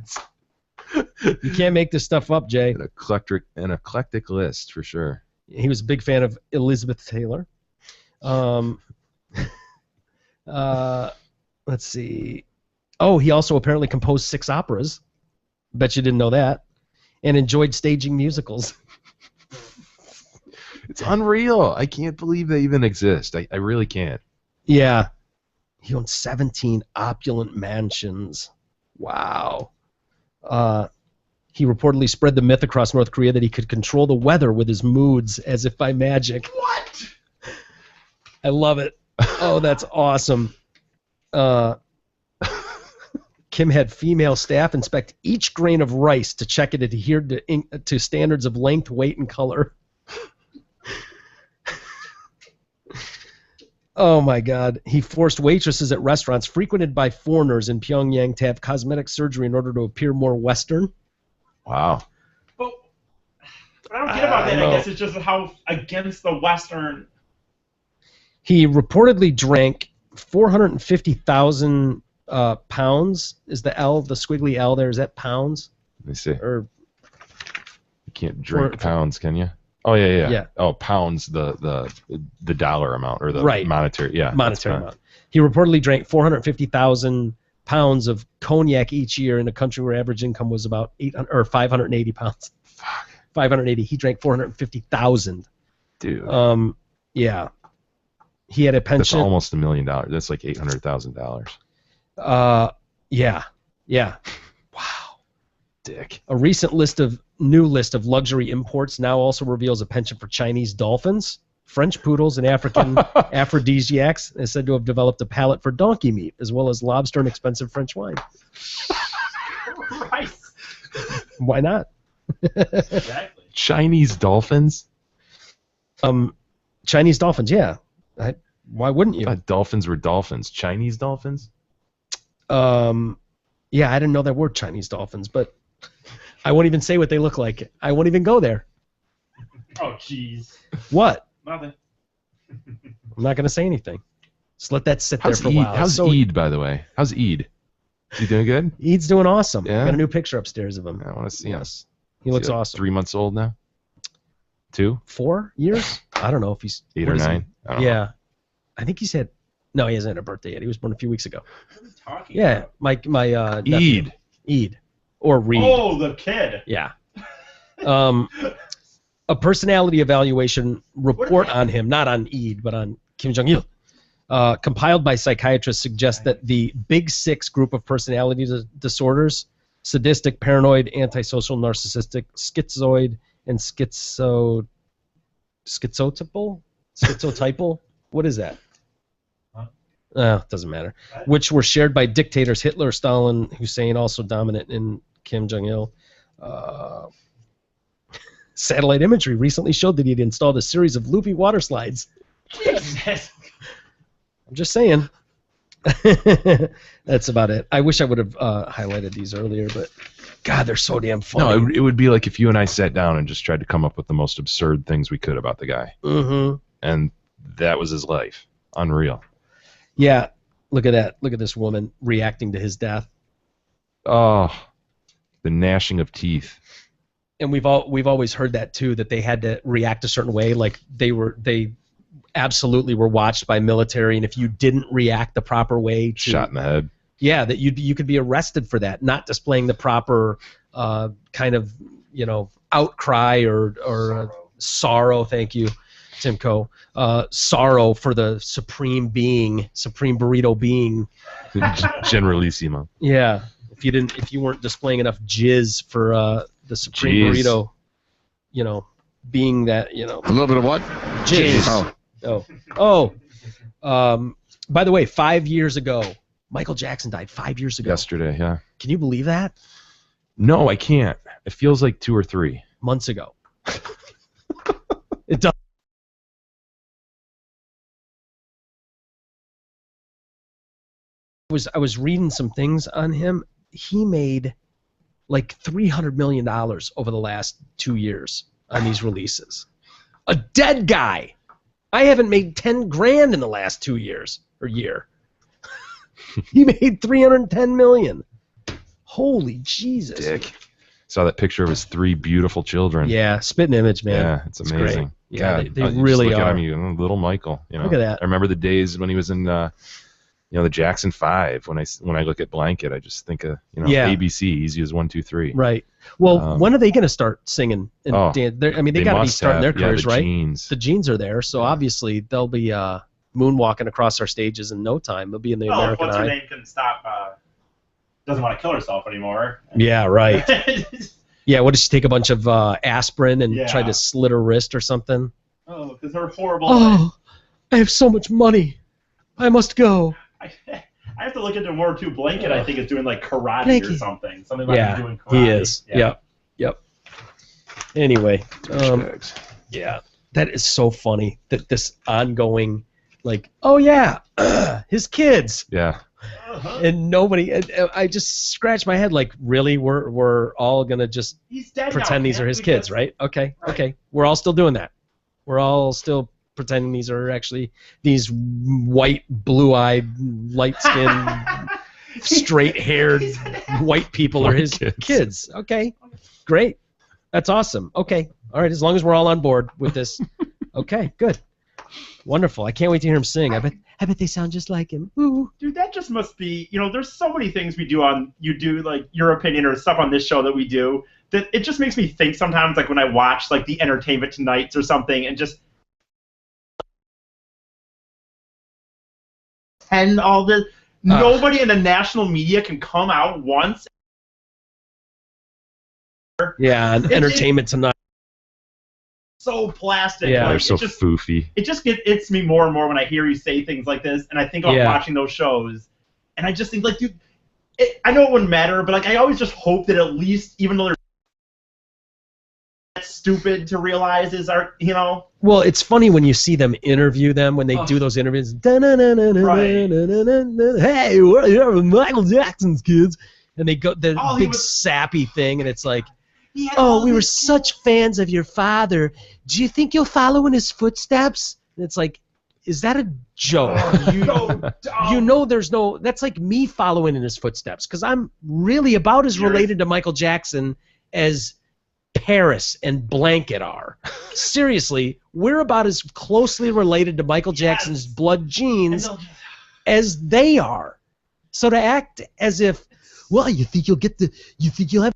[SPEAKER 6] You can't make this stuff up, Jay.
[SPEAKER 7] An eclectic list for sure.
[SPEAKER 6] He was a big fan of Elizabeth Taylor. Let's see. Oh, he also apparently composed 6 operas. Bet you didn't know that. And enjoyed staging musicals.
[SPEAKER 7] It's unreal. I can't believe they even exist. I really can't.
[SPEAKER 6] Yeah. He owned 17 opulent mansions. Wow. He reportedly spread the myth across North Korea that he could control the weather with his moods as if by magic.
[SPEAKER 8] What?
[SPEAKER 6] I love it. Oh, that's awesome. Kim had female staff inspect each grain of rice to check it adhered to standards of length, weight, and color. Oh, my God. He forced waitresses at restaurants frequented by foreigners in Pyongyang to have cosmetic surgery in order to appear more Western.
[SPEAKER 7] Wow.
[SPEAKER 8] But what I don't get about that, I guess, is just how against the Western.
[SPEAKER 6] He reportedly drank 450,000 pounds. Is the L, the squiggly L there, is that pounds?
[SPEAKER 7] Let me see.
[SPEAKER 6] Or
[SPEAKER 7] you can't drink pounds, can you? Oh, yeah.
[SPEAKER 6] Yeah.
[SPEAKER 7] Oh, pounds, the dollar amount, or the
[SPEAKER 6] right.
[SPEAKER 7] monetary, yeah.
[SPEAKER 6] Monetary amount. He reportedly drank 450,000 pounds of cognac each year in a country where average income was about 580 pounds.
[SPEAKER 7] Fuck.
[SPEAKER 6] 580. He drank 450,000.
[SPEAKER 7] Dude.
[SPEAKER 6] Yeah. He had a pension.
[SPEAKER 7] That's almost $1 million. That's like $800,000.
[SPEAKER 6] Yeah.
[SPEAKER 7] Wow. Dick.
[SPEAKER 6] A recent new list of luxury imports now also reveals a penchant for Chinese dolphins, French poodles, and African aphrodisiacs, and is said to have developed a palate for donkey meat, as well as lobster and expensive French wine.
[SPEAKER 8] Right.
[SPEAKER 6] Why not?
[SPEAKER 8] Exactly.
[SPEAKER 7] Chinese dolphins?
[SPEAKER 6] Chinese dolphins, yeah. Why wouldn't you?
[SPEAKER 7] I thought dolphins were dolphins. Chinese dolphins?
[SPEAKER 6] Yeah, I didn't know there were Chinese dolphins, but I won't even say what they look like. I won't even go there.
[SPEAKER 8] Oh, jeez.
[SPEAKER 6] What?
[SPEAKER 8] Nothing.
[SPEAKER 6] I'm not going to say anything. Just let that sit there for a while.
[SPEAKER 7] How's Eid, by the way? How's Eid? Is he doing good?
[SPEAKER 6] Eid's doing awesome.
[SPEAKER 7] Yeah?
[SPEAKER 6] I got a new picture upstairs of him.
[SPEAKER 7] I want to see him.
[SPEAKER 6] He looks awesome.
[SPEAKER 7] 3 months old now? 2?
[SPEAKER 6] 4 years? I don't know if he's
[SPEAKER 7] 8 or 9? I don't know.
[SPEAKER 6] I think he said no. He hasn't had a birthday yet. He was born a few weeks ago.
[SPEAKER 8] What are you talking
[SPEAKER 6] Yeah,
[SPEAKER 8] about?
[SPEAKER 6] my nephew. Eid or Reed.
[SPEAKER 8] Oh, the kid.
[SPEAKER 6] Yeah. A personality evaluation report on him, not on Eid, but on Kim Jong-il, compiled by psychiatrists, suggests that the Big Six group of personality disorders: sadistic, paranoid, antisocial, narcissistic, schizoid, and schizotypal. What is that? Doesn't matter. Which were shared by dictators Hitler, Stalin, Hussein, also dominant in Kim Jong-il. Satellite imagery recently showed that he had installed a series of loopy water slides.
[SPEAKER 8] Jesus.
[SPEAKER 6] I'm just saying. That's about it. I wish I would have highlighted these earlier, but God, they're so damn funny.
[SPEAKER 7] No, it would be like if you and I sat down and just tried to come up with the most absurd things we could about the guy.
[SPEAKER 6] Mm-hmm.
[SPEAKER 7] And that was his life. Unreal.
[SPEAKER 6] Yeah, look at that. Look at this woman reacting to his death.
[SPEAKER 7] Oh, the gnashing of teeth.
[SPEAKER 6] And we've always heard that too, that they had to react a certain way, like they absolutely were watched by military, and if you didn't react the proper way,
[SPEAKER 7] shot in the head. Yeah,
[SPEAKER 6] that you could be arrested for that, not displaying the proper kind of outcry or sorrow. Thank you, Timko. Sorrow for the supreme burrito being.
[SPEAKER 7] Generalissimo.
[SPEAKER 6] Yeah, if you weren't displaying enough jizz for the supreme burrito, being that
[SPEAKER 10] a little bit of what?
[SPEAKER 6] Jizz. Oh. By the way, 5 years ago, Michael Jackson died 5 years ago.
[SPEAKER 7] Yesterday, yeah.
[SPEAKER 6] Can you believe that?
[SPEAKER 7] No, I can't. It feels like 2 or 3
[SPEAKER 6] months ago. It does. I was reading some things on him. He made like $300 million over the last 2 years on these releases. A dead guy. I haven't made 10 grand in the last 2 years or year. He made 310 million. Holy Jesus.
[SPEAKER 7] Dick. Saw that picture of his 3 beautiful children.
[SPEAKER 6] Yeah, spitting image, man.
[SPEAKER 7] Yeah, it's amazing.
[SPEAKER 6] Great. Yeah,
[SPEAKER 7] God,
[SPEAKER 6] they
[SPEAKER 7] you just
[SPEAKER 6] really
[SPEAKER 7] look
[SPEAKER 6] are.
[SPEAKER 7] At him, little Michael. You know?
[SPEAKER 6] Look at that.
[SPEAKER 7] I remember the days when he was in, the Jackson 5. When I look at Blanket, I just think of ABC, Easy as 1, 2, 3.
[SPEAKER 6] Right. Well, when are they going to start singing and dance? I mean, they got to be starting their careers,
[SPEAKER 7] the
[SPEAKER 6] right?
[SPEAKER 7] Genes.
[SPEAKER 6] The genes are there, so obviously they'll be moonwalking across our stages in no time. They'll be in the American
[SPEAKER 8] what's her
[SPEAKER 6] Idol.
[SPEAKER 8] name couldn't stop, doesn't want to kill herself anymore.
[SPEAKER 6] Yeah, right. Yeah, what did she take a bunch of aspirin and try to slit her wrist or something?
[SPEAKER 8] Oh, because they're horrible.
[SPEAKER 6] Oh, I have so much money. I must go.
[SPEAKER 8] I have to look into more too. Blanket, I think, is doing like karate or something. Something like he's doing karate.
[SPEAKER 6] He is. Yeah. Yep. Anyway, yeah, that is so funny that this ongoing, like, oh yeah, his kids.
[SPEAKER 7] Yeah.
[SPEAKER 6] And nobody, I just scratch my head like, really, we're all gonna just pretend these are his kids, right? Okay, okay, we're all still doing that. We're all still pretending these are actually these white, blue-eyed, light-skinned, straight-haired white people are his kids. Okay, great, that's awesome. Okay, all right, as long as we're all on board with this. Okay, good, wonderful. I can't wait to hear him sing. I bet they sound just like him. Ooh.
[SPEAKER 8] Dude, that just must be, there's so many things we do like your opinion or stuff on this show that we do, that it just makes me think sometimes, like when I watch like the Entertainment Tonights or something, and just and all this, nobody in the national media can come out once.
[SPEAKER 6] Yeah, Entertainment Tonight.
[SPEAKER 8] So plastic.
[SPEAKER 6] Yeah,
[SPEAKER 7] they're so foofy.
[SPEAKER 8] It just gets me more and more when I hear you say things like this, and I think about watching those shows, and I just think, like, dude, I know it wouldn't matter, but like I always just hope that at least, even though they're stupid to realize is our,
[SPEAKER 6] Well, it's funny when you see them interview them when they do those interviews. Hey, we're Michael Jackson's kids, and they go the big sappy thing, and it's like, oh, we were such fans of your father. Do you think you'll follow in his footsteps? And it's like, is that a joke? There's no. That's like me following in his footsteps, because I'm really about as related to Michael Jackson as Paris and Blanket are. Seriously, we're about as closely related to Michael Jackson's blood genes as they are. So to act as if, well, you think you'll have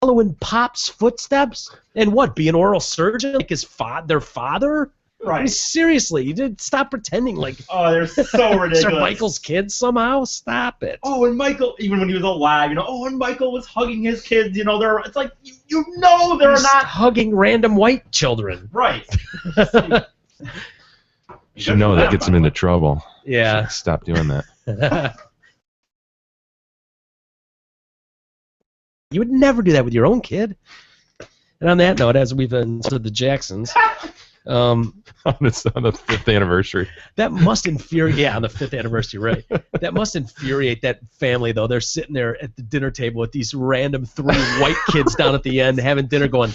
[SPEAKER 6] following Pop's footsteps, and what, be an oral surgeon like their father?
[SPEAKER 8] Right.
[SPEAKER 6] I mean, seriously, you did stop pretending like.
[SPEAKER 8] Oh, they're so ridiculous.
[SPEAKER 6] They're Michael's kids somehow. Stop it.
[SPEAKER 8] Oh, and Michael, even when he was alive, and Michael was hugging his kids. It's like they're not
[SPEAKER 6] hugging random white children.
[SPEAKER 8] Right.
[SPEAKER 7] You should know that gets him into trouble.
[SPEAKER 6] Yeah.
[SPEAKER 7] Stop doing that.
[SPEAKER 6] You would never do that with your own kid. And on that note, as we've insulted the Jacksons,
[SPEAKER 7] on the 5th anniversary.
[SPEAKER 6] That must infuriate. Yeah, on the 5th anniversary, right? That must infuriate that family, though. They're sitting there at the dinner table with these random 3 white kids down at the end having dinner, going,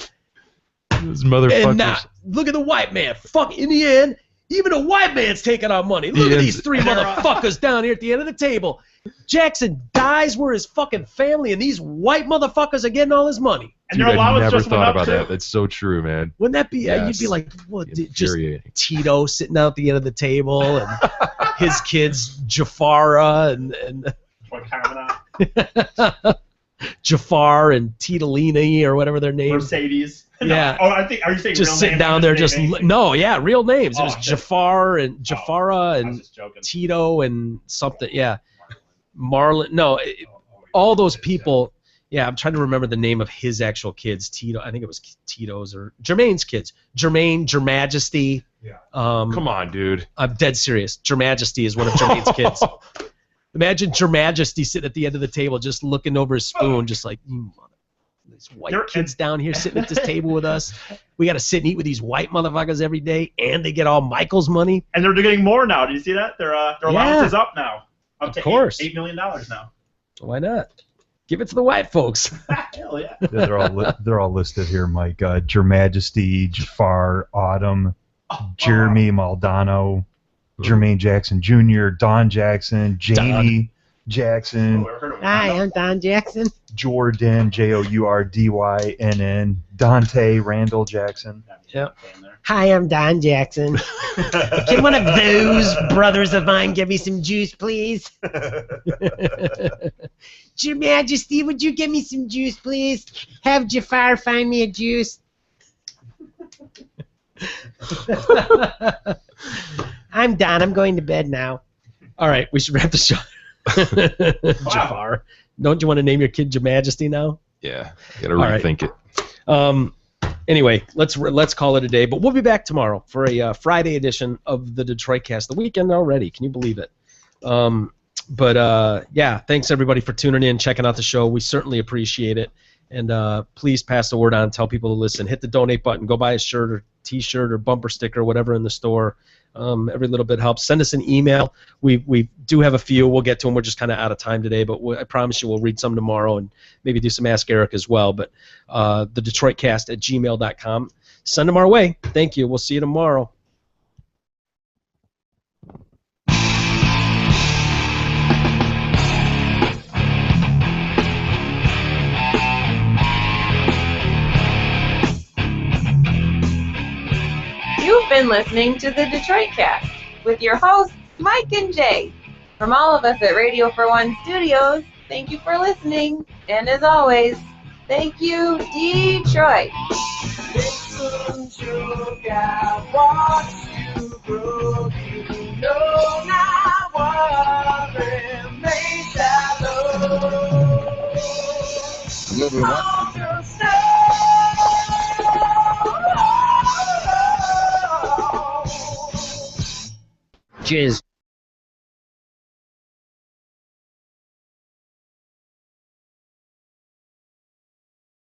[SPEAKER 7] "Those motherfuckers."
[SPEAKER 6] And now, look at the white man. Fuck, in the end, even a white man's taking our money. Look at these 3 motherfuckers down here at the end of the table. Jackson dies, we're his fucking family, and these white motherfuckers are getting all his money.
[SPEAKER 8] And
[SPEAKER 7] Dude, I never thought about that. That's so true, man.
[SPEAKER 6] Wouldn't that be?
[SPEAKER 7] Yes.
[SPEAKER 6] You'd be like, what? Just Tito sitting out at the end of the table, and his kids, Jafara and Jafar and Titolini or whatever their names.
[SPEAKER 8] Mercedes.
[SPEAKER 6] Yeah.
[SPEAKER 8] No. Oh, I think. Are you saying
[SPEAKER 6] just
[SPEAKER 8] real
[SPEAKER 6] sitting
[SPEAKER 8] names?
[SPEAKER 6] down there? Just no, yeah, real names. It was
[SPEAKER 8] okay.
[SPEAKER 6] Jafar and Jafara and Tito and something. Yeah, Marlon. No, all those people. Yeah, I'm trying to remember the name of his actual kids. Tito, I think it was Tito's or Jermaine's kids. Jermaine, Your Majesty.
[SPEAKER 3] Yeah.
[SPEAKER 7] Come on, dude.
[SPEAKER 6] I'm dead serious. Your Majesty is one of Jermaine's kids. Imagine Your Majesty sitting at the end of the table, just looking over his spoon, just like, you mother. These white kids down here sitting at this table with us. We got to sit and eat with these white motherfuckers every day, and they get all Michael's money.
[SPEAKER 8] And they're getting more now. Do you see that? Their allowance is up now. Up to $8 million now.
[SPEAKER 6] Why not? Give it to the white folks.
[SPEAKER 8] Hell yeah.
[SPEAKER 3] They're all listed here, Mike. Your Majesty, Jafar, Autumn, Jeremy Maldonado, Jermaine Jackson Jr., Don Jackson, Jamie Jackson.
[SPEAKER 9] Hi, I'm Don Jackson.
[SPEAKER 3] Jordan, Jourdynn, Dante Randall Jackson.
[SPEAKER 6] Yep.
[SPEAKER 9] Hi, I'm Don Jackson. Can one of those brothers of mine give me some juice, please? Your Majesty, would you give me some juice, please? Have Jafar find me a juice. I'm Don. I'm going to bed now.
[SPEAKER 6] All right, we should wrap the show. Jafar. Don't you want to name your kid Your Majesty now?
[SPEAKER 7] Yeah, gotta rethink it.
[SPEAKER 6] Anyway, let's call it a day. But we'll be back tomorrow for a Friday edition of the Detroit Cast. The weekend already. Can you believe it? Yeah, thanks everybody for tuning in, checking out the show. We certainly appreciate it. And please pass the word on. Tell people to listen. Hit the donate button. Go buy a shirt or T-shirt or bumper sticker or whatever in the store. Every little bit helps. Send us an email. We do have a few. We'll get to them. We're just kind of out of time today, but I promise you we'll read some tomorrow and maybe do some Ask Eric as well. But the DetroitCast@gmail.com. Send them our way. Thank you. We'll see you tomorrow.
[SPEAKER 2] You've been listening to the Detroit Cast with your hosts, Mike and Jay. From all of us at Radio for One Studios, thank you for listening. And as always, thank you, Detroit. Listen to God, watch you grow. You know not what remains that love.
[SPEAKER 10] A little bit of what?
[SPEAKER 5] Jizz.